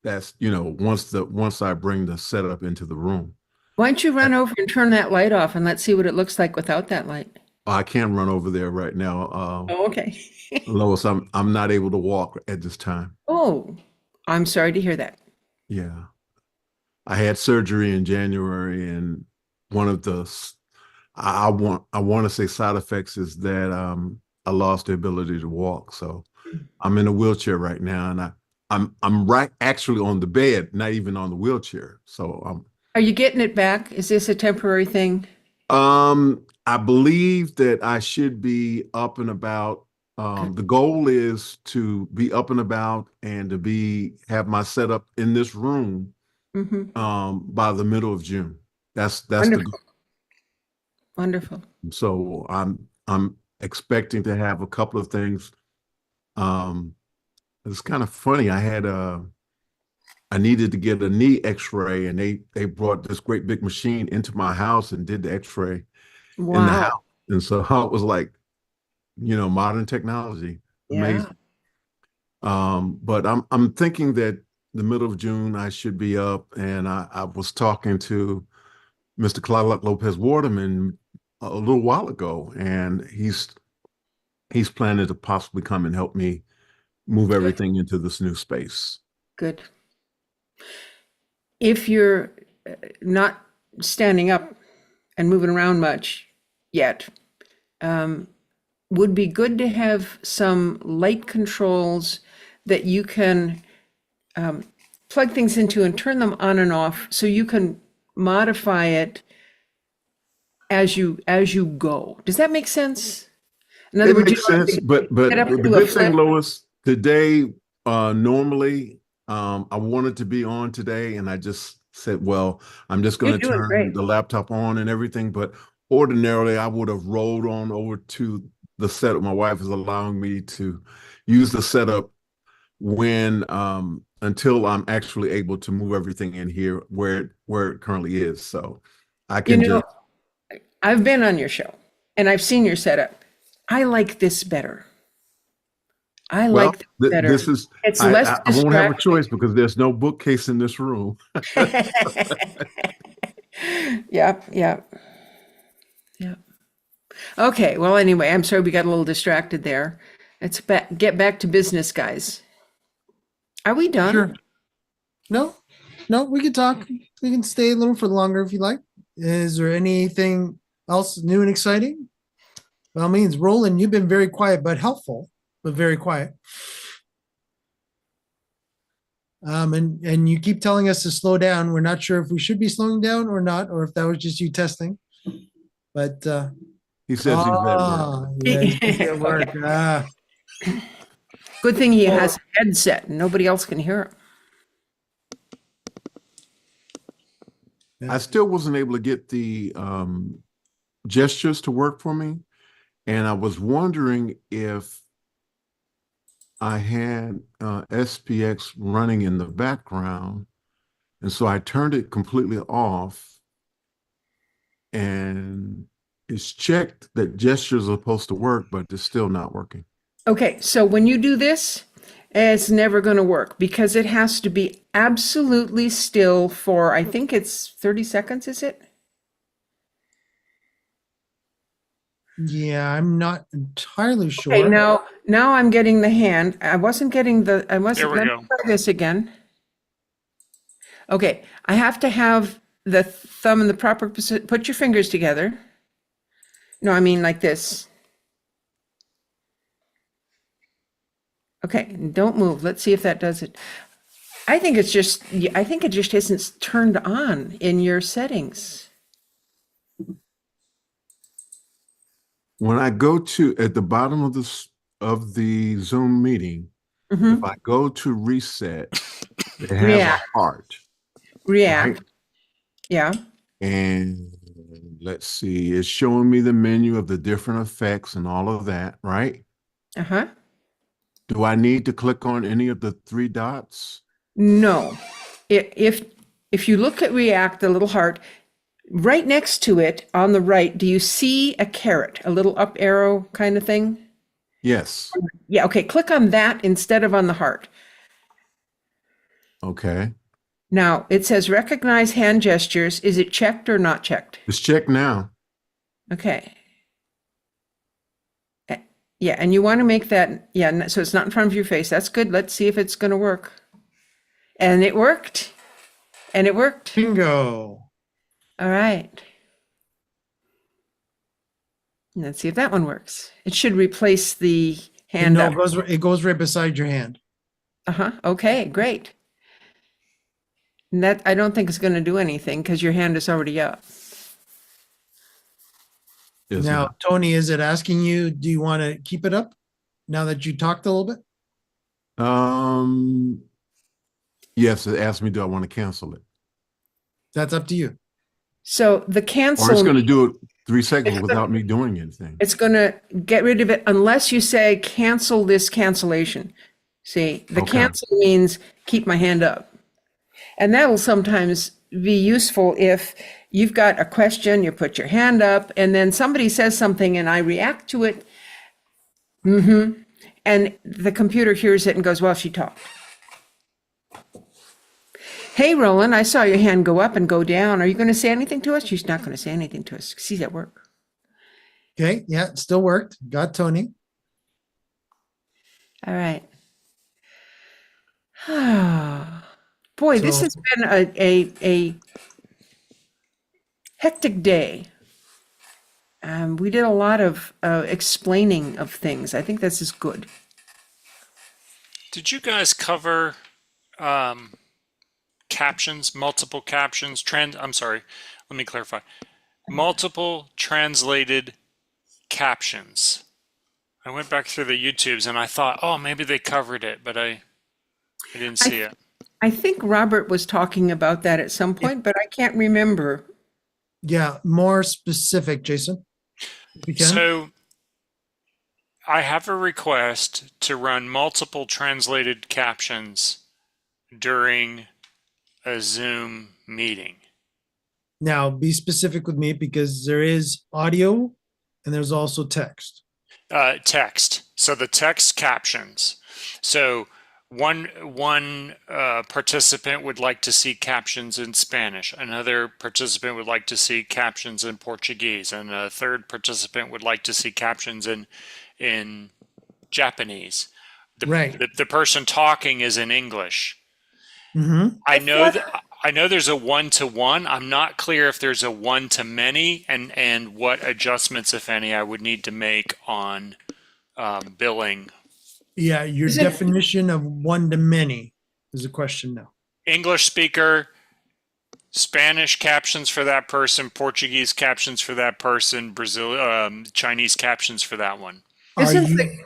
S8: That's, once I bring the setup into the room.
S6: Why don't you run over and turn that light off and let's see what it looks like without that light?
S8: I can't run over there right now.
S6: Oh, okay.
S8: Lois, I'm not able to walk at this time.
S6: Oh, I'm sorry to hear that.
S8: Yeah. I had surgery in January, and one of the I want to say side effects is that I lost the ability to walk. So I'm in a wheelchair right now, and I'm right actually on the bed, not even on the wheelchair. So
S6: Are you getting it back? Is this a temporary thing?
S8: I believe that I should be up and about. The goal is to be up and about and to have my setup in this room
S6: Mm-hmm.
S8: by the middle of June. That's the
S6: Wonderful.
S8: goal.
S6: Wonderful.
S8: So I'm expecting to have a couple of things. It's kind of funny. I needed to get a knee X-ray, and they brought this great big machine into my house and did the X-ray in the
S6: Wow.
S8: house. And so I was like, modern technology, amazing. But I'm thinking that the middle of June I should be up, and I was talking to Mr. Clark Lopez Waterman a little while ago, and he's planning to possibly come and help me move everything into this new space.
S6: Good. If you're not standing up and moving around much yet, would be good to have some light controls that you can plug things into and turn them on and off so you can modify it as you go. Does that make sense? In other
S8: It
S6: words,
S8: makes
S6: you don't have
S8: sense,
S6: to
S8: but
S6: get up
S8: the
S6: to a
S8: good thing,
S6: flip.
S8: Lois, today, normally, I wanted to be on today, and I just said, well, I'm just going
S6: You're
S8: to
S6: doing
S8: turn
S6: great.
S8: the laptop on and everything. But ordinarily, I would have rolled on over to the setup. My wife is allowing me to use the setup when until I'm actually able to move everything in here where it currently is. So I can just.
S6: I've been on your show and I've seen your setup. I like this better. I like this better.
S8: This is,
S6: It's
S8: I
S6: less
S8: won't have a
S6: distracting.
S8: choice because there's no bookcase in this room.
S6: Yep. Okay, well, anyway, I'm sorry we got a little distracted there. Let's get back to business, guys. Are we done?
S4: Sure. No, we can talk. We can stay a little for longer if you like. Is there anything else new and exciting? By all means, Roland, you've been very quiet but helpful, but very quiet. And you keep telling us to slow down. We're not sure if we should be slowing down or not, or if that was just you testing. But
S8: He says he's at work.
S4: yeah, he's busy at work.
S6: Okay. Good thing he has a headset and nobody else can hear him.
S8: I still wasn't able to get the gestures to work for me. And I was wondering if I had SPX running in the background, And so I turned it completely off, and it's checked that gestures are supposed to work, but it's still not working.
S6: Okay, so when you do this, it's never going to work because it has to be absolutely still for, I think it's 30 seconds, is it?
S4: Yeah, I'm not entirely sure.
S6: Okay, now I'm getting the hand. I wasn't getting the, I wasn't,
S7: There we
S6: let
S7: go.
S6: me try this again. Okay, I have to have the thumb in the proper position. Put your fingers together. No, I mean like this. Okay, don't move. Let's see if that does it. I think it just isn't turned on in your settings.
S8: When I go to at the bottom of the Zoom meeting,
S6: Mhm.
S8: if I go to reset, it has
S6: React.
S8: a heart.
S6: React.
S8: Right?
S6: Yeah.
S8: And let's see, it's showing me the menu of the different effects and all of that, right?
S6: Uh-huh.
S8: Do I need to click on any of the three dots?
S6: No. If you look at React, the little heart, right next to it on the right, do you see a caret, a little up arrow kind of thing?
S8: Yes.
S6: Yeah, okay, click on that instead of on the heart.
S8: Okay.
S6: Now, it says recognize hand gestures. Is it checked or not checked?
S8: It's checked now.
S6: Okay. Yeah, and you want to make that, yeah, so it's not in front of your face. That's good. Let's see if it's going to work. And it worked. And it worked.
S4: Bingo.
S6: All right. And let's see if that one works. It should replace the hand
S4: No,
S6: up.
S4: it goes right beside your hand.
S6: Uh-huh. Okay, great. And that I don't think is going to do anything because your hand is already up.
S8: It's
S4: Now,
S8: not.
S4: Tony, is it asking you, do you want to keep it up now that you talked a little bit?
S8: Yes, it asked me, do I want to cancel it?
S4: That's up to you.
S6: So the
S8: Or it's
S6: cancel,
S8: going to do it 3 seconds
S6: It's
S8: without me doing anything.
S6: it's going to get rid of it unless you say cancel this cancellation. See, the
S8: Okay.
S6: cancel means keep my hand up. And that will sometimes be useful if you've got a question, you put your hand up, and then somebody says something and I react to it. And the computer hears it and goes, well, she talked. Hey, Roland, I saw your hand go up and go down. Are you going to say anything to us? She's not going to say anything to us. She's at work.
S4: Okay. Yeah, it still worked. Got Tony.
S6: All right. Boy, this
S4: So-
S6: has been a hectic day. We did a lot of explaining of things. I think this is good.
S7: Did you guys cover captions, multiple captions, I'm sorry, let me clarify. Multiple translated captions. I went back through the YouTubes and I thought, oh, maybe they covered it, but I didn't see it.
S6: I think Robert was talking about that at some point, but I can't remember.
S4: Yeah, more specific, Jason. If you can.
S7: So I have a request to run multiple translated captions during a Zoom meeting.
S4: Now, be specific with me because there is audio and there's also text.
S7: Text. So the text captions. So one participant would like to see captions in Spanish. Another participant would like to see captions in Portuguese, and a third participant would like to see captions in Japanese.
S4: Right.
S7: The person talking is in English.
S4: Mm-hmm.
S7: I know there's a one-to-one. I'm not clear if there's a one-to-many and what adjustments, if any, I would need to make on billing.
S4: Yeah, your
S6: Is it-
S4: definition of one to many is a question now.
S7: English speaker, Spanish captions for that person, Portuguese captions for that person, Chinese captions for that one.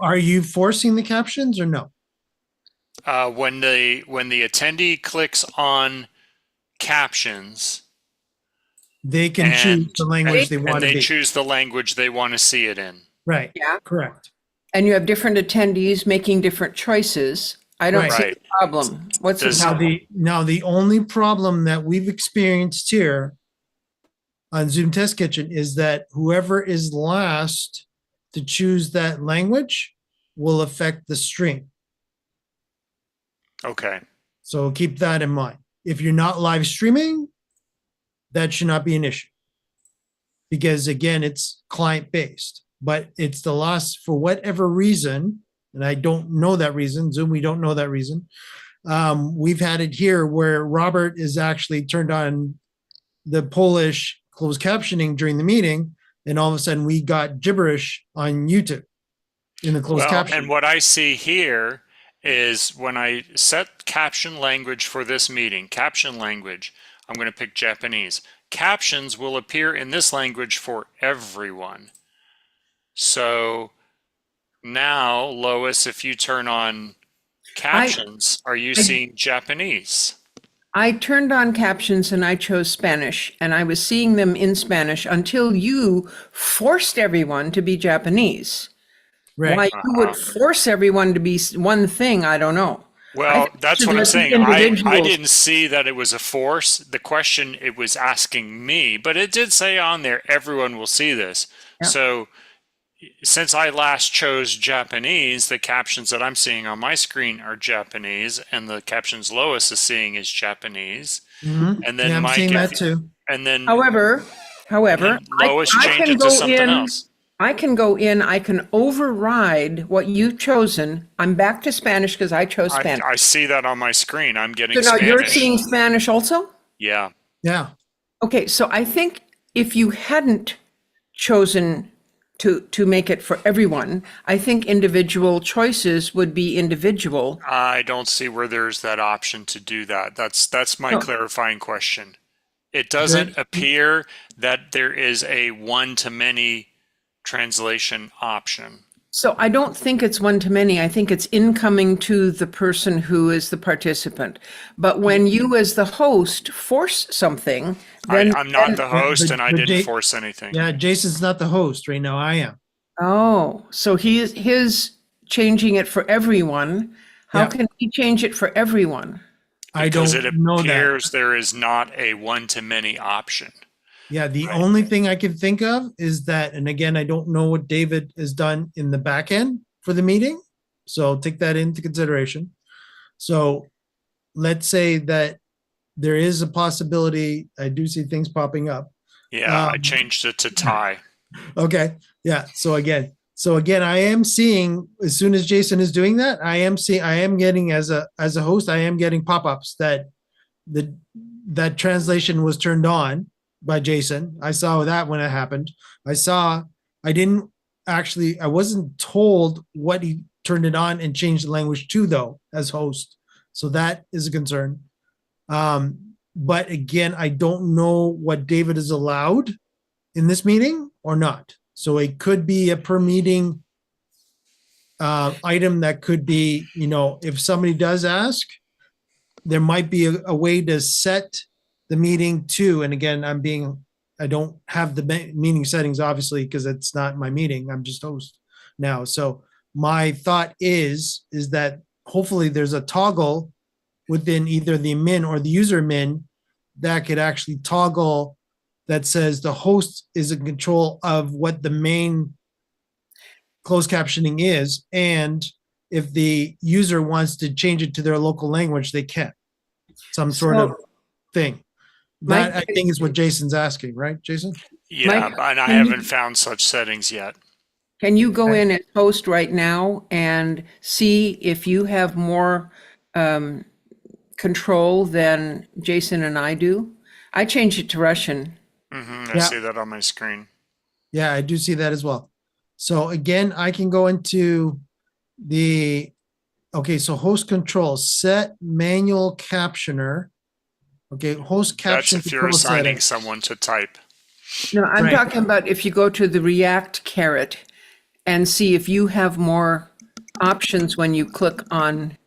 S4: Are you forcing the captions or no?
S7: When the attendee clicks on captions,
S4: They can choose the language they
S7: and
S4: want to
S7: they
S4: be.
S7: choose the language they want to see it in.
S4: Right.
S6: Yeah.
S4: Correct.
S6: And you have different attendees making different choices. I don't
S4: Right.
S6: see
S7: Right.
S6: the problem. What's the
S7: Does-
S6: problem?
S4: Now the only problem that we've experienced here on Zoom Test Kitchen is that whoever is last to choose that language will affect the stream.
S7: Okay.
S4: So keep that in mind. If you're not live streaming, that should not be an issue. Because again, it's client based, but it's the last for whatever reason, and I don't know that reason. Zoom, we don't know that reason. We've had it here where Robert is actually turned on the Polish closed captioning during the meeting, and all of a sudden we got gibberish on YouTube in the closed
S7: Well,
S4: captioning.
S7: and what I see here is when I set caption language for this meeting, caption language, I'm going to pick Japanese. Captions will appear in this language for everyone. So now, Lois, if you turn on captions, are you seeing Japanese?
S6: I turned on captions and I chose Spanish, and I was seeing them in Spanish until you forced everyone to be Japanese.
S4: Right.
S6: Why you would force everyone to be one thing, I don't know.
S7: Well, that's
S6: should
S7: what I'm
S6: let the
S7: saying. I
S6: individuals-
S7: didn't see that it was a force. The question it was asking me, but it did say on there, everyone will see this.
S6: Yeah.
S7: So since I last chose Japanese, the captions that I'm seeing on my screen are Japanese, and the captions Lois is seeing is Japanese.
S4: Mhm.
S7: And then
S4: Yeah, I'm
S7: Mike,
S4: seeing
S7: if-
S4: that too.
S7: and then
S6: However,
S7: Lois
S6: I
S7: changed
S6: can
S7: it to
S6: go
S7: something
S6: in.
S7: else.
S6: I can go in. I can override what you've chosen. I'm back to Spanish because I chose Spanish.
S7: I see that on my screen. I'm getting
S6: So now
S7: Spanish.
S6: you're seeing Spanish also?
S7: Yeah.
S4: Yeah.
S6: Okay, so I think if you hadn't chosen to make it for everyone, I think individual choices would be individual.
S7: I don't see where there's that option to do that. That's my
S6: No.
S7: clarifying question. It doesn't appear that there is a one-to-many translation option.
S6: So I don't think it's one-to-many. I think it's incoming to the person who is the participant. But when you as the host force something, then
S7: I'm not the host,
S4: but-
S7: and I
S4: but
S7: didn't
S4: Jay-
S7: force anything.
S4: Yeah, Jason's not the host right now. I am.
S6: oh, so his changing it for everyone. How
S4: Yeah.
S6: can he change it for everyone?
S4: I
S7: Because
S4: don't
S7: it
S4: know that.
S7: appears there is not a one-to-many option.
S4: Yeah, the only thing I can think of is that, and again, I don't know what David has done in the back end for the meeting. So take that into consideration. So let's say that there is a possibility, I do see things popping up.
S7: Yeah, I changed it to tie.
S4: Okay, yeah, so again, I am seeing, as soon as Jason is doing that, I am getting as a host, I am getting pop-ups that that translation was turned on by Jason. I saw that when it happened. I wasn't told what he turned it on and changed the language to though, as host. So that is a concern. But again, I don't know what David is allowed in this meeting or not. So it could be a per meeting item that could be, if somebody does ask, there might be a way to set the meeting to, and again, I don't have the meeting settings, obviously, because it's not my meeting. I'm just host now. So my thought is that hopefully there's a toggle within either the admin or the user admin that could actually toggle that says the host is in control of what the main closed captioning is. And if the user wants to change it to their local language, they can. Some sort of thing. That I think is what Jason's asking, right, Jason?
S7: Yeah,
S6: Mike,
S7: and I
S6: can you-
S7: haven't found such settings yet.
S6: Can you go in as host right now and see if you have more control than Jason and I do? I changed it to Russian.
S7: I
S4: Yeah.
S7: see that on my screen.
S4: Yeah, I do see that as well. So again, I can go into so host control, set manual captioner. Okay, host
S7: That's
S4: caption
S7: if you're
S4: control
S7: assigning
S4: settings.
S7: someone to type.
S6: No, I'm
S4: Right.
S6: talking about if you go to the React caret and see if you have more options when you click on.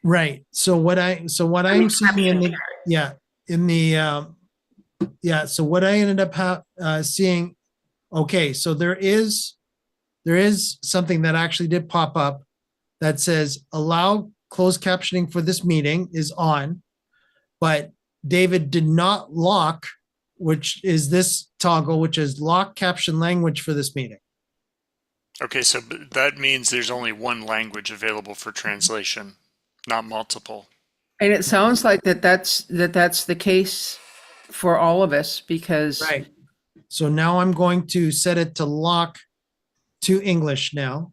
S4: Right. So what I'm seeing so what I ended up seeing, okay, so there is something that actually did pop up that says allow closed captioning for this meeting is on, but David did not lock, which is this toggle, which is lock caption language for this meeting.
S7: Okay, so that means there's only one language available for translation, not multiple.
S6: And it sounds like that's the case for all of us because
S4: Right. So now I'm going to set it to lock to English now.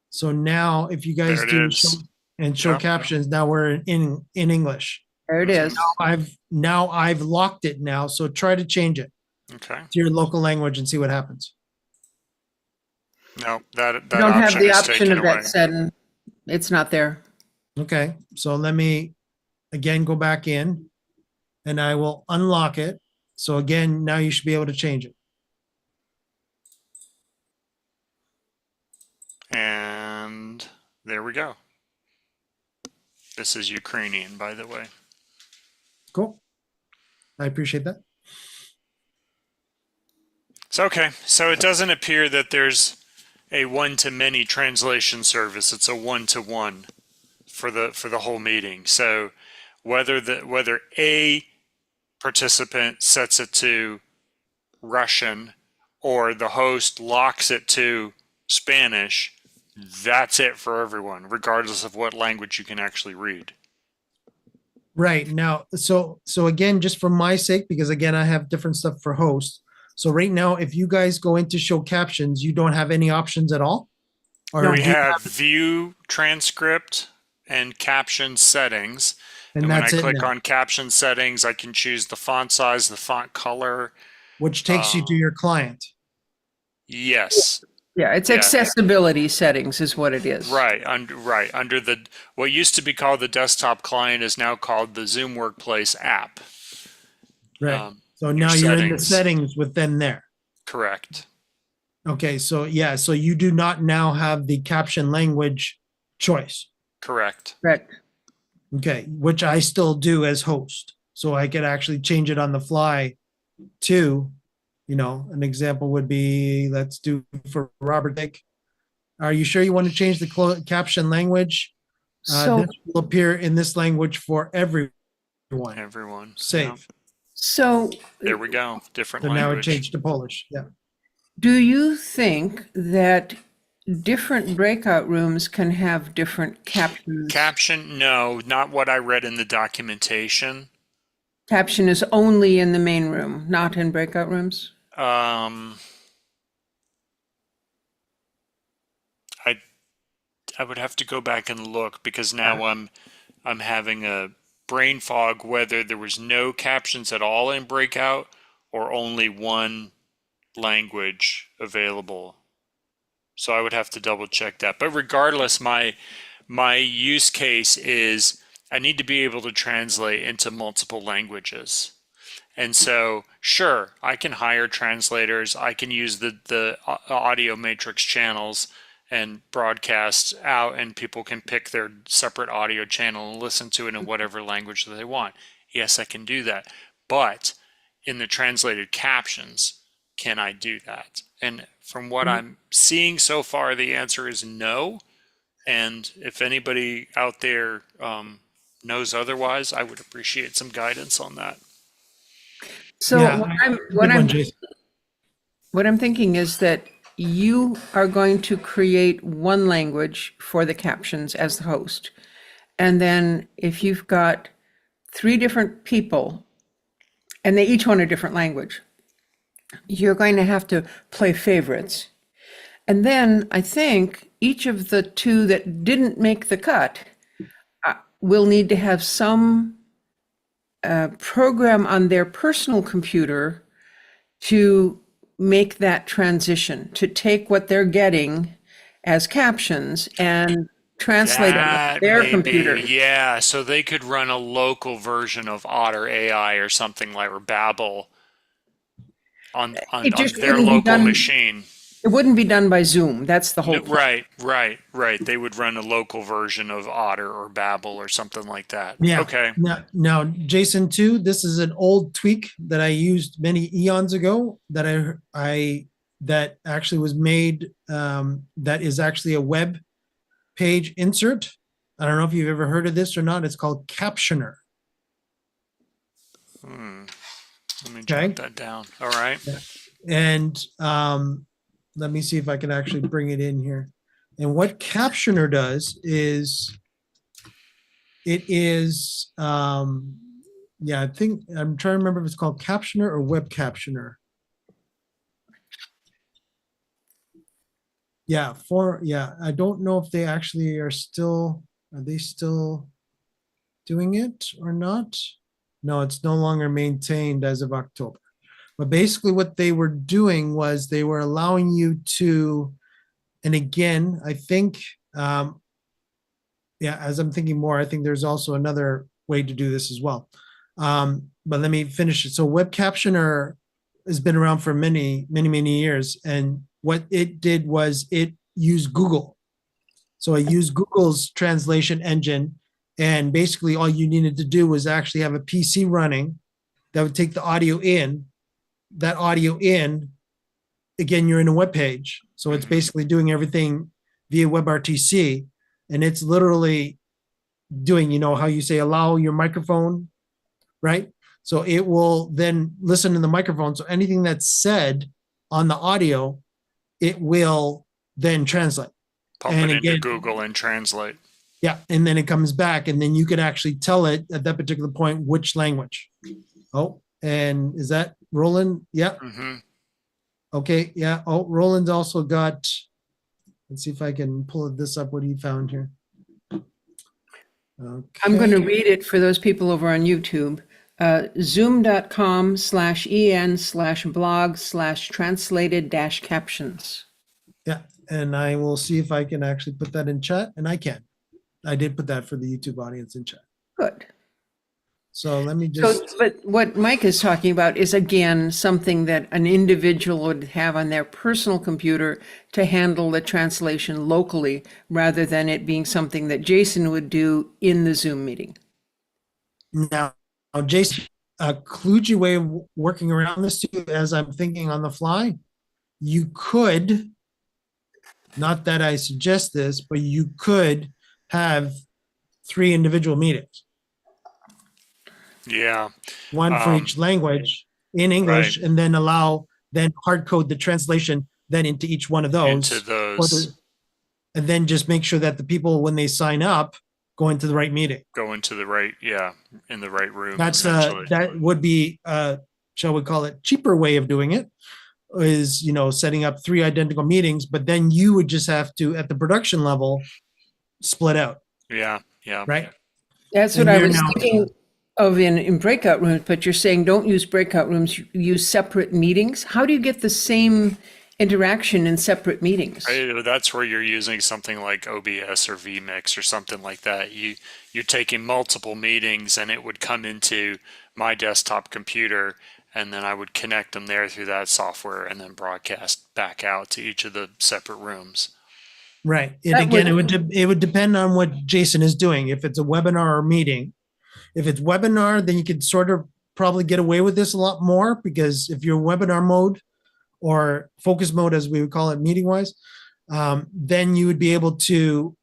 S4: So now if you guys
S7: There it
S4: do
S7: is.
S4: show
S7: Yep.
S4: captions, now we're in English.
S6: there it is.
S4: I've locked it now. So try to change it
S7: Okay.
S4: to your local language and see what happens.
S7: No, that
S6: You don't have
S7: option
S6: the
S7: is
S6: option
S7: taken
S6: of
S7: away.
S6: that setting. It's not there.
S4: Okay, so let me again go back in and I will unlock it. So again, now you should be able to change it.
S7: And there we go. This is Ukrainian, by the way.
S4: Cool. I appreciate that.
S7: So, okay, so it doesn't appear that there's a one-to-many translation service. It's a one-to-one for the whole meeting. So whether a participant sets it to Russian or the host locks it to Spanish, that's it for everyone, regardless of what language you can actually read.
S4: Right now, so again, just for my sake, because again, I have different stuff for host. So right now, if you guys go into show captions, you don't have any options at all? Or
S7: We
S4: do you
S7: have view transcript and caption settings.
S4: and
S7: And when I
S4: that's it
S7: click
S4: now,
S7: on caption settings, I can choose the font size, the font color.
S4: which takes you to your client.
S7: Yes,
S6: Yeah, it's
S7: Yeah.
S6: accessibility settings is what it is.
S7: right. Under the what used to be called the desktop client is now called the Zoom Workplace app.
S4: Right. So
S7: your
S4: now you're in the
S7: settings.
S4: settings within there.
S7: Correct.
S4: Okay, so yeah, so you do not now have the caption language choice.
S7: Correct.
S6: Correct.
S4: Okay, which I still do as host. So I could actually change it on the fly to, an example would be, let's do for Robert Dick. Are you sure you want to change the caption language?
S6: So
S4: This will appear in this language for everyone.
S7: Everyone.
S4: Save.
S7: Yeah.
S6: so
S7: There we go. Different
S4: So now it
S7: language.
S4: changed to Polish. Yeah.
S6: do you think that different breakout rooms can have different captions?
S7: Caption, no, not what I read in the documentation.
S6: Caption is only in the main room, not in breakout rooms?
S7: I would have to go back and look because now I'm having a brain fog whether there was no captions at all in breakout or only one language available. So I would have to double check that. But regardless, my use case is I need to be able to translate into multiple languages. And so, sure, I can hire translators. I can use the audio matrix channels and broadcast out, and people can pick their separate audio channel and listen to it in whatever language that they want. Yes, I can do that. But in the translated captions, can I do that? And from what I'm seeing so far, the answer is no. And if anybody out there knows otherwise, I would appreciate some guidance on that.
S6: So
S4: Yeah,
S6: what I'm thinking is that you are going to create one language for the captions as the host. And then if you've got 3 different people and they each want a different language, you're going to have to play favorites. And then I think each of the 2 that didn't make the cut will need to have some program on their personal computer to make that transition, to take what they're getting as captions and translate it on their computer.
S7: Yeah, so they could run a local version of Otter AI or something like, or Babel on
S6: just
S7: their
S6: wouldn't be
S7: local
S6: done-
S7: machine.
S6: It wouldn't be done by Zoom. That's the whole point.
S7: Right. They would run a local version of Otter or Babel or something like that.
S4: Yeah.
S7: Okay.
S4: Now, Jason, too, this is an old tweak that I used many eons ago that that actually was made, that is actually a web page insert. I don't know if you've ever heard of this or not. It's called Captioner.
S7: Let me
S4: Okay.
S7: jot that down. All right.
S4: And let me see if I can actually bring it in here. And what Captioner does is it is, yeah, I think I'm trying to remember if it's called Captioner or Web Captioner. Yeah, I don't know if they actually are they still doing it or not? No, it's no longer maintained as of October. But basically what they were doing was they were allowing you to, and again, I think, yeah, as I'm thinking more, I think there's also another way to do this as well. But let me finish it. So Web Captioner has been around for many years. And what it did was it used Google. So it used Google's translation engine. And basically all you needed to do was actually have a PC running that would take the audio in. That audio in, again, you're in a web page. So it's basically doing everything via WebRTC. And it's literally doing, you know, how you say allow your microphone, right? So it will then listen to the microphone. So anything that's said on the audio, it will then translate.
S7: Pump
S4: And
S7: it
S4: again,
S7: into Google and translate.
S4: yeah, and then it comes back, and then you can actually tell it at that particular point which language. Oh, and is that Roland? Yeah.
S7: Mm-hmm.
S4: Okay. Yeah. Oh, Roland's also got. Let's see if I can pull this up. What he found here. Okay.
S6: I'm going to read it for those people over on YouTube. Zoom.com/en/blog/translated-captions.
S4: Yeah, and I will see if I can actually put that in chat, and I can. I did put that for the YouTube audience in chat.
S6: Good.
S4: So let me
S6: So,
S4: just.
S6: but what Mike is talking about is, again, something that an individual would have on their personal computer to handle the translation locally, rather than it being something that Jason would do in the Zoom meeting.
S4: Now, Jason, a kludgy way of working around this too, as I'm thinking on the fly, you could, not that I suggest this, but you could have 3 individual meetings,
S7: Yeah.
S4: one for each language in English,
S7: Right.
S4: and then hard code the translation then into each one of those.
S7: Into those.
S4: And then just make sure that the people, when they sign up, go into the right meeting.
S7: Go into the right, in the right room.
S4: That's
S7: essentially.
S4: that would be shall we call it, cheaper way of doing it, is, you know, setting up 3 identical meetings, but then you would just have to, at the production level, split out,
S7: Yeah.
S4: right?
S6: That's what
S4: And
S6: I
S4: you're
S6: was
S4: now-
S6: thinking of in breakout rooms, but you're saying don't use breakout rooms, use separate meetings. How do you get the same interaction in separate meetings?
S7: Right, that's where you're using something like OBS or vMix or something like that. You're taking multiple meetings, and it would come into my desktop computer, and then I would connect them there through that software, and then broadcast back out to each of the separate rooms.
S4: Right. And
S6: That
S4: again,
S6: would-
S4: it would depend on what Jason is doing. If it's a webinar or meeting, if it's webinar, then you could sort of probably get away with this a lot more, because if you're webinar mode or focus mode, as we would call it meeting wise, then you would be able to,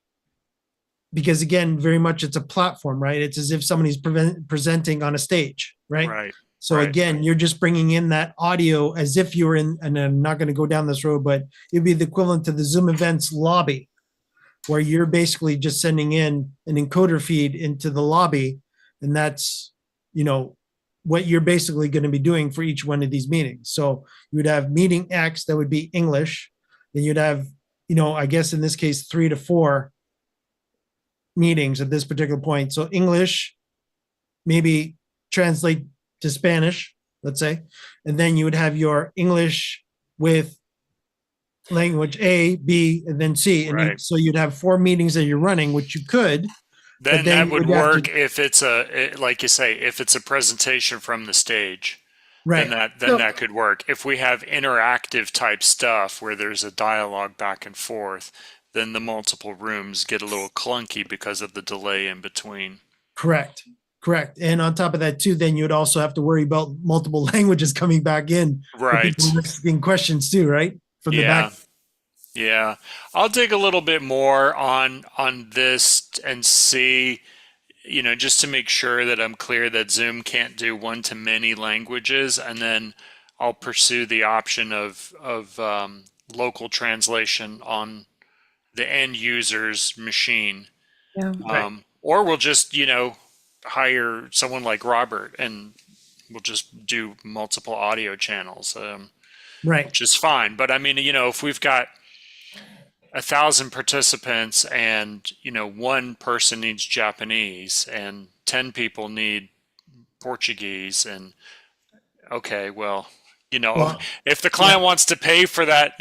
S4: because again, very much it's a platform, right? It's as if somebody's presenting on a stage, right?
S7: Right.
S4: So
S7: Right.
S4: again, you're just bringing in that audio as if you were in, and I'm not going to go down this road, but it'd be the equivalent to the Zoom events lobby, where you're basically just sending in an encoder feed into the lobby. And that's, you know, what you're basically going to be doing for each one of these meetings. So you would have meeting X that would be English. Then you'd have, you know, I guess in this case, 3 to 4 meetings at this particular point. So English, maybe translate to Spanish, let's say, and then you would have your English with language A, B, and then C. And
S7: Right.
S4: so you'd have 4 meetings that you're running, which you could.
S7: Then
S4: then
S7: that
S4: you
S7: would
S4: would have
S7: work
S4: to-
S7: if it's like you say, if it's a presentation from the stage.
S4: Right.
S7: Then that could work. If we have interactive type stuff where there's a dialogue back and forth, then the multiple rooms get a little clunky because of the delay in between.
S4: Correct. And on top of that too, then you'd also have to worry about multiple languages coming back in. for
S7: Right.
S4: people asking questions too, right? From the
S7: Yeah.
S4: back.
S7: Yeah. I'll dig a little bit more on this and see, just to make sure that I'm clear that Zoom can't do one-to-many languages, and then I'll pursue the option of local translation on the end user's machine.
S6: Yeah.
S7: Or we'll just, hire someone like Robert and we'll just do multiple audio channels,
S4: Right.
S7: which is fine. But I mean, if we've got 1,000 participants and, one person needs Japanese and 10 people need Portuguese, and okay, well, if the client wants to pay for that,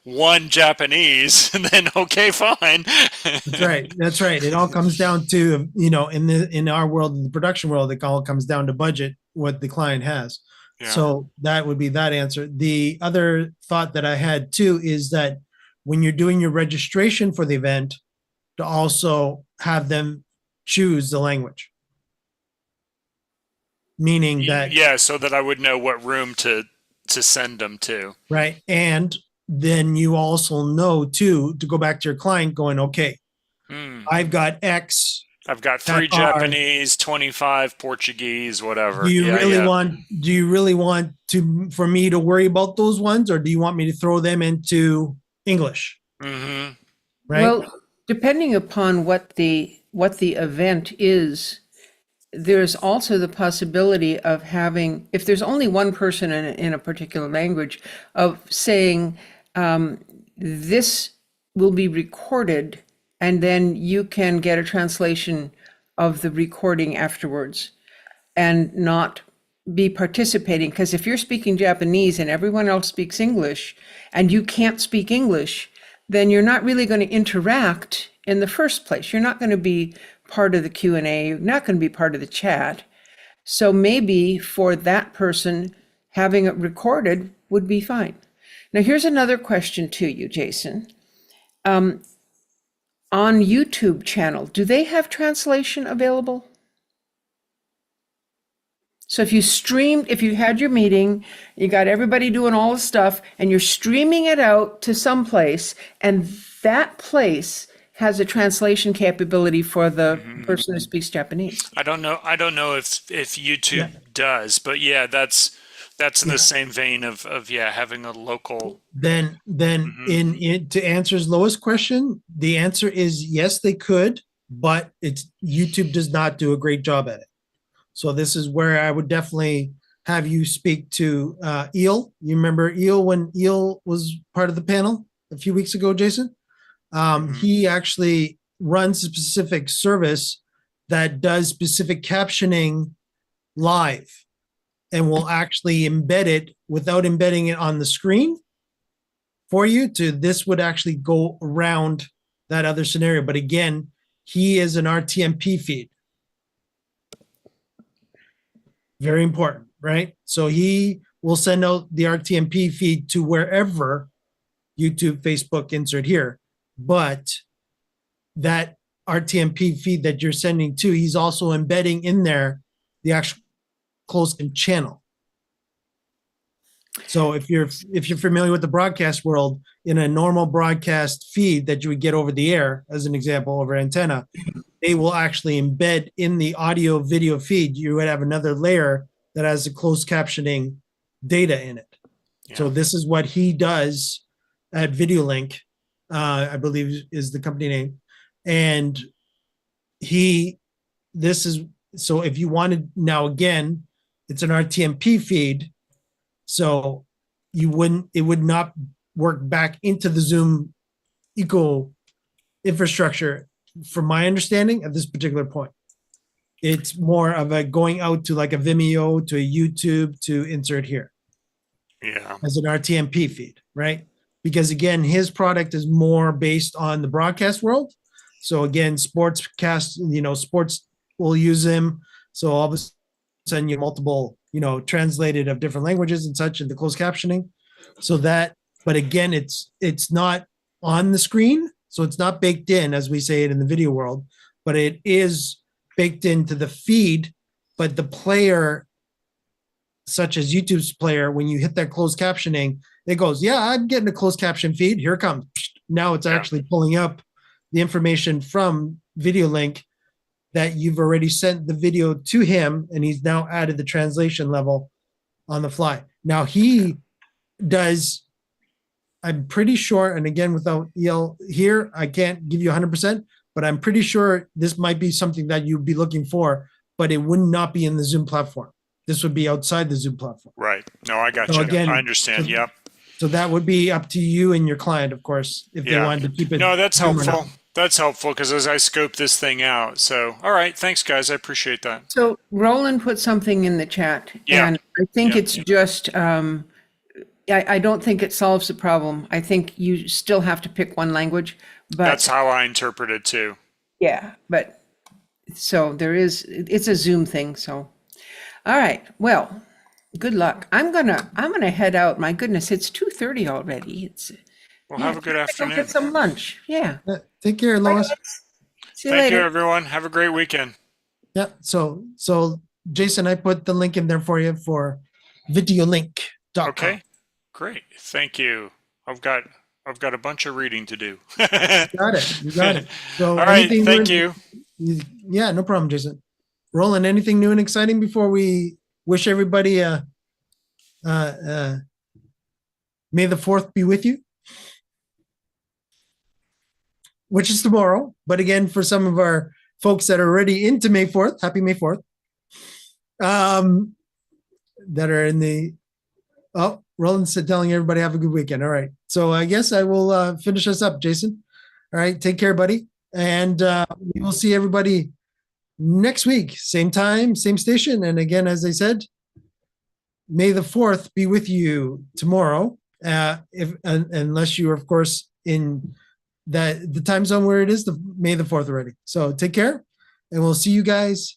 S7: one Japanese, then okay, fine.
S4: That's right. That's right. It all comes down to, in our world, in the production world, it all comes down to budget, what the client has.
S7: Yeah.
S4: So that would be that answer. The other thought that I had too is that when you're doing your registration for the event, to also have them choose the language. Meaning that,
S7: Yeah, so that I would know what room to send them to.
S4: right. And then you also know too, to go back to your client going, okay, I've got X.
S7: I've got 3 Japanese, 25 Portuguese, whatever.
S4: Do you really want for me to worry about those ones, or do you want me to throw them into English?
S7: Mm-hmm.
S4: Right.
S6: Well, depending upon what the event is, there's also the possibility of having, if there's only one person in a particular language, of saying, this will be recorded, and then you can get a translation of the recording afterwards and not be participating. Because if you're speaking Japanese and everyone else speaks English and you can't speak English, then you're not really going to interact in the first place. You're not going to be part of the Q&A, you're not going to be part of the chat. So maybe for that person, having it recorded would be fine. Now, here's another question to you, Jason. On YouTube channel, do they have translation available? So if you had your meeting, you got everybody doing all the stuff, and you're streaming it out to some place, and that place has a translation capability for the person who speaks Japanese.
S7: I don't know if YouTube does, but yeah, that's in the same vein of having a local.
S4: Then to answer Lois' question, the answer is yes, they could, but YouTube does not do a great job at it. So this is where I would definitely have you speak to Eel. You remember Eel when Eel was part of the panel a few weeks ago, Jason? He actually runs a specific service that does specific captioning live and will actually embed it without embedding it on the screen for you. This would actually go around that other scenario. But again, he is an RTMP feed. Very important, right? So he will send out the RTMP feed to wherever, YouTube, Facebook, insert here. But that RTMP feed that you're sending to, he's also embedding in there the actual closed-in channel. So if you're familiar with the broadcast world, in a normal broadcast feed that you would get over the air, as an example, over antenna, they will actually embed in the audio video feed. You would have another layer that has the closed captioning data in it. Yeah. So this is what he does at VideoLink. I believe is the company name. And so if you wanted, now again, it's an RTMP feed. So it would not work back into the Zoom eco infrastructure from my understanding at this particular point. It's more of a going out to like a Vimeo, to a YouTube, to insert here.
S7: Yeah.
S4: As an RTMP feed, right? Because again, his product is more based on the broadcast world. So again, sports will use him. So all of a sudden you have multiple, translated of different languages and such in the closed captioning. So that, but again, it's not on the screen. So it's not baked in, as we say it in the video world, but it is baked into the feed. But the player, such as YouTube's player, when you hit that closed captioning, it goes, yeah, I'm getting a closed caption feed. Here it comes. Now it's actually pulling up the information from Video Link that you've already sent the video to him, and he's now added the translation level on the fly. Now he does, I'm pretty sure, and again, without EL here, I can't give you 100%, but I'm pretty sure this might be something that you'd be looking for, but it would not be in the Zoom platform. This would be outside the Zoom platform.
S7: Right. No, I got
S4: So
S7: you.
S4: again,
S7: I understand.
S4: so-
S7: Yep.
S4: So that would be up to you and your client, of course, if they
S7: Yeah.
S4: wanted to keep it.
S7: No, that's
S4: Zoom or not.
S7: helpful. That's helpful because as I scope this thing out. So, all right. Thanks, guys. I appreciate that.
S6: So Roland put something in the chat,
S7: Yeah.
S6: and I think
S7: Yeah.
S6: it's just, I don't think it solves the problem. I think you still have to pick one language,
S7: That's
S6: but
S7: how I interpret it too.
S6: yeah, but so there is, it's a Zoom thing, so. All right, well, good luck. I'm gonna head out. My goodness, it's 2:30 already. It's,
S7: Well,
S6: yeah,
S7: have a good
S6: Go
S7: afternoon.
S6: get some lunch, yeah.
S4: Take care, Lois.
S6: See you
S7: Thank you,
S6: later.
S7: everyone. Have a great weekend.
S4: Yeah. So Jason, I put the link in there for you for videolink.com.
S7: Okay. Great. Thank you. I've got a bunch of reading to do.
S4: Got it. You got it. So
S7: All right.
S4: anything
S7: Thank
S4: new-
S7: you.
S4: Yeah, no problem, Jason. Roland, anything new and exciting before we wish everybody May the 4th be with you? Which is tomorrow. But again, for some of our folks that are already into May 4th, happy May 4th. That are in the, oh, Roland's telling everybody have a good weekend. All right. So I guess I will finish us up, Jason. All right. Take care, buddy. And we will see everybody next week. Same time, same station. And again, as I said, May the 4th be with you tomorrow. Unless you are, of course, in the time zone where it is, May the 4th already. So take care, and we'll see you guys